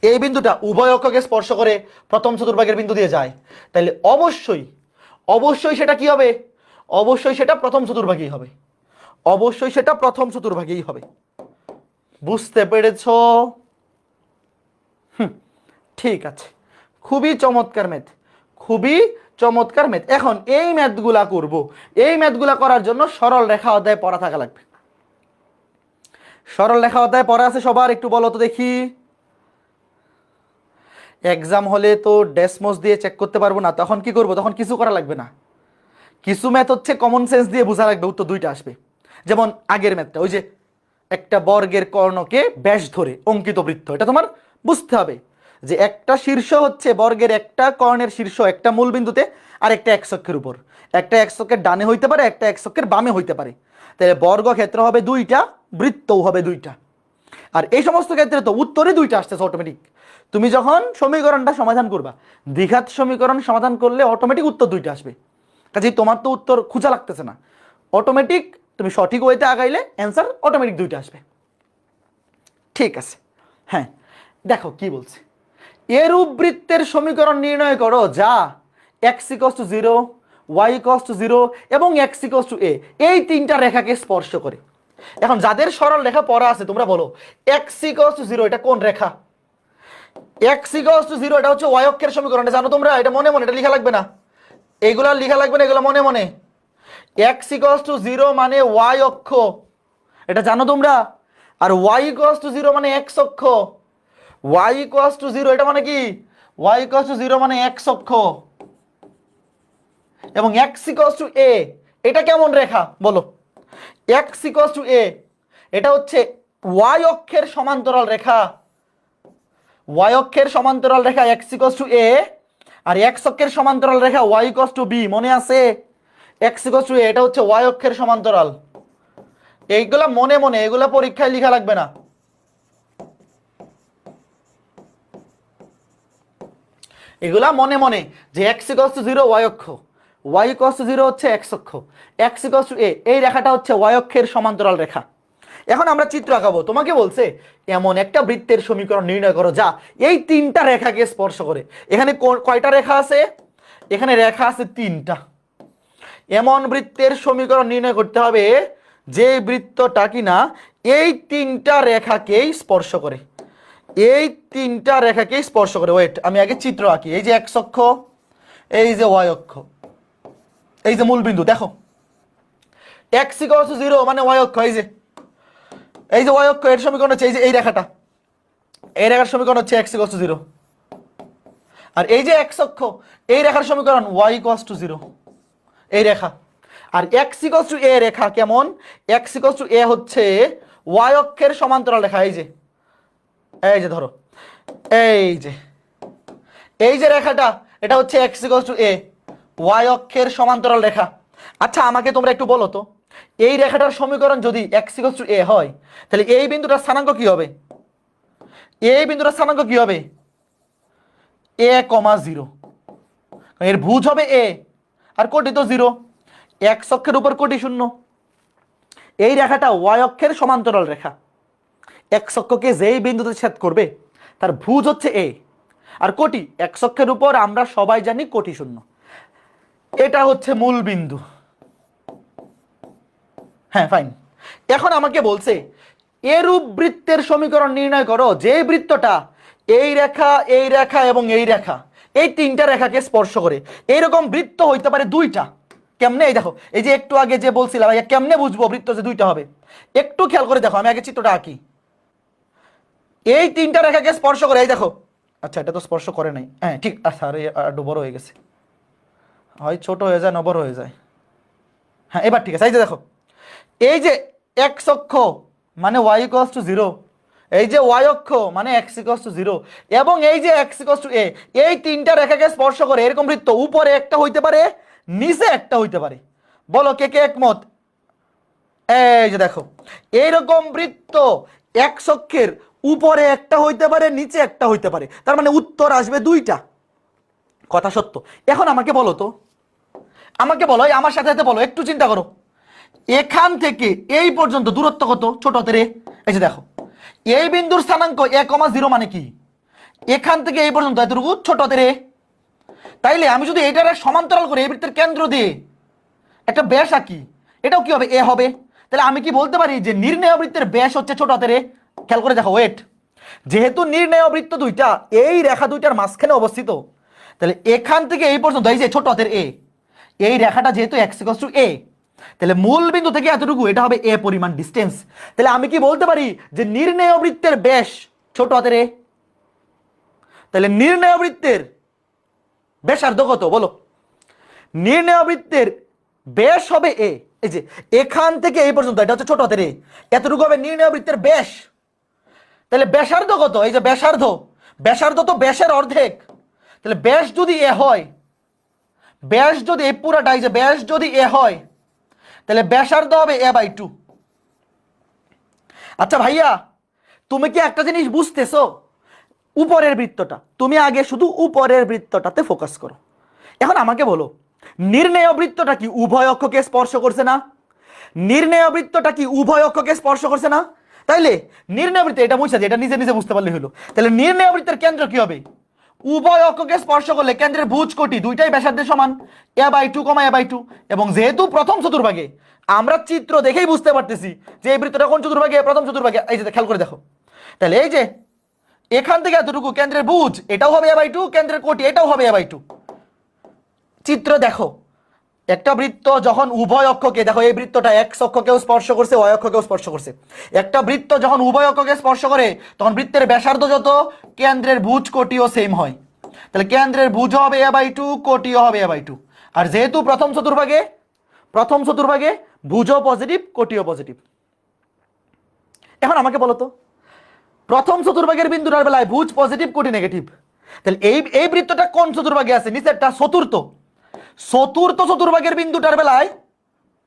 এই বিন্দুটা উভয় অক্ষকে স্পর্শ করে প্রথম চতুর্ভাগের বিন্দু দিয়ে যায়, তাহলে অবশ্যই সেটা কি হবে? অবশ্যই সেটা প্রথম চতুর্ভাগেই হবে, অবশ্যই সেটা প্রথম চতুর্ভাগেই হবে। বুঝতে পেরেছো? ঠিক আছে, খুবই চমৎকার ম্যাথ, খুবই চমৎকার ম্যাথ। এখন এই ম্যাথগুলা করব, এই ম্যাথগুলা করার জন্য সরল রেখা অধ্যায় পড়া থাকা লাগবে। সরল রেখা অধ্যায় পড়া আছে সবার? একটু বলো তো দেখি। এক্সাম হলে তো ডেসমোস দিয়ে চেক করতে পারবো না, তখন কি করব? তখন কিছু করা লাগবে না, কিছু ম্যাথ হচ্ছে কমন সেন্স দিয়ে বোঝা লাগবে, উত্তর দুইটা আসবে। যেমন আগের ম্যাথটা, ওই যে একটা বর্গের কর্ণকে ব্যাস ধরে অঙ্কিত বৃত্ত, এটা তোমার বুঝতে হবে যে একটা শীর্ষ হচ্ছে বর্গের একটা কর্ণের শীর্ষ একটা মূল বিন্দুতে আর একটা এক্স অক্ষের উপর, একটা এক্স অক্ষের ডানে হইতে পারে, একটা এক্স অক্ষের বামে হইতে পারে, তাহলে বর্গক্ষেত্র হবে দুইটা, বৃত্তও হবে দুইটা। আর এই সমস্ত ক্ষেত্রে তো উত্তরই দুইটা আসতেছে অটোমেটিক। তুমি যখন সমীকরণটা সমাধান করবা, দ্বিঘাত সমীকরণ সমাধান করলে অটোমেটিক উত্তর দুইটা আসবে। কাজেই তোমার তো উত্তর খোঁজা লাগতেছে না, অটোমেটিক তুমি সঠিক ওয়েতে আগাইলে অ্যান্সার অটোমেটিক দুইটা আসবে। ঠিক আছে, হ্যাঁ দেখো কি বলছে, এরূপ বৃত্তের সমীকরণ নির্ণয় করো যা x = 0, y = 0 এবং x = a, এই তিনটা রেখাকে স্পর্শ করে। এখন যাদের সরল রেখা পড়া আছে তোমরা বলো x = 0 এটা কোন রেখা? x = 0 এটা হচ্ছে y অক্ষের সমীকরণ, এটা জানো তোমরা? এটা মনে মনে, এটা লেখা লাগবে না, এইগুলা লেখা লাগবে না, এগুলো মনে মনে। x = 0 মানে y অক্ষ, এটা জানো তোমরা? আর y = 0 মানে x অক্ষ, y = 0 এটা মানে কি? y = 0 মানে x অক্ষ, এবং x = a এটা কেমন রেখা বলো? x = a এটা হচ্ছে y অক্ষের সমান্তরাল রেখা, y অক্ষের সমান্তরাল রেখা x = a, আর x অক্ষের সমান্তরাল রেখা y = b, মনে আছে? x = a এটা হচ্ছে y অক্ষের সমান্তরাল। এইগুলা মনে মনে, এগুলা পরীক্ষায় লেখা লাগবে না। এগুলা মনে মনে যে x = 0 y অক্ষ, y = 0 হচ্ছে x অক্ষ, x = a এই রেখাটা হচ্ছে y অক্ষের সমান্তরাল রেখা। এখন আমরা চিত্র আঁকাবো, তোমাকে বলছে এমন একটা বৃত্তের সমীকরণ নির্ণয় করো যা এই তিনটা রেখাকে স্পর্শ করে। এখানে কয়টা রেখা আছে? এখানে রেখা আছে তিনটা। এমন বৃত্তের সমীকরণ নির্ণয় করতে হবে যে বৃত্তটা কিনা এই তিনটা রেখাকেই স্পর্শ করে, এই তিনটা রেখাকেই স্পর্শ করে। ওয়েট, আমি আগে চিত্র আঁকি। এই যে x অক্ষ, এই যে y অক্ষ, এই যে মূল বিন্দু, দেখো x = 0 মানে y অক্ষ, এই যে y অক্ষ, এর সমীকরণ হচ্ছে এই যে এই রেখাটা, এই রেখার সমীকরণ হচ্ছে x = 0। আর এই যে x অক্ষ, এই রেখার সমীকরণ y = 0, এই রেখা। আর x = a রেখা কেমন? x = a হচ্ছে y অক্ষের সমান্তরাল রেখা। এই যে ধরো, এই যে রেখাটা, এটা হচ্ছে x = a, y অক্ষের সমান্তরাল রেখা। আচ্ছা আমাকে তোমরা একটু বলো তো, এই রেখাটার সমীকরণ যদি x = a হয়, তাহলে এই বিন্দুটার স্থানাঙ্ক কি হবে? এই বিন্দুটার স্থানাঙ্ক কি হবে? a, 0। এর ভুজ হবে a, আর কোটি তো 0, x অক্ষের উপর কোটি 0। এই রেখাটা y অক্ষের সমান্তরাল রেখা, x অক্ষকে যেই বিন্দুতে ছেদ করবে তার ভুজ হচ্ছে a, আর কোটি x অক্ষের উপর আমরা সবাই জানি কোটি 0। এটা হচ্ছে মূল বিন্দু। হ্যাঁ ফাইন। এখন আমাকে বলছে এরূপ বৃত্তের সমীকরণ নির্ণয় করো যে বৃত্তটা এই রেখা, এই রেখা এবং এই রেখা, এই তিনটা রেখাকে স্পর্শ করে। এইরকম বৃত্ত হইতে পারে দুইটা, কেমনে? এই দেখো, এই যে একটু আগে যে বলছিলাম ভাইয়া কেমনে বুঝবো বৃত্ত যে দুইটা হবে, একটু খেয়াল করে দেখো, আমি আগে চিত্রটা আঁকি। এই তিনটা রেখাকে স্পর্শ করে, এই দেখো, আচ্ছা এটা তো স্পর্শ করে নাই, হ্যাঁ ঠিক, আচ্ছা আরে একটু বড় হয়ে গেছে, হয় ছোট হয়ে যায় না বড় হয়ে যায়, হ্যাঁ এবার ঠিক আছে। এই যে দেখো, এই যে এক্স অক্ষ মানে ওয়াই ইকুয়ালস টু জিরো, এই যে ওয়াই অক্ষ মানে এক্স ইকুয়ালস টু জিরো, এবং এই যে এক্স ইকুয়ালস টু এ, এই তিনটা রেখাকে স্পর্শ করে এরকম বৃত্ত উপরে একটা হইতে পারে, নিচে একটা হইতে পারে। বলো কে কে একমত? এই যে দেখো, এইরকম বৃত্ত এক্স অক্ষের উপরে একটা হইতে পারে, নিচে একটা হইতে পারে, তার মানে উত্তর আসবে দুইটা। কথা সত্য। এখন আমাকে বলো তো, আমাকে বলো, এই আমার সাথে সাথে বলো, একটু চিন্তা করো, এখান থেকে এই পর্যন্ত দূরত্ব কত? ছোট হাতের এ। এই যে দেখো, এই বিন্দুর স্থানাঙ্ক 1,0 মানে কি? এখান থেকে এই পর্যন্ত এতটুকু ছোট হাতের এ। তাইলে আমি যদি এইটার সমান্তরাল করে এই বৃত্তের কেন্দ্র দিয়ে একটা ব্যাস আঁকি, এটাও কি হবে? এ হবে। তাহলে আমি কি বলতে পারি যে নির্ণেয় বৃত্তের ব্যাস হচ্ছে ছোট হাতের এ? খেয়াল করে দেখো, ওয়েট, যেহেতু নির্ণেয় বৃত্ত দুইটা এই রেখা দুইটার মাঝখানে অবস্থিত, তাহলে এখান থেকে এই পর্যন্ত এই যে ছোট হাতের এ, এই রেখাটা যেহেতু এক্স ইকুয়ালস টু এ, তাহলে মূল বিন্দু থেকে এতটুকু এটা হবে এ পরিমাণ ডিস্টেন্স। তাহলে আমি কি বলতে পারি যে নির্ণেয় বৃত্তের ব্যাস ছোট হাতের এ? তাহলে নির্ণেয় বৃত্তের ব্যাসার্ধ কত বলো? নির্ণেয় বৃত্তের ব্যাস হবে এ। এই যে এখান থেকে এই পর্যন্ত এটা হচ্ছে ছোট হাতের এ, এতটুকু হবে নির্ণেয় বৃত্তের ব্যাস। তাহলে ব্যাসার্ধ কত? এই যে ব্যাসার্ধ, ব্যাসার্ধ তো ব্যাসের অর্ধেক। তাহলে ব্যাস যদি এ হয়, ব্যাস যদি এই পুরাটা, এই যে ব্যাস যদি এ হয়, তাহলে ব্যাসার্ধ হবে a/2। আচ্ছা ভাইয়া, তুমি কি একটা জিনিস বুঝতেছো? উপরের বৃত্তটা তুমি আগে শুধু উপরের বৃত্তটাতে ফোকাস করো। এখন আমাকে বলো, নির্ণেয় বৃত্তটা কি উভয় অক্ষকে স্পর্শ করছে না? নির্ণেয় বৃত্তটা কি উভয় অক্ষকে স্পর্শ করছে না? তাইলে নির্ণেয় বৃত্ত, এটা বুঝছে, এটা নিজে নিজে বুঝতে পারলে হলো। তাহলে নির্ণেয় বৃত্তের কেন্দ্র কি হবে? উভয় অক্ষকে স্পর্শ করলে কেন্দ্রের ভুজ কোটি দুইটাই ব্যাসার্ধের সমান, a/2, a/2। এবং যেহেতু প্রথম চতুর্ভাগে, আমরা চিত্র দেখেই বুঝতে পারতেছি যে এই বৃত্তটা কোন চতুর্ভাগে? প্রথম চতুর্ভাগে। এই যে খেয়াল করে দেখো, তাহলে এই যে এখান থেকে এতটুকু কেন্দ্রের ভুজ এটাও হবে a/2, কেন্দ্রের কোটি এটাও হবে a/2। চিত্র দেখো, একটা বৃত্ত যখন উভয় অক্ষকে, দেখো এই বৃত্তটা এক্স অক্ষকেও স্পর্শ করছে, ওয়াই অক্ষকেও স্পর্শ করছে। একটা বৃত্ত যখন উভয় অক্ষকে স্পর্শ করে তখন বৃত্তের ব্যাসার্ধ যত, কেন্দ্রের ভুজ কোটিও সেম হয়। তাহলে কেন্দ্রের ভুজ হবে a/2, কোটিও হবে a/2। আর যেহেতু প্রথম চতুর্ভাগে, প্রথম চতুর্ভাগে ভুজও পজিটিভ কোটিও পজিটিভ। এখন আমাকে বলো তো, প্রথম চতুর্ভাগের বিন্দুটার বেলায় ভুজ পজিটিভ কোটি নেগেটিভ, তাহলে এই এই বৃত্তটা কোন চতুর্ভাগে আছে? নিচেরটা চতুর্থ। চতুর্থ চতুর্ভাগের বিন্দুটার বেলায়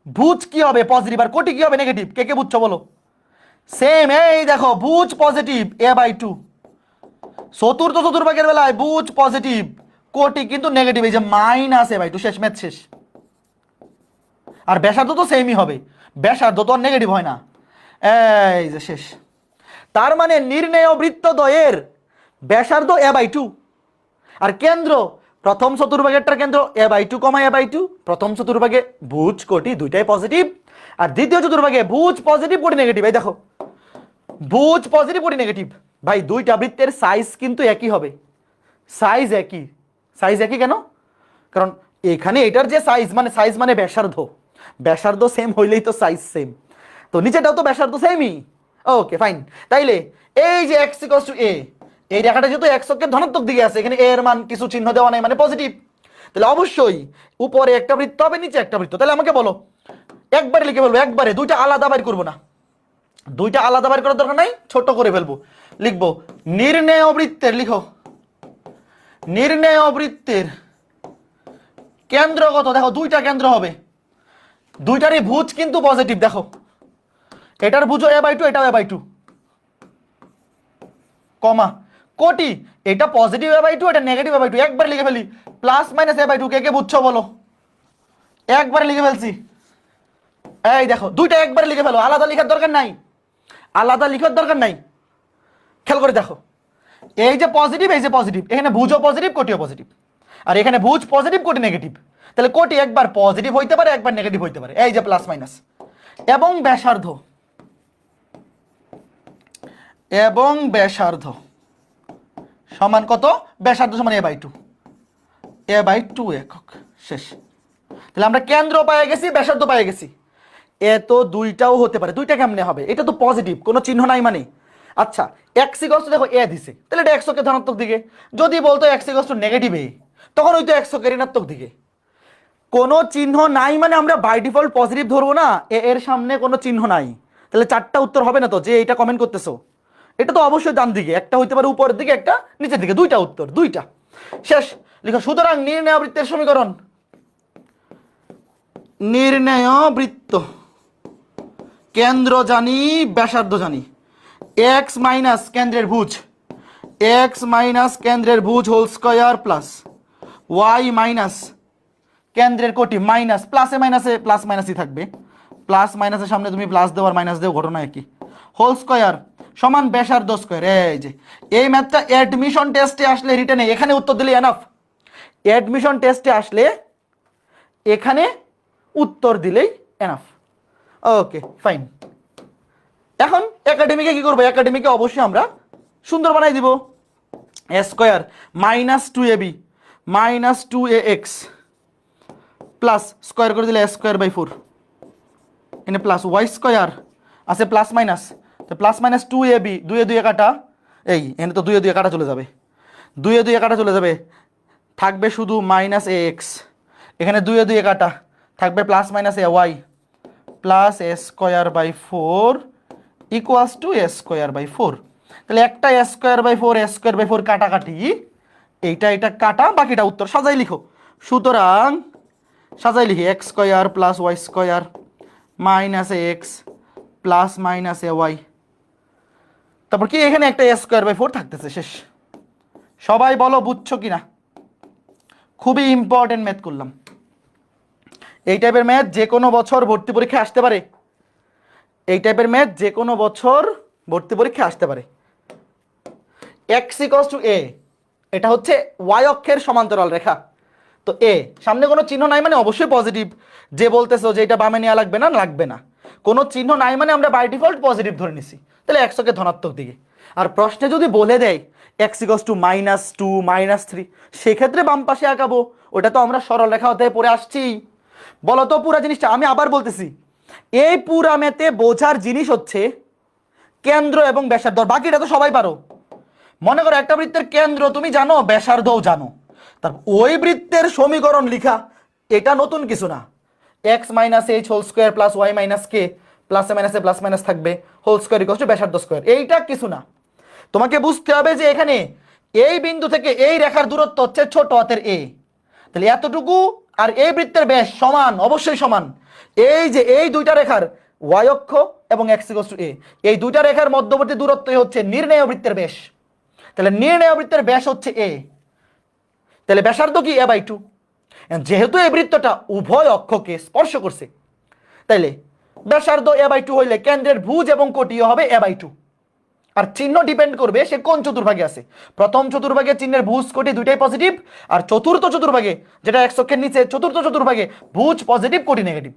ভুজ কি হবে? পজিটিভ, আর কোটি কি হবে? নেগেটিভ। কে কে বুঝছো বলো? সেম, এই দেখো ভুজ পজিটিভ a/2। চতুর্থ চতুর্ভাগের বেলায় ভুজ পজিটিভ, কোটি কিন্তু নেগেটিভ, এই যে মাইনাস a/2। শেষ, ম্যাথ শেষ। আর ব্যাসার্ধ তো সেমই হবে, ব্যাসার্ধ তো আর নেগেটিভ হয় না। এই যে শেষ। তার মানে নির্ণেয় বৃত্তদ্বয়ের ব্যাসার্ধ a/2, আর কেন্দ্র প্রথম চতুর্ভাগেরটার কেন্দ্র a/2, a/2। প্রথম চতুর্ভাগে ভুজ কোটি দুইটাই পজিটিভ, আর দ্বিতীয় চতুর্ভাগে ভুজ পজিটিভ কোটি নেগেটিভ। এই দেখো, ভুজ পজিটিভ কোটি নেগেটিভ। ভাই দুইটা বৃত্তের সাইজ কিন্তু একই হবে, সাইজ একই। সাইজ একই কেন? কারণ এখানে এটার যে সাইজ মানে ব্যাসার্ধ, ব্যাসার্ধ সেম হইলেই তো সাইজ সেম। তো নিচেটাও তো ব্যাসার্ধ সেমই। Okay fine. তাইলে এই যে x ইকুয়ালস টু a, এই রেখাটা যেহেতু x অক্ষের ধনাত্মক দিকে আছে, এখানে a এর মান কিছু চিহ্ন দেওয়া নাই মানে পজিটিভ, তাহলে অবশ্যই উপরে একটা বৃত্ত হবে, নিচে একটা বৃত্ত। তাহলে আমাকে বলো, একবারে লিখে বলবো, একবারে, দুইটা আলাদা বাইর করবো না, দুইটা আলাদা বাইর করার দরকার নাই, ছোট করে ফেলবো। লিখবো নির্ণেয় বৃত্তের, লিখো নির্ণেয় বৃত্তের কেন্দ্র কত? দেখো দুইটা কেন্দ্র হবে, দুইটারই ভুজ কিন্তু পজিটিভ। দেখো এটার ভুজও a/2, এটাও a/2, কমা কোটি এটা পজিটিভ a/2, এটা নেগেটিভ a/2। একবার লিখে ফেলি, প্লাস মাইনাস a/2। কে কে বুঝছো বলো? একবারে লিখে ফেলছি। এই দেখো দুইটা একবারে লিখে ফেলো, আলাদা লিখার দরকার নাই, আলাদা লিখার দরকার নাই। খেয়াল করে দেখো, এই যে পজিটিভ, এই যে পজিটিভ, এখানে ভুজও পজিটিভ কোটিও পজিটিভ, আর এখানে ভুজ পজিটিভ কোটি নেগেটিভ। তাহলে কোটি একবার পজিটিভ হইতে পারে, একবার নেগেটিভ হইতে পারে। এই যে প্লাস মাইনাস। এবং ব্যাসার্ধ, এবং ব্যাসার্ধ সমান কত? ব্যাসার্ধ সমান a/2, a/2 একক। শেষ। তাহলে আমরা কেন্দ্র পেয়ে গেছি, ব্যাসার্ধ পেয়ে গেছি। এত দুইটাও হতে পারে, দুইটা কেমনে হবে? এটা তো পজিটিভ, কোনো চিহ্ন নাই মানে। আচ্ছা, এক্স ইকুয়ালস টু দেখো এ দিছে, তাহলে এটা এক্স অক্ষের ধনাত্মক দিকে। যদি বলতো এক্স ইকুয়ালস টু নেগেটিভ এ, তখন হয়তো এক্স অক্ষের ঋণাত্মক দিকে। কোনো চিহ্ন নাই মানে আমরা বাই ডিফল্ট পজিটিভ ধরবো না, এ এর সামনে কোনো চিহ্ন নাই। তাহলে চারটা উত্তর হবে না তো, যে এটা কমেন্ট করতেছো। এটা তো অবশ্যই ডান দিকে, একটা হইতে পারে উপরের দিকে, একটা নিচের দিকে, দুইটা উত্তর, দুইটা। শেষ, লিখো। সুতরাং নির্ণয় বৃত্তের সমীকরণ, নির্ণয় বৃত্ত, কেন্দ্র জানি, ব্যাসার্ধ জানি, এক্স মাইনাস কেন্দ্রের ভুজ, এক্স মাইনাস কেন্দ্রের ভুজ whole square plus y minus কেন্দ্রের কোটি মাইনাস, প্লাসে মাইনাসে প্লাস মাইনাসই থাকবে, প্লাস মাইনাসের সামনে তুমি প্লাস দেও আর মাইনাস দেও, ঘটনা একই, হোল স্কয়ার সমান ব্যাসার্ধ স্কয়ার। এই যে এই ম্যাথটা অ্যাডমিশন টেস্টে আসলে রিটেনে এখানে উত্তর দিলে এনাফ। অ্যাডমিশন টেস্টে আসলে এখানে উত্তর দিলেই এনাফ। Okay fine. এখন একাডেমিকে কি করবো? একাডেমিকে অবশ্যই আমরা সুন্দর বানাই দিব। এ square minus two A B minus two A x plus square করে দিলে স্কয়ার বাই ফোর, এনে প্লাস ওয়াই স্কয়ার আছে প্লাস মাইনাস, তো plus minus two A B, দুয়ে দুয়ে কাটা, এই এনে তো দুয়ে দুয়ে কাটা চলে যাবে, দুয়ে দুয়ে কাটা চলে যাবে, থাকবে শুধু মাইনাস এ এক্স, এখানে দুয়ে দুয়ে কাটা থাকবে plus minus a y plus a square by four equals to a square by four. তাহলে একটা a square by four, a square by four কাটাকাটি, এইটা এটা কাটা, বাকিটা উত্তর সাজাই লিখো। সুতরাং সাজাই লিখি x square plus y square minus a x plus minus a y, তারপর কি এখানে একটা এ স্কয়ার বাই ফোর থাকতেছে। শেষ। সবাই বলো বুঝছো কিনা? খুবই ইম্পর্টেন্ট ম্যাথ করলাম। এই টাইপের ম্যাথ যে কোনো বছর ভর্তি পরীক্ষা আসতে পারে, এই টাইপের ম্যাথ যে কোনো বছর ভর্তি পরীক্ষা আসতে পারে। এক্স ইকুয়ালস টু এ, এটা হচ্ছে ওয়াই অক্ষের সমান্তরাল রেখা। তো এ সামনে কোনো চিহ্ন নাই মানে অবশ্যই পজিটিভ। যে বলতেছো যে এটা বামে নেওয়া লাগবে না, লাগবে না। কোনো চিহ্ন নাই মানে আমরা বাই ডিফল্ট পজিটিভ ধরে নিছি, তাহলে এক্স অক্ষের ধনাত্মক দিকে। আর প্রশ্নে যদি বলে দেয় x equals to minus two minus three, সেক্ষেত্রে বাম পাশে আঁকাবো। ওটা তো আমরা সরল রেখা অধ্যায়ে পড়ে আসছি। বলো তো পুরা জিনিসটা, আমি আবার বলতেছি, এই পুরা ম্যাথে বোঝার জিনিস হচ্ছে কেন্দ্র এবং ব্যাসার্ধ, বাকিটা তো সবাই পারো। মনে করো একটা বৃত্তের কেন্দ্র তুমি জানো, ব্যাসার্ধও জানো, তারপর ওই বৃত্তের সমীকরণ লিখা, এটা নতুন কিছু না। X minus h whole square plus y minus k, প্লাসে মাইনাসে প্লাস মাইনাস থাকবে, হোল স্কোয়ার ইকুয়ালস টু ব্যাসার্ধ স্কোয়ার, এইটা কিছু না। তোমাকে বুঝতে হবে যে এখানে এই বিন্দু থেকে এই রেখার দূরত্ব হচ্ছে ছোট হাতের এ, তাহলে এতটুকু আর এই বৃত্তের ব্যাস সমান, অবশ্যই সমান। এই যে এই দুইটা রেখার ওয়াই অক্ষ এবং এক্স ইকুয়ালস টু এ, এই দুইটা রেখার মধ্যবর্তী দূরত্বই হচ্ছে নির্ণেয় বৃত্তের ব্যাস। তাহলে নির্ণেয় বৃত্তের ব্যাস হচ্ছে এ, তাহলে ব্যাসার্ধ কি এ বাই টু। যেহেতু এই বৃত্তটা উভয় অক্ষকে স্পর্শ করছে, তাইলে ব্যাসার্ধ এ বাই টু হইলে কেন্দ্রের ভুজ এবং কোটিও হবে এ বাই টু। আর চিহ্ন ডিপেন্ড করবে সে কোন চতুর্ভাগে আছে। প্রথম চতুর্ভাগে চিহ্নের ভুজ কোটি দুইটাই পজিটিভ, আর চতুর্থ চতুর্ভাগে যেটা এক অক্ষের নিচে, চতুর্থ চতুর্ভাগে ভুজ পজিটিভ কোটি নেগেটিভ।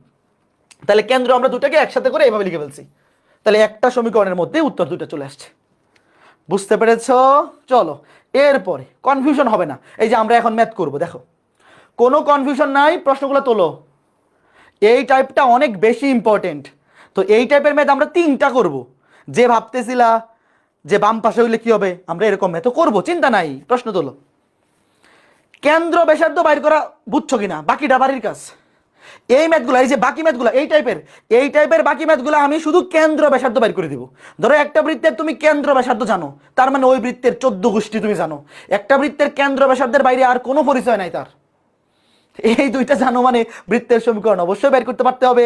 তাহলে কেন্দ্র আমরা দুটাকে একসাথে করে এইভাবে লিখে ফেলছি, তাহলে একটা সমীকরণের মধ্যে উত্তর দুটো চলে আসছে। বুঝতে পেরেছ? চলো এরপরে কনফিউশন হবে না। এই যে আমরা এখন ম্যাথ করব, দেখো কোনো কনফিউশন নাই, প্রশ্নগুলো তোলো। এই টাইপটা অনেক বেশি ইম্পর্টেন্ট। তো এই টাইপের ম্যাথ আমরা তিনটা করব। যে ভাবতেছিলা যে বাম পাশে হইলে কি হবে, আমরা এরকম ম্যাথ করবো, চিন্তা নাই। প্রশ্ন তোলো। কেন্দ্র ব্যাসার্ধ বাইর করা বুঝছো কিনা, বাকিটা বাড়ির কাজ। এই ম্যাথগুলো, এই যে বাকি ম্যাথগুলো, এই টাইপের বাকি ম্যাথগুলো আমি শুধু কেন্দ্র ব্যাসার্ধ বাইর করে দিব। ধরো একটা বৃত্তের তুমি কেন্দ্র ব্যাসার্ধ জানো, তার মানে ওই বৃত্তের 14 গোষ্ঠী তুমি জানো। একটা বৃত্তের কেন্দ্র ব্যাসার্ধের বাইরে আর কোনো পরিচয় নাই তার। এই দুইটা জানো মানে বৃত্তের সমীকরণ অবশ্যই বের করতে পারতে হবে।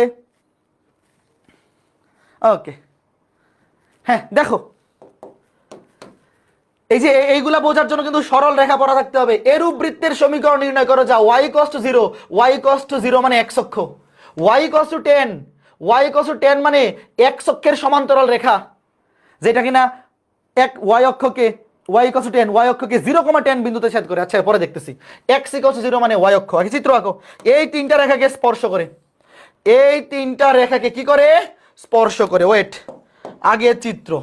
ওকে, হ্যাঁ দেখো, এই যে এইগুলা বোঝার জন্য কিন্তু সরল রেখা পড়া থাকতে হবে। এরূপ বৃত্তের সমীকরণ নির্ণয় করো যা y equals to 0, y equals to 0 মানে x অক্ষ, y equals to 10, y equals to 10 মানে x অক্ষের সমান্তরাল রেখা, যেটা কিনা এক y অক্ষকে, y equals to 10, y অক্ষকে 0,10 বিন্দুতে ছেদ করে। আচ্ছা পরে দেখতেছি। x ইকুয়ালস টু 0 মানে y অক্ষ, আগে চিত্র আঁকো। এই তিনটা রেখাকে স্পর্শ করে, এই তিনটা রেখাকে কি করে স্পর্শ করে। ওয়েট, আগে চিত্র।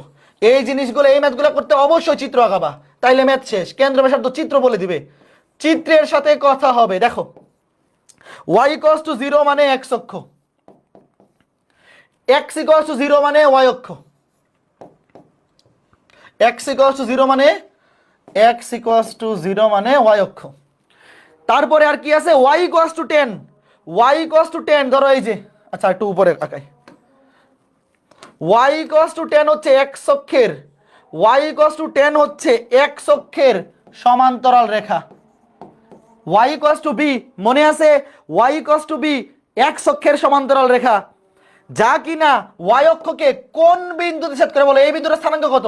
এই জিনিসগুলো, এই ম্যাথগুলো করতে অবশ্যই চিত্র আঁকাবা, তাইলে ম্যাথ শেষ। কেন্দ্র ব্যাসার্ধ চিত্র বলে দিবে, চিত্রের সাথে কথা হবে। দেখো ওয়াই ইকুয়ালস টু 0 মানে এক্স অক্ষ, এক্স ইকুয়ালস টু 0 মানে ওয়াই অক্ষ, এক্স ইকুয়ালস টু 0 মানে এক্স ইকুয়ালস টু 0 মানে ওয়াই অক্ষ। তারপরে আর কি আছে, y equals to 10, y equals to 10 ধরো এই যে, আচ্ছা একটু উপরে আঁকাই, ওয়াই ইকুয়ালস টু 10 হচ্ছে এক্স অক্ষের, ওয়াই ইকুয়ালস টু 10 হচ্ছে এক্স অক্ষের সমান্তরাল রেখা। ওয়াই ইকুয়ালস টু বি, মনে আছে y equals to b x অক্ষের সমান্তরাল রেখা, যা কিনা ওয়াই অক্ষকে কোন বিন্দুতে ছেদ করে বলো, এই বিন্দুটার স্থানাঙ্ক কত?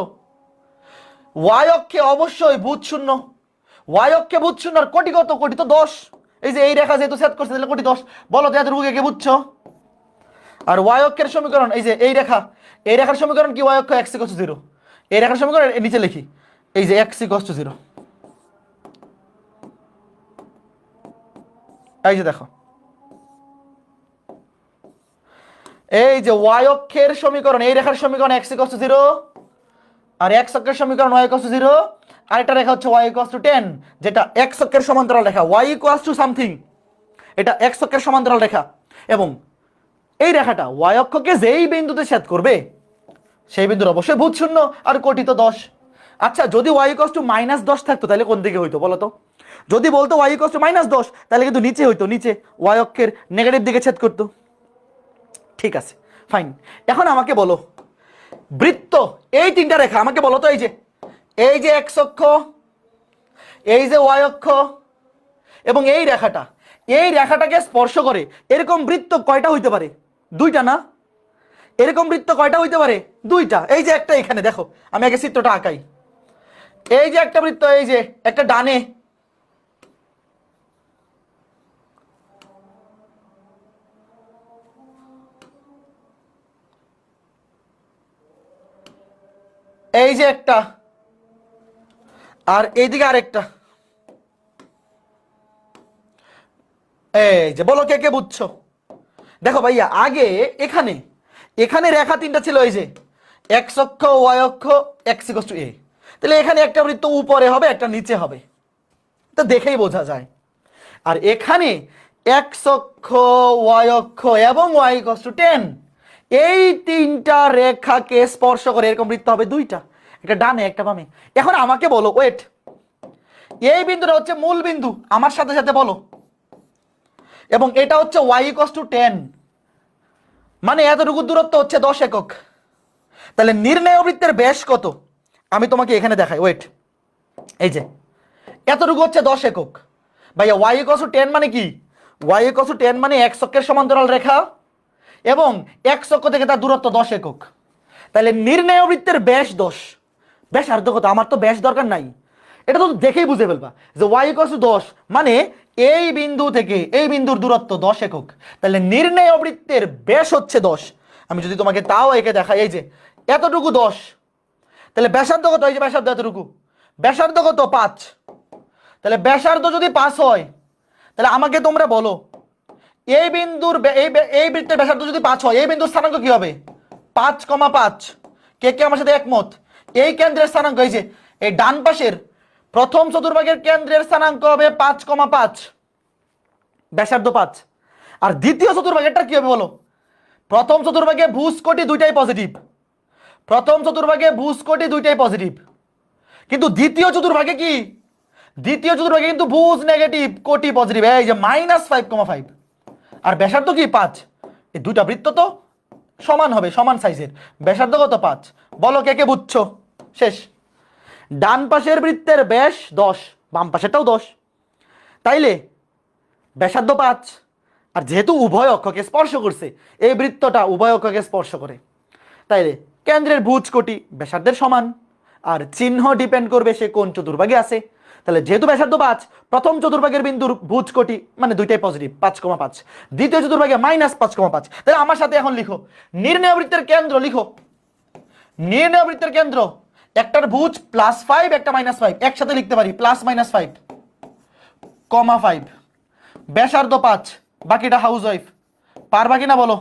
ওয়াই অক্ষে অবশ্যই ভূত শূন্য, ওয়াই অক্ষে ভূত শূন্য, আর কোটি কত? কোটি তো 10। এই যে এই রেখা যেহেতু ছেদ করছে তাহলে কোটি 10, বলো তো এতটুকু কে বুঝছো? আর ওয়াই অক্ষের সমীকরণ এই যে এই রেখা, এই রেখার সমীকরণ কি? ওয়াই অক্ষ এক্স ইকুয়ালস টু 0, এই রেখার সমীকরণ নিচে লিখি, এই যে এক্স ইকুয়ালস টু 0, এই যে দেখো, এই যে ওয়াই অক্ষের সমীকরণ, এই রেখার সমীকরণ এক্স ইকুয়ালস টু 0, আর এক্স অক্ষের সমীকরণ ওয়াই ইকুয়ালস টু 0, আর একটা রেখা হচ্ছে ওয়াই ইকুয়ালস টু 10, যেটা এক্স অক্ষের সমান্তরাল রেখা, ওয়াই ইকুয়ালস টু সামথিং, এটা এক্স অক্ষের সমান্তরাল রেখা, এবং এই রেখাটা ওয়াই অক্ষকে যেই বিন্দুতে ছেদ করবে সেই বিন্দুর অবশ্যই ভূত শূন্য, আর কোটি তো 10। আচ্ছা যদি ওয়াই ইকুয়ালস টু -10 থাকতো তাহলে কোন দিকে হইতো বলো তো? যদি বলতো ওয়াই ইকুয়ালস টু -10 তাহলে কিন্তু নিচে হইতো, নিচে ওয়াই অক্ষের নেগেটিভ দিকে ছেদ করতো। ঠিক আছে ফাইন, এখন আমাকে বলো বৃত্ত এই তিনটা রেখা আমাকে বলো তো, এই যে এক্স অক্ষ, এই যে ওয়াই অক্ষ, এবং এই রেখাটা, এই রেখাটাকে স্পর্শ করে এরকম বৃত্ত কয়টা হইতে পারে? দুইটা না? এরকম বৃত্ত কয়টা হইতে পারে? দুইটা। এই যে একটা এখানে দেখো, আমি আগে চিত্রটা আঁকাই, এই যে একটা বৃত্ত, এই যে একটা ডানে, এই যে একটা, আর এইদিকে আরেকটা, এই যে বলো কে কে বুঝছো? দেখো ভাইয়া আগে এখানে, এখানে রেখা তিনটা ছিল, এই যে এক্স অক্ষ, ওয়াই অক্ষ, এক্স ইকুয়ালস টু এ, তাহলে এখানে একটা বৃত্ত উপরে হবে, একটা নিচে হবে, তা দেখেই বোঝা যায়। আর এখানে এক্স অক্ষ, ওয়াই অক্ষ এবং ওয়াই ইকুয়ালস টু 10, এই তিনটা রেখাকে স্পর্শ করে এরকম বৃত্ত হবে দুইটা, একটা ডানে একটা বামে। এখন আমাকে বলো, ওয়েট, এই বিন্দুটা হচ্ছে মূল বিন্দু, আমার সাথে সাথে বলো, এবং এটা হচ্ছে ওয়াই ইকুয়ালস টু 10, মানে এতটুকু দূরত্ব হচ্ছে 10 একক। তাহলে নির্ণেয় বৃত্তের ব্যাস কত? আমি তোমাকে এখানে দেখাই, ওয়েট, এই যে এতটুকু হচ্ছে 10 একক। ভাইয়া ওয়াই ইকুয়ালস টু 10 মানে কি? ওয়াই ইকুয়ালস টু 10 মানে এক্স অক্ষের সমান্তরাল রেখা, এবং এক্স অক্ষ থেকে তার দূরত্ব 10 একক। তাহলে নির্ণেয় বৃত্তের ব্যাস 10, ব্যাসার্ধ কত? আমার তো ব্যাস দরকার নাই, এটা তো দেখেই বুঝে ফেলবা যে ওয়াই ইকুয়ালস টু 10 মানে এই বিন্দু থেকে এই বিন্দুর দূরত্ব 10 একক। তাহলে নির্ণেয় বৃত্তের ব্যাস হচ্ছে 10। আমি যদি তোমাকে তাও একে দেখাই, এই যে এতটুকু 10, তাহলে ব্যাসার্ধ কত? এই যে ব্যাসার্ধ এতটুকু, ব্যাসার্ধ কত? 5। তাহলে ব্যাসার্ধ যদি 5 হয়, তাহলে আমাকে তোমরা বলো এই বিন্দুর এই বৃত্তের ব্যাসার্ধ যদি 5 হয়, এই বিন্দুর স্থানাঙ্ক কি হবে? 5,5। কে কে আমার সাথে একমত? এই কেন্দ্রের স্থানাঙ্ক, এই যে এই ডান পাশের প্রথম চতুর্ভাগের কেন্দ্রের স্থানাঙ্ক হবে 5,5, ব্যাসার্ধ 5। আর দ্বিতীয় চতুর্ভাগেরটা কি হবে বলো? প্রথম চতুর্ভাগে ভুজ কোটি দুইটাই পজিটিভ, প্রথম চতুর্ভাগে ভুজ কোটি দুইটাই পজিটিভ, কিন্তু দ্বিতীয় চতুর্ভাগে কি? দ্বিতীয় চতুর্ভাগে কিন্তু ভুজ নেগেটিভ, কোটি পজিটিভ, এই যে -5,5। আর ব্যাসার্ধ কি? 5। এই দুইটা বৃত্ত তো সমান হবে, সমান সাইজের, ব্যাসার্ধ কত? 5। বলো কে কে বুঝছো? শেষ। ডান পাশের বৃত্তের ব্যাস 10, বাম পাশেরটাও 10, তাইলে ব্যাসার্ধ 5। আর যেহেতু উভয় অক্ষকে স্পর্শ করছে, এই বৃত্তটা উভয় অক্ষকে স্পর্শ করে, তাইলে কেন্দ্রের ভুজ কোটি ব্যাসার্ধের সমান, আর চিহ্ন ডিপেন্ড করবে সে কোন চতুর্ভাগে আছে। তাহলে যেহেতু ব্যাসার্ধ 5, প্রথম চতুর্ভাগের বিন্দুর ভুজ কোটি মানে দুইটাই পজিটিভ, 5,5, দ্বিতীয় চতুর্ভাগে -5,5। তাহলে আমার সাথে এখন লিখো নির্ণেয় বৃত্তের কেন্দ্র, লিখো নির্ণেয় বৃত্তের কেন্দ্র, একটার ভুজ +5 একটা -5, একসাথে লিখতে পারি +-5, 5, ব্যাসার্ধ 5, বাকিটা হাউস ওয়াইফ, পারবা কিনা বলো?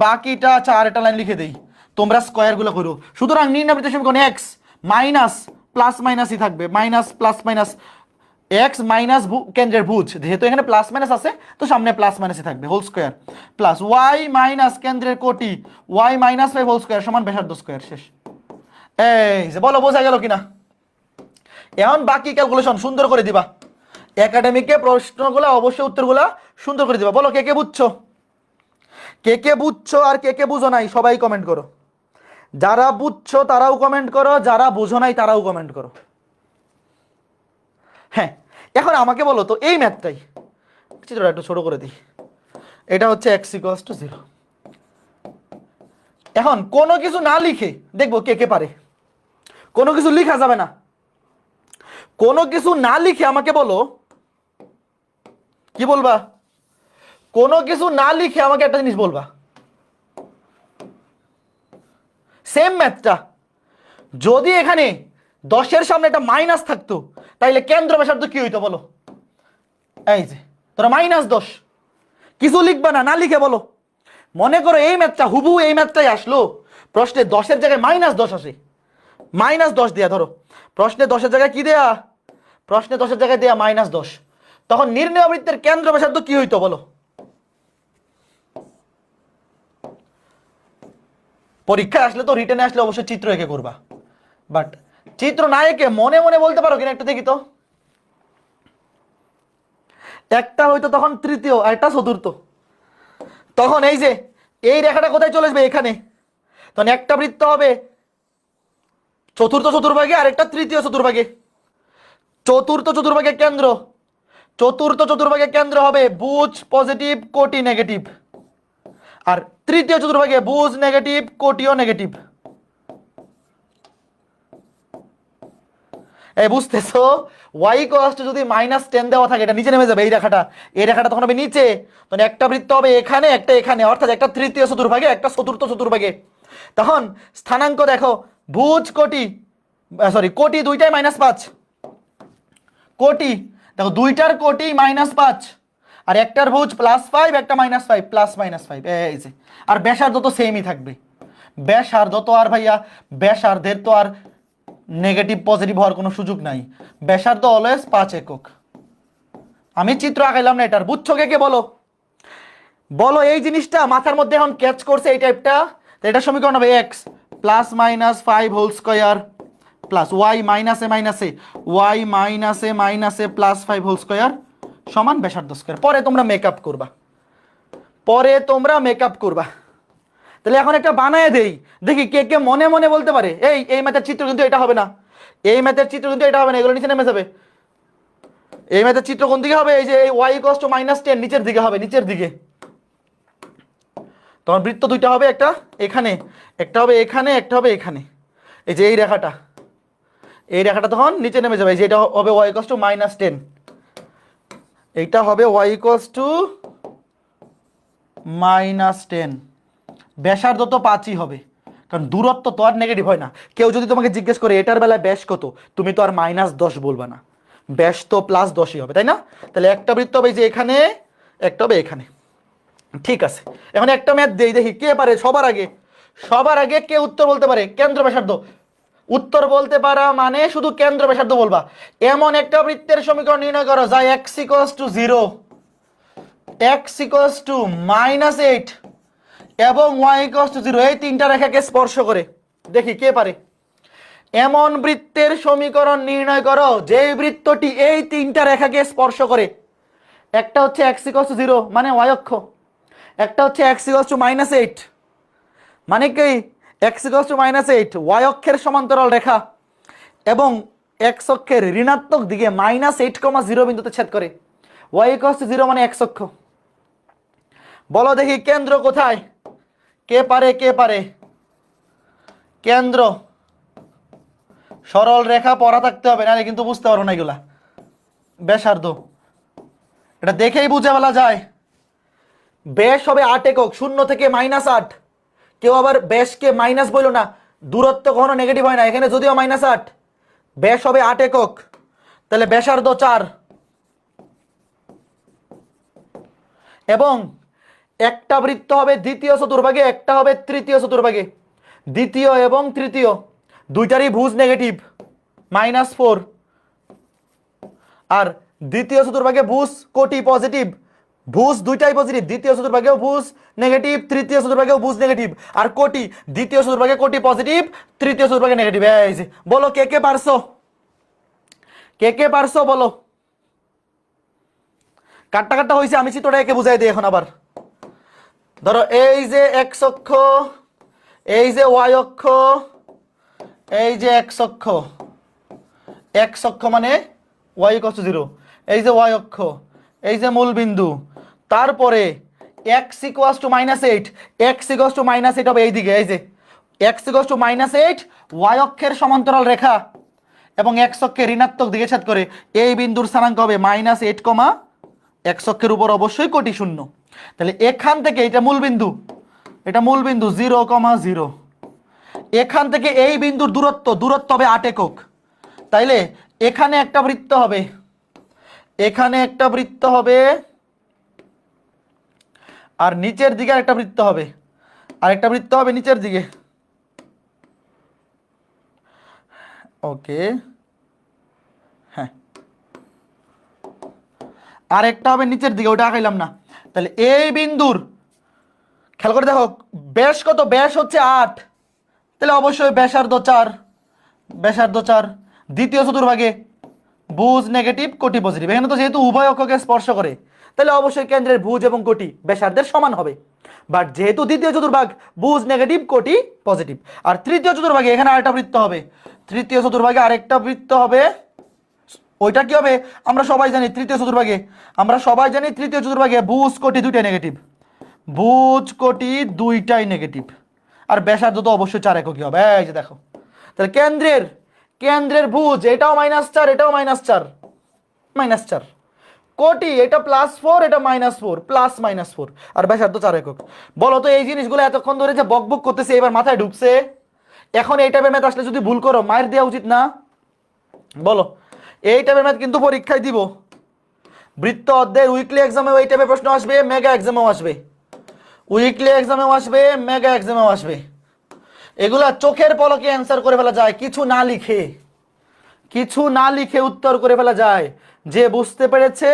বাকিটা 4 একটা লাইন লিখে দেই, তোমরা স্কয়ার গুলো করো। সুতরাং নির্ণয় বৃত্তের সমীকরণ x মাইনাস প্লাস মাইনাসই থাকবে, minus plus minus x minus কেন্দ্রের ভুজ, যেহেতু এখানে প্লাস মাইনাস আছে তো সামনে প্লাস মাইনাসই থাকবে, whole square plus y minus কেন্দ্রের কোটি ওয়াই মাইনাস 5 হোল স্কোয়ার সমান ব্যাসার্ধ স্কোয়ার। শেষ। এই যে বলো বোঝা গেল কিনা? এখন বাকি ক্যালকুলেশন সুন্দর করে দিবা, একাডেমিকে প্রশ্নগুলো অবশ্যই উত্তরগুলো সুন্দর করে দিবা। বলো কে কে বুঝছো, কে কে বুঝছো আর কে কে বুঝো নাই সবাই কমেন্ট করো। যারা বুঝছো তারাও কমেন্ট করো, যারা বুঝো নাই তারাও কমেন্ট করো। হ্যাঁ, এখন আমাকে বলো তো এই ম্যাথটাই, চিত্রটা একটু ছোট করে দিই। এটা হচ্ছে এক্স ইকুয়ালস টু 0। এখন কোনো কিছু না লিখে দেখবো কে কে পারে। কোনো কিছু লিখা যাবে না, কোনো কিছু না লিখে আমাকে বলো কি বলবা, কোনো কিছু না লিখে আমাকে একটা জিনিস বলবা। সেম ম্যাথটা যদি এখানে 10-এর সামনে একটা মাইনাস থাকতো তাইলে কেন্দ্র ব্যাসার্ধ কি হইতো বলো? এই যে তোরা -10, কিছু লিখবা না, না লিখে বলো। মনে করো এই ম্যাথটা হুবহু এই ম্যাথটাই আসলো, প্রশ্নে 10-এর জায়গায় -10 আসে, -10 দেয়া ধরো, প্রশ্নে 10-এর জায়গায় কি দেয়া, প্রশ্নে 10-এর জায়গায় দেয়া -10, তখন নির্ণয় বৃত্তের কেন্দ্র ব্যাসার্ধ কি হইতো বলো? পরীক্ষায় আসলে তো রিটেনে আসলে অবশ্যই চিত্র এঁকে করবা, বাট চিত্র না এঁকে মনে মনে বলতে পারো কিনা একটা দেখি তো। একটা হয়তো তখন তৃতীয় আর একটা চতুর্থ, তখন এই যে এই রেখাটা কোথায় চলে আসবে এখানে, তখন একটা বৃত্ত হবে চতুর্থ চতুর্ভাগে আর একটা তৃতীয় চতুর্ভাগে। চতুর্থ চতুর্ভাগের কেন্দ্র, চতুর্থ চতুর্ভাগের কেন্দ্র হবে ভুজ পজিটিভ কোটি নেগেটিভ, আর তৃতীয় চতুর্ভাগে ভুজ নেগেটিভ কোটিও নেগেটিভ। এই বুঝতেছো? ওয়াই কস্ট যদি -10 দেওয়া থাকে এটা নিচে নেমে যাবে, এই রেখাটা তখন হবে নিচে, তখন একটা বৃত্ত হবে এখানে একটা এখানে, অর্থাৎ একটা তৃতীয় চতুর্ভাগে একটা চতুর্থ চতুর্ভাগে। তখন স্থানাঙ্ক দেখো, ভুজ কোটি সরি কোটি দুইটাই -5, কোটি দেখো দুইটার কোটি -5, আর একটার ভুজ +5 একটা -5 +-5 এই যে, আর ব্যাসার্ধ তো সেমই থাকবে। ব্যাসার্ধ তো আর ভাইয়া ব্যাসার্ধের তো আর নেগেটিভ পজিটিভ হওয়ার কোনো সুযোগ নাই, ব্যাসার্ধ অলওয়েজ 5 একক। আমি চিত্র আঁকাইলাম না এটার, বুঝছো কে কে বলো? বলো এই জিনিসটা মাথার মধ্যে এখন ক্যাচ করছে এই টাইপটা, এটা সমীকরণ হবে x +-5 whole square plus y মাইনাসে মাইনাসে y মাইনাসে মাইনাসে +5 হোল স্কয়ার সমান ব্যাসার্ধ স্কয়ার। পরে তোমরা মেকআপ করবা, পরে তোমরা মেকআপ করবা। তাহলে এখন একটা বানায় দেই, দেখি কে কে মনে মনে বলতে পারে এই ম্যাথের চিত্র কিন্তু এটা হবে না, এই ম্যাথের চিত্র কিন্তু এটা হবে না, এগুলো নিচে নেমে যাবে। এই ম্যাথের চিত্র কোন দিকে হবে? এই যে এই y = -10 নিচের দিকে হবে, নিচের দিকে। তখন বৃত্ত দুইটা হবে, একটা এখানে একটা হবে এখানে একটা হবে এখানে, এই যে এই রেখাটা তখন নিচে নেমে যাবে, এই যে এটা হবে y = -10, এইটা হবে y = -10। ব্যাসার্ধ তো 5ই হবে, কারণ দূরত্ব তো আর নেগেটিভ হয় না। কেউ যদি তোমাকে জিজ্ঞেস করে এটার বেলায় ব্যাস কত, তুমি তো আর -10 বলবা না, ব্যাস তো +10ই হবে, তাই না? তাহলে একটা বৃত্ত হবে যে এখানে, একটা হবে এখানে। ঠিক আছে, এখন একটা ম্যাথ দেই, দেখি কে পারে সবার আগে কে উত্তর বলতে পারে। কেন্দ্র ব্যাসার্ধ উত্তর বলতে পারা মানে শুধু কেন্দ্র ব্যাসার্ধ বলবা। এমন একটা বৃত্তের সমীকরণ নির্ণয় করো যা x = 0, x = -8 এবং y = 0 এই তিনটা রেখাকে স্পর্শ করে। দেখি কে পারে। এমন বৃত্তের সমীকরণ নির্ণয় করো যেই বৃত্তটি এই তিনটা রেখাকে স্পর্শ করে। একটা হচ্ছে x = 0 মানে y অক্ষ, একটা হচ্ছে x = -8 মানে কি x = -8 y অক্ষের সমান্তরাল রেখা এবং x অক্ষের ঋণাত্মক দিকে -8,0 বিন্দুতে ছেদ করে। y = 0 মানে x অক্ষ। বলো দেখি কেন্দ্র কোথায়, কে পারে? কেন্দ্র সরল রেখা পড়া থাকতে হবে, নাহলে কিন্তু বুঝতে পারো না এগুলা। ব্যাসার্ধ এটা দেখেই বুঝে ফেলা যায়। ব্যাস হবে 8 একক, 0 থেকে -8। কেউ আবার ব্যাসকে মাইনাস বললো না, দূরত্ব কখনো নেগেটিভ হয় না, এখানে যদিও -8, ব্যাস হবে 8 একক, তাহলে ব্যাসার্ধ 4 এবং একটা বৃত্ত হবে দ্বিতীয় চতুর্ভাগে, একটা হবে তৃতীয় চতুর্ভাগে। দ্বিতীয় এবং তৃতীয় দুইটারই ভুজ নেগেটিভ, -4, আর দ্বিতীয় চতুর্ভাগে ভুজ কোটি পজিটিভ, ভুজ দুইটাই পজিটিভ, দ্বিতীয় চতুর্ভাগেও ভুজ নেগেটিভ, তৃতীয় চতুর্ভাগেও ভুজ নেগেটিভ, আর কোটি দ্বিতীয় চতুর্ভাগে কোটি পজিটিভ, তৃতীয় চতুর্ভাগে নেগেটিভ। এই যে বলো কে কে পারছো, কে কে পারছো বলো। কাটটা কাটটা হয়েছে, আমি চিত্রটা একে বুঝাই দিই এখন আবার। ধরো এই যে এক্স অক্ষ, এই যে ওয়াই অক্ষ, এই যে এক্স অক্ষ, এক্স অক্ষ মানে ওয়াই ইকুয়াল টু 0, এই যে ওয়াই অক্ষ, এই যে মূল বিন্দু, তারপরে x equal to -8, x equal to -8 হবে এইদিকে, এই যে এক্স ইকুয়াল টু -8 ওয়াই অক্ষের সমান্তরাল রেখা এবং এক্স অক্ষের ঋণাত্মক দিকে ছেদ করে এই বিন্দুর স্থানাঙ্ক হবে -8, এক্স অক্ষের উপর অবশ্যই কোটি শূন্য। তাহলে এখান থেকে এটা মূল বিন্দু, এটা মূল বিন্দু 0,0, এখান থেকে এই বিন্দুর দূরত্ব হবে 8 একক। তাইলে এখানে একটা বৃত্ত হবে, এখানে একটা বৃত্ত হবে, আর নিচের দিকে একটা বৃত্ত হবে, আর একটা বৃত্ত হবে নিচের দিকে। ওকে, হ্যাঁ, আর একটা হবে নিচের দিকে, ওটা আঁকাইলাম না। তাহলে এই বিন্দুর খেয়াল করে দেখো ব্যাস কত, ব্যাস হচ্ছে 8, তাহলে অবশ্যই ব্যাসার্ধ 4, ব্যাসার্ধ 4। দ্বিতীয় চতুর্ভাগে ভুজ নেগেটিভ কোটি পজিটিভ, এখানে তো যেহেতু উভয় অক্ষকে স্পর্শ করে তাহলে অবশ্যই কেন্দ্রের ভুজ এবং কোটি ব্যাসার্ধের সমান হবে। বাট যেহেতু দ্বিতীয় চতুর্ভাগ ভুজ নেগেটিভ কোটি পজিটিভ, আর তৃতীয় চতুর্ভাগে এখানে আরেকটা বৃত্ত হবে, তৃতীয় চতুর্ভাগে আরেকটা বৃত্ত হবে, ওইটা কি হবে আমরা সবাই জানি। তৃতীয় চতুর্ভাগে আমরা সবাই জানি তৃতীয় চতুর্ভাগে ভুজ কোটি দুইটাই নেগেটিভ, ভুজ কোটি দুইটাই নেগেটিভ, আর ব্যাসার্ধ তো অবশ্যই 4 এককই হবে। এই যে দেখো, তাহলে কেন্দ্রের ভুজ এটাও -4, এটাও -4, কোটি এটা +4, এটা -4, +-4, আর ব্যাসার্ধ 4 একক। বলো তো এই জিনিসগুলো এতক্ষণ ধরে যে বকবক করতেছে এবার মাথায় ঢুকছে? এখন এই টাইপের ম্যাথ আসলে যদি ভুল করো মায়ের দেওয়া উচিত না? বলো, এই টাইপের ম্যাথ কিন্তু পরীক্ষায় দিব। বৃত্ত অধ্যায়ের উইকলি এক্সামেও এই টাইপের প্রশ্ন আসবে, মেগা এক্সামেও আসবে, উইকলি এক্সামেও আসবে, মেগা এক্সামেও আসবে। এগুলা চোখের পলকে অ্যান্সার করে ফেলা যায়, কিছু না লিখে উত্তর করে ফেলা যায়। যে বুঝতে পেরেছে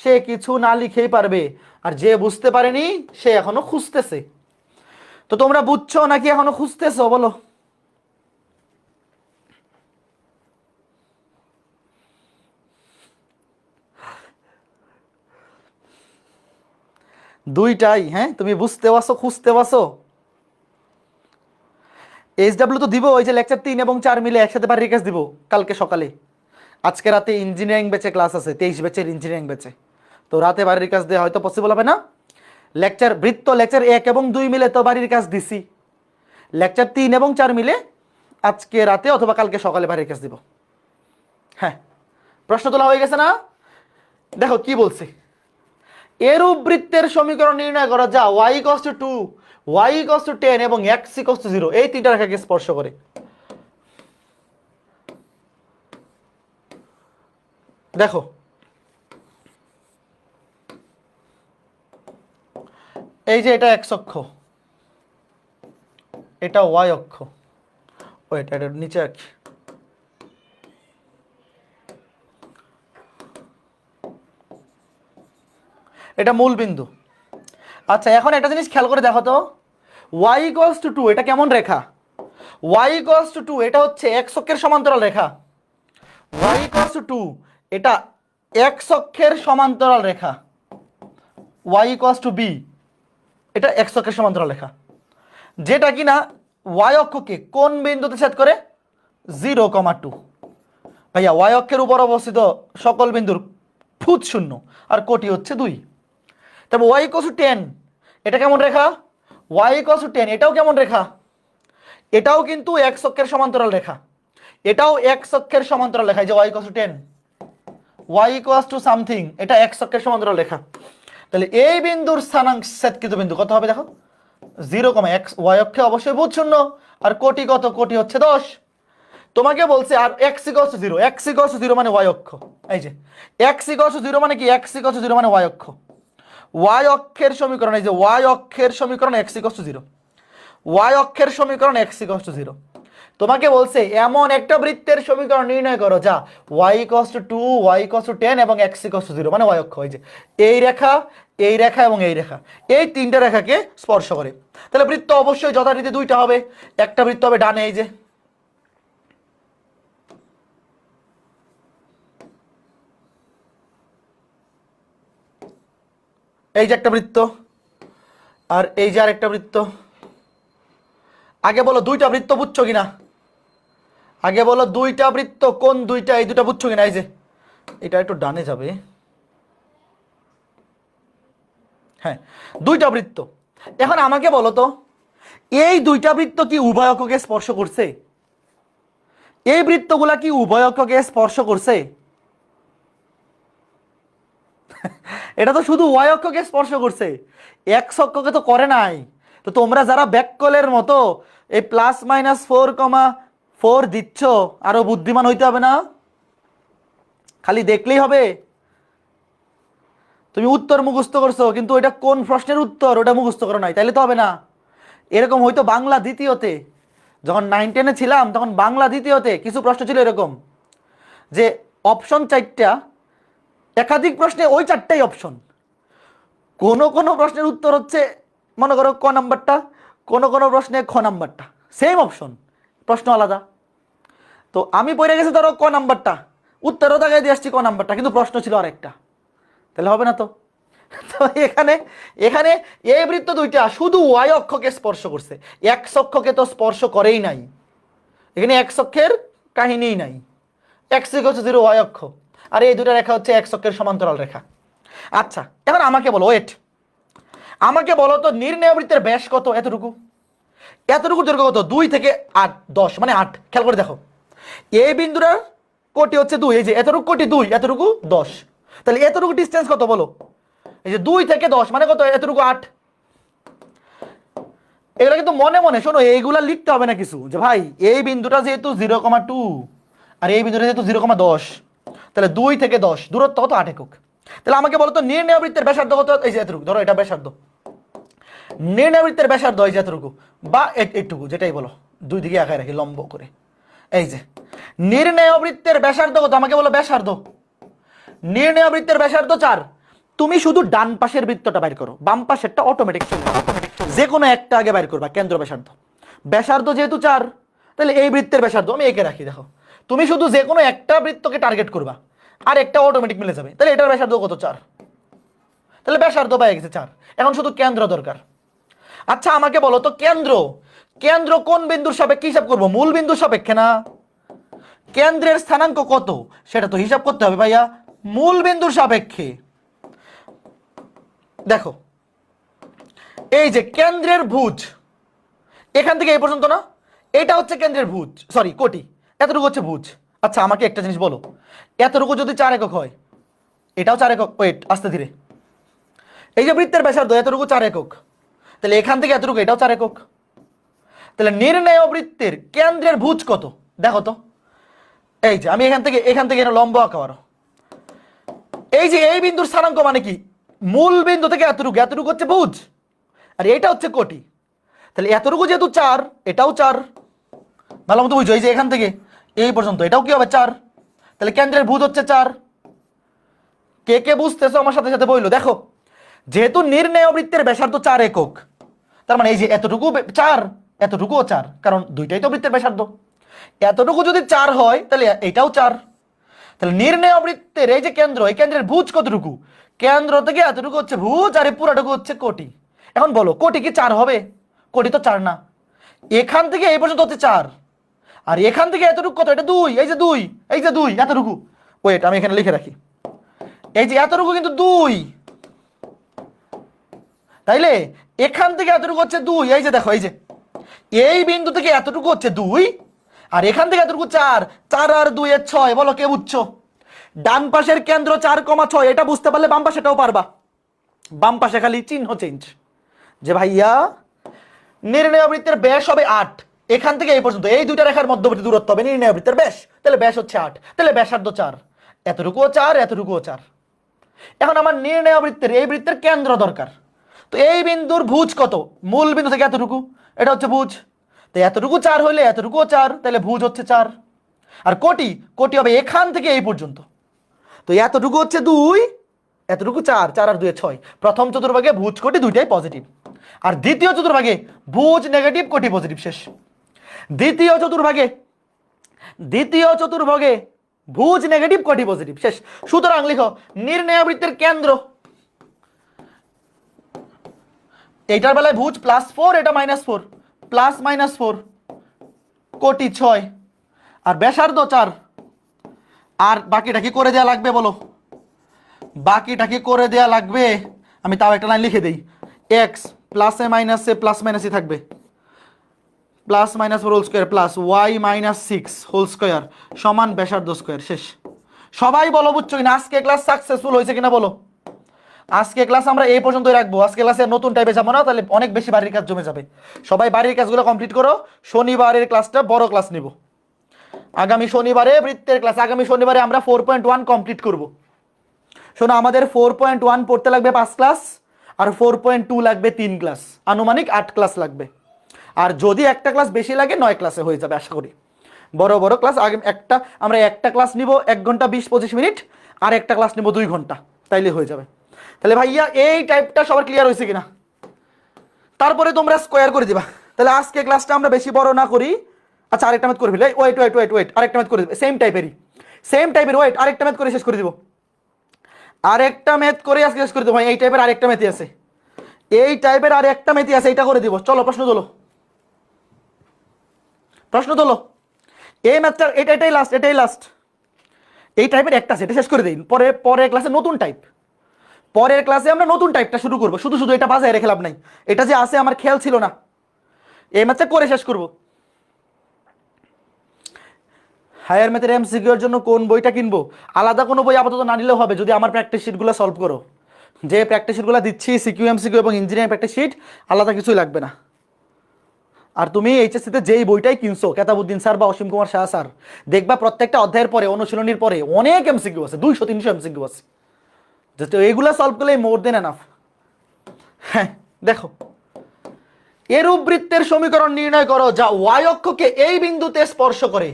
সে কিছু না লিখেই পারবে, আর যে বুঝতে পারেনি সে এখনো খুঁজতেছে। তো তোমরা বুঝছো নাকি এখনো খুঁজতেছো বলো? দুইটাই, হ্যাঁ, তুমি বুঝতে পারছো, খুঁজতে পারছো। SW তো দিব, ওই যে লেকচার 3 এবং 4 মিলে একসাথে বাড়ির কাজ দিব কালকে সকালে। আজকে রাতে ইঞ্জিনিয়ারিং ব্যাচে ক্লাস আছে, 23 ব্যাচের ইঞ্জিনিয়ারিং ব্যাচে, তো রাতে বাড়ির কাজ দেওয়া হয়তো পসিবল হবে না। লেকচার 1 এবং 2 মিলে তো বাড়ির কাজ দিছি, লেকচার 3 এবং 4 মিলে আজকে রাতে অথবা কালকে সকালে বাড়ির কাজ দিব। হ্যাঁ, প্রশ্ন তোলা হয়ে গেছে না? দেখো কি বলছে, এরূপ বৃত্তের সমীকরণ নির্ণয় করা যা y = 2, y = 10 এবং x = 0 এই তিনটা রেখাকে স্পর্শ করে। দেখো এই যে এটা x অক্ষ, এটা y অক্ষ, ওয়েট এটা নিচে রাখি। এটা মূল বিন্দু। আচ্ছা, এখন একটা জিনিস খেয়াল করে দেখো তো, y = 2 এটা কেমন রেখা? y = 2 এটা হচ্ছে x অক্ষের সমান্তরাল রেখা। y = 2 এটা x অক্ষের সমান্তরাল রেখা। y = b এটা x অক্ষের সমান্তরাল রেখা, যেটা কিনা y অক্ষকে কোন বিন্দুতে ছেদ করে? 0,2। ভাইয়া y অক্ষের উপর অবস্থিত সকল বিন্দুর ফুট 0 আর কোটি হচ্ছে 2। তবে y = 10 এটা কেমন রেখা? y = 10 এটাও কেমন রেখা? এটাও কিন্তু x অক্ষের সমান্তরাল রেখা, এটাও x অক্ষের সমান্তরাল রেখা। যে y = 10, y = সামথিং, এটা x অক্ষের সমান্তরাল রেখা। তাহলে এই বিন্দুর স্থানাঙ্ক ছেদকৃত বিন্দু কত হবে দেখো? 0,x, y অক্ষে অবশ্যই ভূত 0, আর কোটি কত? কোটি হচ্ছে 10। তোমাকে বলছে আর x = 0, x = 0 মানে y অক্ষ। এই যে x = 0 মানে কি? x = 0 মানে y অক্ষ। y অক্ষের সমীকরণ, এই যে y অক্ষের সমীকরণ x = 0, y অক্ষের সমীকরণ x = 0। তোমাকে বলছে এমন একটা বৃত্তের সমীকরণ নির্ণয় করো যা y = 2, y = 10 এবং x = 0, মানে y অক্ষ, এই যে এই রেখা, এই রেখা এবং এই রেখা, এই তিনটা রেখাকে স্পর্শ করে। তাহলে বৃত্ত অবশ্যই যথারীতি দুইটা হবে। একটা বৃত্ত হবে ডানে, এই যে এই যে একটা বৃত্ত, আর এই যে আরেকটা বৃত্ত। আগে বলো দুইটা বৃত্ত বুঝছো কিনা? আগে বলো দুইটা বৃত্ত কোন দুইটা, এই দুটা বুঝছো কিনা? এই যে এটা একটু ডানে যাবে, হ্যাঁ দুইটা বৃত্ত। এখন আমাকে বলো তো এই দুইটা বৃত্ত কি উভয় অক্ষকে স্পর্শ করছে? এই বৃত্তগুলা কি উভয় অক্ষকে স্পর্শ করছে? এটা তো শুধু y অক্ষকে স্পর্শ করছে, x অক্ষকে তো করে নাই। তো তোমরা যারা ব্যাককলের মতো এই +-4,4 দিচ্ছ, আরো বুদ্ধিমান হইতে হবে না? খালি দেখলেই হবে? তুমি উত্তর মুখস্থ করছো কিন্তু ওইটা কোন প্রশ্নের উত্তর ওটা মুখস্থ করো নাই, তাইলে তো হবে না। এরকম হয়তো বাংলা দ্বিতীয়তে, যখন 9-10-এ ছিলাম তখন বাংলা দ্বিতীয়তে কিছু প্রশ্ন ছিল এরকম যে অপশন 4টা, একাধিক প্রশ্নে ওই 4টাই অপশন। কোন প্রশ্নের উত্তর হচ্ছে মনে করো ক নাম্বারটা, কোন প্রশ্নে খ নাম্বারটা, সেম অপশন, প্রশ্ন আলাদা। তো আমি পড়ে গেছি ধরো ক নাম্বারটা, উত্তরও দেখাই দিয়ে আসছি ক নাম্বারটা, কিন্তু প্রশ্ন ছিল আরেকটা, তাহলে হবে না তো? তো এখানে এখানে এই বৃত্ত দুইটা শুধু y অক্ষকে স্পর্শ করছে, x অক্ষকে তো স্পর্শ করেই নাই। এখানে x অক্ষের কাহিনীই নাই, x = 0 y অক্ষ, আর এই দুটো রেখা হচ্ছে x অক্ষের সমান্তরাল রেখা। আচ্ছা এখন আমাকে বলো, ওয়েট, আমাকে বলো তো নির্ণয় বৃত্তের ব্যাস কত? এতটুকু। এতটুকু দৈর্ঘ্য কত? 2 থেকে 8, 10 মানে 8। খেয়াল করে দেখো, এই বিন্দুটার কোটি হচ্ছে 2, এই যে এতটুকু কোটি 2, এতটুকু 10, তাহলে এতটুকু ডিসটেন্স কত বলো? এই যে 2 থেকে 10 মানে কত? এতটুকু 8। এগুলো কিন্তু মনে মনে শোনো, এইগুলা লিখতে হবে না কিছু, যে ভাই এই বিন্দুটা যেহেতু 0,2 আর এই বিন্দুটা যেহেতু 0,10, তাহলে 2 থেকে 10 দূরত্ব কত? 8 একক। তাহলে আমাকে বলো তো নির্ণয় বৃত্তের ব্যাসার্ধ কত? এই যে এতটুকু, ধরো এটা ব্যাসার্ধ। নির্ণয় বৃত্তের ব্যাসার্ধ এই যে এতটুকু বা এইটুকু, যেটাই বলো, দুই দিকে একাই রাখি লম্ব করে। এই যে নির্ণয় বৃত্তের ব্যাসার্ধ কত? আমাকে বলো ব্যাসার্ধ। নির্ণয় বৃত্তের ব্যাসার্ধ 4। তুমি শুধু ডান পাশের বৃত্তটা বাইর করো, বাম পাশেরটা অটোমেটিক চলে যাবে, যে কোনো একটা আগে বাইর করবা। কেন্দ্র ব্যাসার্ধ, ব্যাসার্ধ যেহেতু 4, তাহলে এই বৃত্তের ব্যাসার্ধ আমি একে রাখি। দেখো তুমি শুধু যে কোনো একটা বৃত্তকে টার্গেট করবা, আর একটা অটোমেটিক মিলে যাবে। তাহলে এটার ব্যাসার্ধ কত? 4। তাহলে ব্যাসার্ধ পাই গেছে 4। এখন শুধু কেন্দ্র দরকার। আচ্ছা আমাকে বলো তো কেন্দ্র, কেন্দ্র কোন বিন্দুর সাপেক্ষে হিসাব করবো? মূল বিন্দুর সাপেক্ষে না। কেন্দ্রের স্থানাঙ্ক কত সেটা তো হিসাব করতে হবে ভাইয়া মূল বিন্দুর সাপেক্ষে। দেখো এই যে কেন্দ্রের ভুজ এখান থেকে এই পর্যন্ত না, এটা হচ্ছে কেন্দ্রের ভুজ, সরি কোটি, এতটুকু হচ্ছে ভুজ। আচ্ছা আমাকে একটা জিনিস বলো, এতটুকু যদি 4 একক হয়, এটাও 4 একক। ওয়েট, আস্তে ধীরে। এই যে বৃত্তের ব্যাসার্ধ এতটুকু 4 একক, তাহলে এখান থেকে এতটুকু এটাও 4 একক। তাহলে নির্ণয় বৃত্তের কেন্দ্রের ভুজ কত দেখো তো। এই যে আমি এখান থেকে এটা লম্ব আঁকা পারো। এই যে এই বিন্দুর স্থানাঙ্ক মানে কি? মূল বিন্দু থেকে এতটুকু, এতটুকু হচ্ছে ভুজ, আর এটা হচ্ছে কোটি। তাহলে এতটুকু যেহেতু 4, এটাও 4। ভালো মতো বুঝো, এই যে এখান থেকে এই পর্যন্ত এটাও কি হবে? 4। তাহলে কেন্দ্রের ভুজ হচ্ছে 4। কে কে বুঝতেছো আমার সাথে সাথে বইলো? দেখো যেহেতু নির্ণয় বৃত্তের ব্যাসার্ধ 4 একক, তার মানে এই যে এতটুকু 4, এতটুকুও 4, কারণ দুইটাই তো বৃত্তের ব্যাসার্ধ। এতটুকু যদি 4 হয় তাহলে এটাও 4। তাহলে নির্ণয় বৃত্তের এই যে কেন্দ্র, এই কেন্দ্রের ভুজ কতটুকু? কেন্দ্র থেকে এতটুকু হচ্ছে ভুজ, আর এই পুরাটুকু হচ্ছে কোটি। এখন বলো কোটি কি 4 হবে? কোটি তো 4 না। এখান থেকে এই পর্যন্ত হচ্ছে 4, আর এখান থেকে এতটুকু কত? এটা 2, এই যে 2, এই যে 2 এতটুকু। ওয়েট আমি এখানে লিখে রাখি, এই যে এতটুকু কিন্তু 2, তাইলে এখান থেকে এতটুকু হচ্ছে 2। এই যে দেখো, এই যে এই বিন্দু থেকে এতটুকু হচ্ছে 2, আর এখান থেকে এতটুকু 4। 4 আর 2 এর 6। বলো কে বুঝছো? ডান পাশের কেন্দ্র 4,6, এটা বুঝতে পারলে বাম পাশেটাও পারবা। বাম পাশে খালি চিহ্ন চেঞ্জ, যে ভাইয়া নির্ণয় বৃত্তের ব্যাস হবে 8, এখান থেকে এই পর্যন্ত এই দুইটা রেখার মধ্যবর্তী দূরত্ব হবে নির্ণয় বৃত্তের ব্যাস, তাহলে ব্যাস হচ্ছে 8, তাহলে ব্যাসার্ধ 4, এতটুকুও 4, এতটুকুও 4। এখন আমার নির্ণয় বৃত্তের এই বৃত্তের কেন্দ্র দরকার। তো এই বিন্দুর ভুজ কত? মূল বিন্দু থেকে এতটুকু, এটা হচ্ছে ভুজ। তো এতটুকু 4 হইলে এতটুকুও 4, তাহলে ভুজ হচ্ছে 4। আর কোটি, কোটি হবে এখান থেকে এই পর্যন্ত। তো এতটুকু হচ্ছে 2, এতটুকু 4, 4 আর 2 6। প্রথম চতুর্ভাগে ভুজ কোটি দুইটাই পজিটিভ, আর দ্বিতীয় চতুর্ভাগে ভুজ নেগেটিভ কোটি পজিটিভ, শেষ। দ্বিতীয় চতুর্ভাগে ভুজ নেগেটিভ কোটি পজিটিভ, শেষ। সুতরাং লিখো নির্ণয় বৃত্তের কেন্দ্র, এইটার বেলায় ভুজ +4, এটা -4, +-4 কোটি 6, আর ব্যাসার্ধ 4। আর বাকিটা কি করে দেয়া লাগবে বলো? বাকিটা কি করে দেয়া লাগবে? আমি তাও একটা লাইন লিখে দিই। x প্লাসে মাইনাসে প্লাস মাইনাসই থাকবে, +-4 whole square plus y -6 whole square সমান ব্যাসার্ধ স্কোয়ার, শেষ। সবাই বলো বুঝছো কিনা? আজকে ক্লাস সাকসেসফুল হয়েছে কিনা বলো? আজকে ক্লাস আমরা এই পর্যন্তই রাখবো। আজকে ক্লাসে নতুন টাইপে যাবো না, তাহলে অনেক বেশি বাড়ির কাজ জমে যাবে। সবাই বাড়ির কাজগুলো কমপ্লিট করো। শনিবারের ক্লাসটা বড় ক্লাস নিব। আগামী শনিবারে বৃত্তের ক্লাস, আগামী শনিবারে আমরা 4.1 কমপ্লিট করব। শোনো, আমাদের 4.1 পড়তে লাগবে 5 ক্লাস, আর 4.2 লাগবে 3 ক্লাস, আনুমানিক 8 ক্লাস লাগবে। আর যদি একটা ক্লাস বেশি লাগে 9 ক্লাসে হয়ে যাবে আশা করি। বড় বড় ক্লাস আগে আমরা একটা ক্লাস নিব 1 ঘন্টা 20-25 মিনিট, আর একটা ক্লাস নিব 2 ঘন্টা, তাইলে হয়ে যাবে। তাহলে ভাইয়া এই টাইপটা সবার ক্লিয়ার হয়েছে কিনা? তারপরে তোমরা স্কোয়ার করে দিবা। তাহলে আজকে ক্লাসটা আমরা বেশি বড় না করি। আচ্ছা, আরেকটা ম্যাথ করে ফেলি। ওয়েট, আরেকটা ম্যাথ করে দিব, সেম টাইপের ওয়েট, আরেকটা ম্যাথ করে শেষ করে দিব। আরেকটা ম্যাথ করে আজকে শেষ করে দেবো। এই টাইপের আরেকটা ম্যাথই আছে, এটা করে দিব। চলো প্রশ্ন তোলো। এই ম্যাথটা এটাই লাস্ট। এই টাইপের একটা আছে, এটা শেষ করে দিই। পরের ক্লাসে নতুন টাইপ, পরের ক্লাসে আমরা নতুন টাইপটা শুরু করবো। শুধু এটা বাজায় রেখে লাভ নাই। এটা যে আছে আমার খেয়াল ছিল না, এই ম্যাথটা করে শেষ করবো। হায়ার ম্যাথের এমসিকিউ এর জন্য কোন বইটা কিনবো? আলাদা কোনো বই আপাতত না নিলেও হবে, যদি আমার প্র্যাকটিস শিটগুলো সলভ করো। যে প্র্যাকটিস শিটগুলো দিচ্ছি, সিকিউ এমসিকিউ এবং ইঞ্জিনিয়ারিং প্র্যাকটিস শিট, আলাদা কিছুই লাগবে না। আর তুমি এইচএসসিতে যেই বইটাই কিনছো, কেতাবুদ্দিন স্যার বা অসীম কুমার শাহ স্যার, দেখবা প্রত্যেকটা অধ্যায়ের পরে, অনুশীলনীর পরে অনেক এমসিকিউ আছে, 200-300 এমসিকিউ আছে। তো এইগুলা সলভ করলে মোর দেন এনাফ। হ্যাঁ, দেখো, এরূপ বৃত্তের সমীকরণ নির্ণয় করো যা ওয়াই অক্ষকে এই বিন্দুতে স্পর্শ করে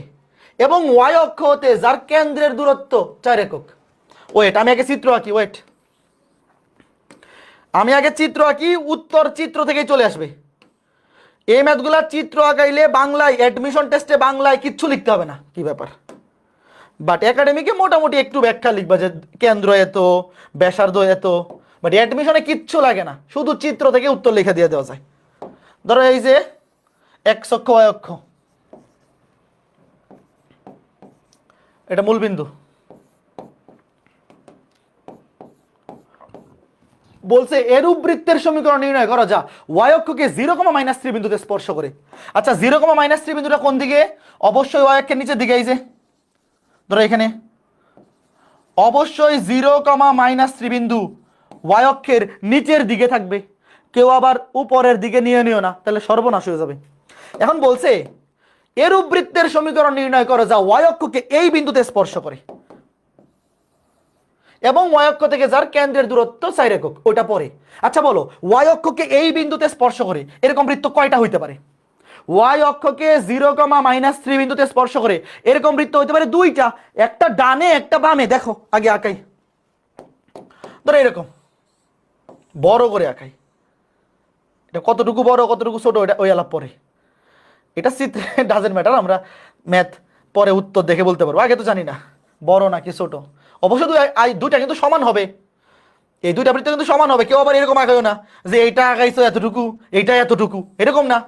এবং ওয়াই অক্ষ হতে যার কেন্দ্রের দূরত্ব 4 একক। ওয়েট, আমি আগে চিত্র আঁকি। উত্তর চিত্র থেকেই চলে আসবে। এই ম্যাথগুলা চিত্র আঁকাইলে বাংলায়, অ্যাডমিশন টেস্টে বাংলায় কিচ্ছু লিখতে হবে না, কি ব্যাপার। বাট একাডেমিকে মোটামুটি একটু ব্যাখ্যা লিখবা, যে কেন্দ্র এত, ব্যাসার্ধ এত। বাট অ্যাডমিশনে কিচ্ছু লাগে না, শুধু চিত্র থেকে উত্তর লিখে দিয়ে দেওয়া যায়। ধরো এই যে এক্স অক্ষ, ওয়াই অক্ষ, এটা মূল বিন্দু। বলছে এরূপ বৃত্তের সমীকরণ নির্ণয় করো যা ওয়াই অক্ষকে 0,-3 বিন্দুতে স্পর্শ করে। আচ্ছা, 0,-3 বিন্দুটা কোন দিকে? অবশ্যই ওয়াই অক্ষের নিচের দিকে। এই যে ধরো এখানে অবশ্যই 0,-3 বিন্দু ওয়াই অক্ষের নিচের দিকে থাকবে। কেউ আবার উপরের দিকে নিয়ে নিও না, তাহলে সর্বনাশ হয়ে যাবে। এখন বলছে এরূপ বৃত্তের সমীকরণ নির্ণয় করো যা ওয়াই অক্ষকে এই বিন্দুতে স্পর্শ করে এবং ওয়াই অক্ষ থেকে যার কেন্দ্রের দূরত্ব 4 একক, ওটা পরে। আচ্ছা বলো, ওয়াই অক্ষকে এই বিন্দুতে স্পর্শ করে এরকম বৃত্ত কয়টা হইতে পারে? ওয়াই অক্ষকে 0,-3 বিন্দুতে স্পর্শ করে এরকম বৃত্ত হইতে পারে 2টা, একটা ডানে একটা বামে। দেখো আগে আঁকাই, ধরো এরকম বড় করে আঁকাই। এটা কতটুকু বড় কতটুকু ছোট এটা ওই আলাপ পরে, এটা চিত্রে ডাজেন্ট ম্যাটার। আমরা ম্যাথ পরে উত্তর দেখে বলতে পারবো, আগে তো জানি না বড় নাকি ছোট। অবশ্য দুইটা কিন্তু সমান হবে, এই দুইটা বৃত্ত কিন্তু সমান হবে। কেউ আবার এরকম আঁকাইও না যে এইটা আঁকাইছো এতটুকু, এইটা এতটুকু, এরকম না।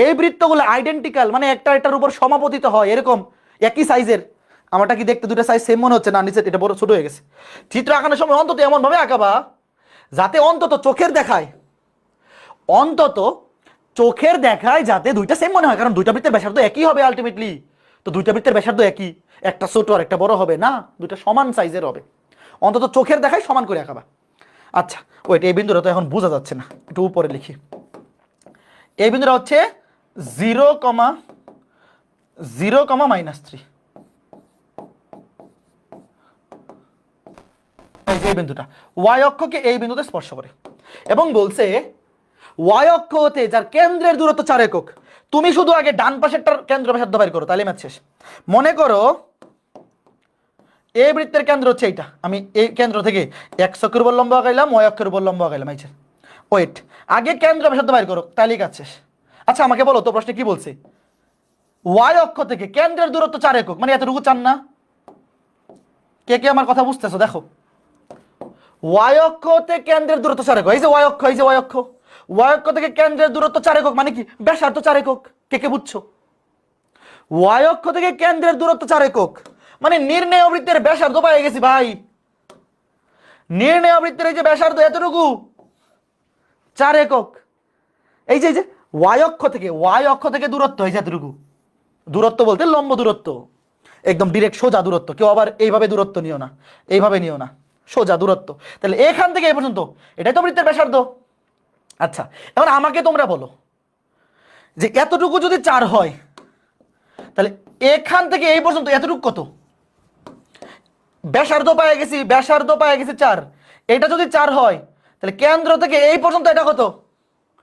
এই বৃত্তগুলো আইডেন্টিক্যাল, মানে একটা এটার উপর সমাপতিত হয়, এরকম একই সাইজের। আমারটা কি দেখতে দুটো সাইজ সেম মনে হচ্ছে? না, নিচে এটা বড় ছোট হয়ে গেছে। চিত্র আঁকানোর সময় অন্তত এমন ভাবে আঁকাবা যাতে অন্তত চোখের দেখায় যাতে দুইটা সেম মনে হয়, কারণ দুইটা বৃত্তের ব্যাসার্ধ একই হবে আলটিমেটলি। তো দুইটা বৃত্তের ব্যাসার্ধ একই, একটা ছোট আর একটা বড় হবে না, দুইটা সমান সাইজের হবে। অন্তত চোখের দেখায় সমান করে আঁকাবা। আচ্ছা ওইটা, এই বিন্দুটা তো এখন বোঝা যাচ্ছে না, একটু উপরে লিখি। এই বিন্দুটা হচ্ছে 0,0,-3, এই বিন্দুটা ওয়াই অক্ষকে এই বিন্দুতে স্পর্শ করে এবং বলছে ওয়াই অক্ষ হতে যার কেন্দ্রের দূরত্ব 4 একক। তুমি শুধু আগে ডান পাশেরটার কেন্দ্র ব্যাসার্ধ বাইর করো, তাহলে ম্যাথ শেষ। মনে করো এই বৃত্তের কেন্দ্র হচ্ছে এইটা, আমি এই কেন্দ্র থেকে এক্স অক্ষের উপর লম্ব আঁকাইলাম, ওয়াই অক্ষের উপর লম্ব আঁকাইলাম। আচ্ছা ওয়েট, আগে কেন্দ্র ব্যাসার্ধ বাইর করো, তাহলেই কাজ শেষ। আচ্ছা আমাকে বলো তো প্রশ্নে কি বলছে, ওয়াই অক্ষ থেকে কেন্দ্রের দূরত্ব 4 একক, মানে এতটুকু চান না? কে কে আমার কথা বুঝতেছো? দেখো ওয়াই অক্ষ থেকে কেন্দ্রের দূরত্ব 4 একক, এই যে ওয়াই অক্ষ, এই যে ওয়াই অক্ষ, ওয়াই অক্ষ থেকে কেন্দ্রের দূরত্ব 4 একক, মানে কি ব্যাসার্ধ 4 একক। কে কে বুঝছো? ওয়াই অক্ষ থেকে কেন্দ্রের দূরত্ব 4 একক, মানে নির্ণয় বৃত্তের ব্যাসার্ধ পেয়ে গেছি ভাই। নির্ণয় বৃত্তের এই যে ব্যাসার্ধ এতটুকু 4 একক। এই যে ওয়াই অক্ষ থেকে দূরত্ব এই যে এতটুকু, দূরত্ব বলতে লম্ব দূরত্ব, একদম ডিরেক্ট সোজা দূরত্ব, কেউ আবার এইভাবে দূরত্ব নিও না, এইভাবে নিও না, সোজা দূরত্ব। তাহলে এখান থেকে এই পর্যন্ত এটাই তো বৃত্তের ব্যাসার্ধ। আচ্ছা এবার আমাকে তোমরা বলো যে এতটুকু যদি 4 হয়, তাহলে এখান থেকে এই পর্যন্ত এতটুকু কত? ব্যাসার্ধ পায়ে গেছি, ব্যাসার্ধ পায়ে গেছি 4, এটা যদি 4 হয় তাহলে কেন্দ্র থেকে এই পর্যন্ত এটা কত?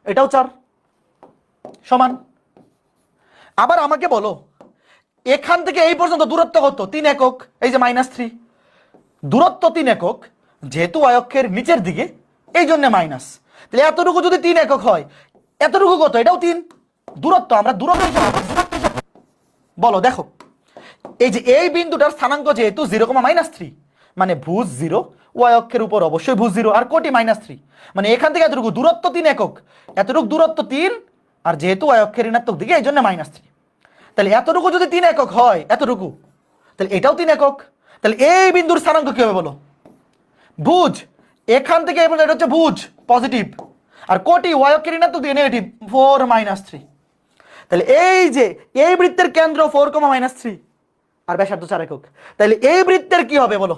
এটাও 4 সমান। আবার আমাকে বলো এখান থেকে এই পর্যন্ত দূরত্ব কত? 3 একক, এই যে -3, দূরত্ব 3 একক, যেহেতু ওয়াই অক্ষের নিচের দিকে এই জন্য মাইনাস। তাহলে এতটুকু যদি 3 একক হয়, এতটুকু কত? এটাও 3। দূরত্ব আমরা দূরত্ব বলো। দেখো এই যে এই বিন্দুটার স্থানাঙ্ক যেহেতু 0,-3, মানে ভুজ 0, ওয়াই অক্ষের উপর অবশ্যই ভুজ 0, আর কোটি -3, মানে এখান থেকে এতটুকু দূরত্ব 3 একক, এতটুকু দূরত্ব 3, আর যেহেতু ওয়াই অক্ষের ঋণাত্মক দিকে এই জন্য -3। তাহলে এতটুকু যদি 3 একক হয়, এতটুকু, তাহলে এটাও 3 একক। তাহলে এই বিন্দুর স্থানাঙ্ক কি হবে বলো? ভুজ, এখান থেকে এই পর্যন্ত এটা হচ্ছে ভুজ পজিটিভ, আর কোটি ওয়াই অক্ষের ঋণাত্মক দিকে নেগেটিভ 4-3। তাহলে এই যে এই বৃত্তের কেন্দ্র 4,-3 আর ব্যাসার্ধ 4 একক, তাহলে এই বৃত্তের কি হবে বলো?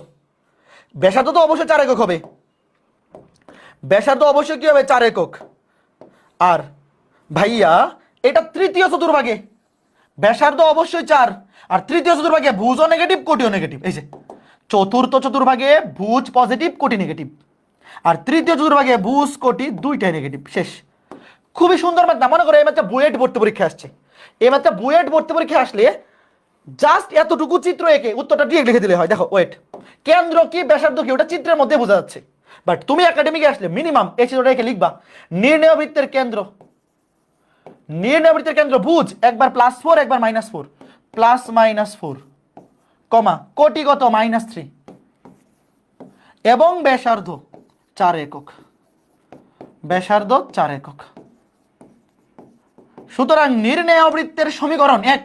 ব্যাসার্ধ তো অবশ্যই 4 একক হবে, ব্যাসার্ধ অবশ্যই কি হবে? 4 একক। আর ভাইয়া এটা তৃতীয় চতুর্ভাগে, ব্যাসার্ধ অবশ্যই 4, আর তৃতীয় চতুর্ভাগে ভুজও নেগেটিভ, কোটিও নেগেটিভ। এই যে চতুর্থ চতুর্ভাগে ভুজ পজিটিভ, কোটি নেগেটিভ, আর তৃতীয় চতুর্ভাগে ভুজ কোটি দুইটাই নেগেটিভ। শেষ। খুবই সুন্দর ম্যাথ না? মনে করো এই ম্যাথটা বুয়েট ভর্তি পরীক্ষা আসছে, এই ম্যাথটা বুয়েট ভর্তি পরীক্ষা আসলে জাস্ট এতটুকু চিত্র এঁকে উত্তরটা ঠিক লিখে দিলে হয়। দেখো ওয়েট, কেন্দ্র কি ব্যাসার্ধ কি ওটা চিত্রের মধ্যে বোঝা যাচ্ছে, বাট তুমি একাডেমিকে আসলে মিনিমাম এই চিত্রটা এঁকে লিখবা। নির্ণয় বৃত্তের কেন্দ্র, নির্ণয় বৃত্তের কেন্দ্র ভুজ একবার +4 একবার -4, +-4, কমা কোটি কত? -3, এবং ব্যাসার্ধ 4 একক, ব্যাসার্ধ 4 একক। সুতরাং নির্ণয় বৃত্তের সমীকরণ x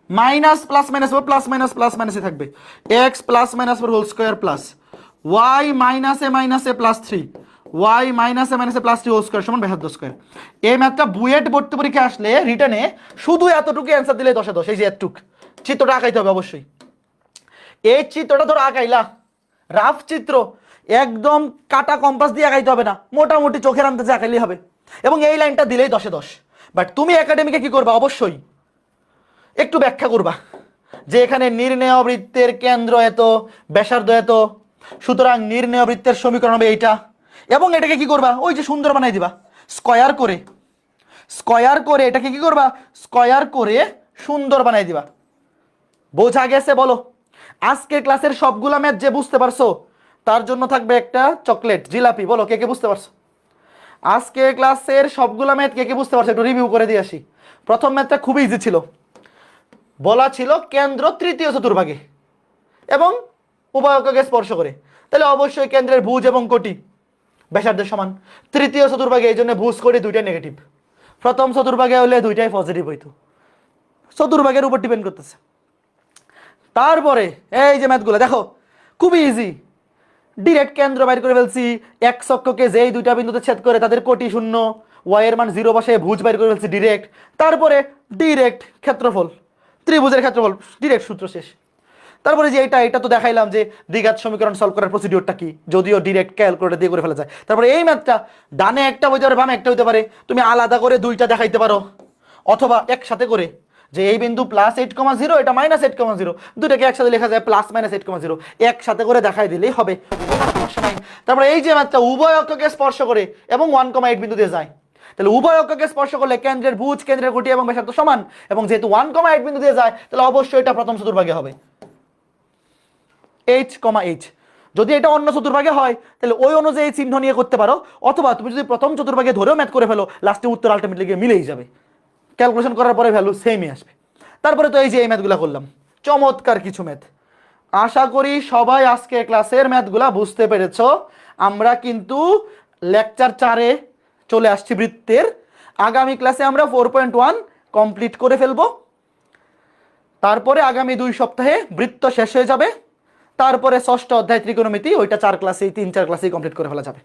-+-4 থাকবে, x +-4 whole square plus y -a +3 y -a whole square সমান ব্যাসার্ধ স্কয়ার। এই ম্যাথটা বুয়েট ভর্তি পরীক্ষা আসলে রিটার্নে শুধু এতটুকু অ্যান্সার দিলে 10-এ 10। এই যে এতটুক চিত্রটা আঁকাইতে হবে অবশ্যই। এই চিত্রটা ধরো আঁকাইলা, রাফ চিত্র, একদম কাটা কম্পাস দিয়ে আঁকাইতে হবে না, মোটামুটি চোখের আন্দাজে আঁকাইলেই হবে, এবং এই লাইনটা দিলেই 10-এ 10। বাট তুমি একাডেমিকে কি করবা? অবশ্যই একটু ব্যাখ্যা করবা যে এখানে নির্ণয় বৃত্তের কেন্দ্র এত, ব্যাসার্ধ এত, সুতরাং নির্ণয় বৃত্তের সমীকরণ হবে এইটা, এবং এটাকে কি করবা? ওই যে সুন্দর বানাই দিবা, স্কয়ার করে, স্কয়ার করে এটাকে কি করবা? স্কয়ার করে সুন্দর বানাই দিবা। বোঝা গেছে বলো? আজকের ক্লাসের সবগুলা ম্যাথ যে বুঝতে পারছো তার জন্য থাকবে একটা চকলেট, জিলাপি। বলো কে কে বুঝতে পারছো? আজকের ক্লাসের সবগুলা ম্যাথ কে কে বুঝতে পারছো? একটু রিভিউ করে দিয়ে আসি। প্রথম ম্যাথটা খুবই ইজি ছিল, বলা ছিল কেন্দ্র তৃতীয় চতুর্ভাগে এবং উভয় অক্ষকে স্পর্শ করে, তাহলে অবশ্যই কেন্দ্রের ভুজ এবং কোটি ব্যাসার্ধের সমান। তৃতীয় চতুর্ভাগে এই জন্য ভুজ কোটি দুইটাই নেগেটিভ, প্রথম চতুর্ভাগে হলে দুইটাই পজিটিভ হইতো, চতুর্ভাগের উপর ডিপেন্ড করতেছে। তারপরে এই যে ম্যাথগুলো দেখো খুবই ইজি, ডিরেক্ট কেন্দ্র বাইর করে ফেলছি, এক্স অক্ষকে যেই দুইটা বিন্দুতে ছেদ করে তাদের কোটি শূন্য, ওয়াই এর মান 0 বসে ভুজ বাইর করে ফেলছি ডিরেক্ট। তারপরে ডিরেক্ট ক্ষেত্রফল, ত্রিভুজের ক্ষেত্রফল, ডিরেক্ট সূত্র শেষ। তারপরে যে এটা তো দেখাইলাম যে দ্বিঘাত সমীকরণ সলভ করার প্রসিডিওরটা কি, যদিও ডিরেক্ট ক্যালকুলেটর দিয়ে করে ফেলা যায়। তারপরে এই ম্যাথটা ডানে একটা হইতে পারে, বামে একটা হইতে পারে, তুমি আলাদা করে দুইটা দেখাইতে পারো, অথবা একসাথে করে যে এই বিন্দু +8,0 এটা -8,0, দুটাকে একসাথে লেখা যায় +-8,0, একসাথে করে দেখাই দিলেই হবে, কোনো সমস্যা নাই। তারপরে এই যে ম্যাথটা উভয় অক্ষকে স্পর্শ করে এবং 1,8 বিন্দু দিয়ে যায়, তাহলে উভয় অক্ষকে স্পর্শ করলে কেন্দ্রের ভুজ, কেন্দ্রের কোটি এবং ব্যাসার্ধ সমান, এবং যেহেতু 1,8 বিন্দু দিয়ে যায় তাহলে অবশ্যই এটা প্রথম চতুর্ভাগে হবে, এইচ, এইচ। যদি এটা অন্য চতুর্ভাগে হয় তাহলে ওই অনুযায়ী চিহ্ন নিয়ে করতে পারো, অথবা তুমি যদি প্রথম চতুর্ভাগে ধরেও ম্যাথ করে ফেলো, লাস্টে উত্তর আলটিমেটলি গিয়ে মিলেই যাবে, ক্যালকুলেশন করার পরে ভ্যালু সেমই আসবে। তারপরে তো এই যে এই ম্যাথগুলো করলাম, চমৎকার কিছু ম্যাথ। আশা করি সবাই আজকে ক্লাসের ম্যাথগুলা বুঝতে পেরেছ। আমরা কিন্তু লেকচার 4-এ চলে আসছি বৃত্তের। আগামী ক্লাসে আমরা 4.1 কমপ্লিট করে ফেলবো। তারপরে আগামী 2 সপ্তাহে বৃত্ত শেষ হয়ে যাবে। তারপরে ষষ্ঠ অধ্যায় ত্রিকোণমিতি, ওইটা 4 ক্লাসেই 3-4 ক্লাসেই কমপ্লিট করে ফেলা যাবে।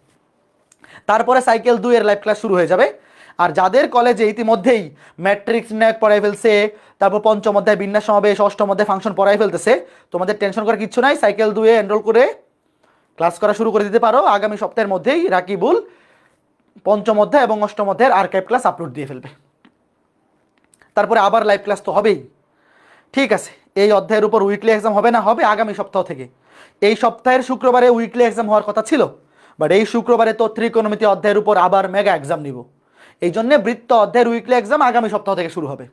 তারপরে সাইকেল 2 এর লাইভ ক্লাস শুরু হয়ে যাবে। আর যাদের কলেজে ইতিমধ্যেই ম্যাট্রিক্স নির্ণায়ক পড়াই ফেলছে, তারপর পঞ্চম অধ্যায় বিন্যাস সমাবেশ, অষ্টম অধ্যায় ফাংশন পড়াই ফেলতেছে, তোমাদের টেনশন করার কিছু নাই। সাইকেল 2 এ এনরোল করে ক্লাস করা শুরু করে দিতে পারো। আগামী সপ্তাহের মধ্যেই রাকিবুল পঞ্চম অধ্যায় এবং অষ্টম অধ্যায়ের আর্কাইভ ক্লাস আপলোড দিয়ে ফেলবে। তারপরে আবার লাইভ ক্লাস তো হবেই। ঠিক আছে, এই অধ্যায়ের উপর উইকলি এক্সাম হবে না, হবে আগামী সপ্তাহ থেকে। এই সপ্তাহের শুক্রবারে উইকলি এক্সাম হওয়ার কথা ছিল, বাট এই শুক্রবারে তো ত্রিকোণমিতি অধ্যায়ের উপর আবার মেগা এক্সাম নিব। এই জন্য বৃত্ত অধ্যায়ের উইকলি এক্সাম আগামী সপ্তাহ থেকে শুরু হবে।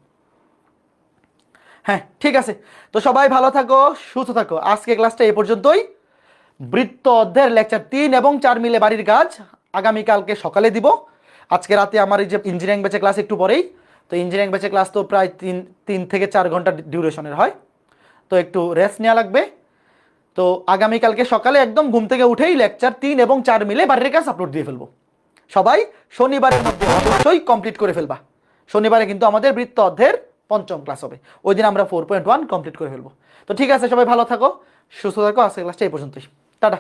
হ্যাঁ, ঠিক আছে। তো সবাই ভালো থাকো, সুস্থ থাকো। আজকে ক্লাসটা এই পর্যন্তই। বৃত্ত অধ্যায়ের লেকচার 3 এবং 4 মিলে বাড়ির কাজ আগামীকালকে সকালে দিব। আজকে রাতে আমার এই যে ইঞ্জিনিয়ারিং ব্যাচে ক্লাস একটু পরেই, তো ইঞ্জিনিয়ারিং ব্যাচে ক্লাস তো প্রায় 3 থেকে 4 ঘন্টা ডিউরেশনের হয়, তো একটু রেস্ট নেওয়া লাগবে। তো আগামীকালকে সকালে একদম ঘুম থেকে উঠেই লেকচার 3 এবং 4 মিলে বাড়ির কাজ আপলোড দিয়ে ফেলবো। সবাই শনিবারের মধ্যে অবশ্যই কমপ্লিট করে ফেলবা। শনিবারে কিন্তু আমাদের বৃত্ত অধ্যায়ের পঞ্চম ক্লাস হবে, ওই দিন আমরা 4.1 কমপ্লিট করে ফেলবো। তো ঠিক আছে, সবাই ভালো থাকো, সুস্থ থাকো। আজকের ক্লাসটা এই পর্যন্তই। টাটা।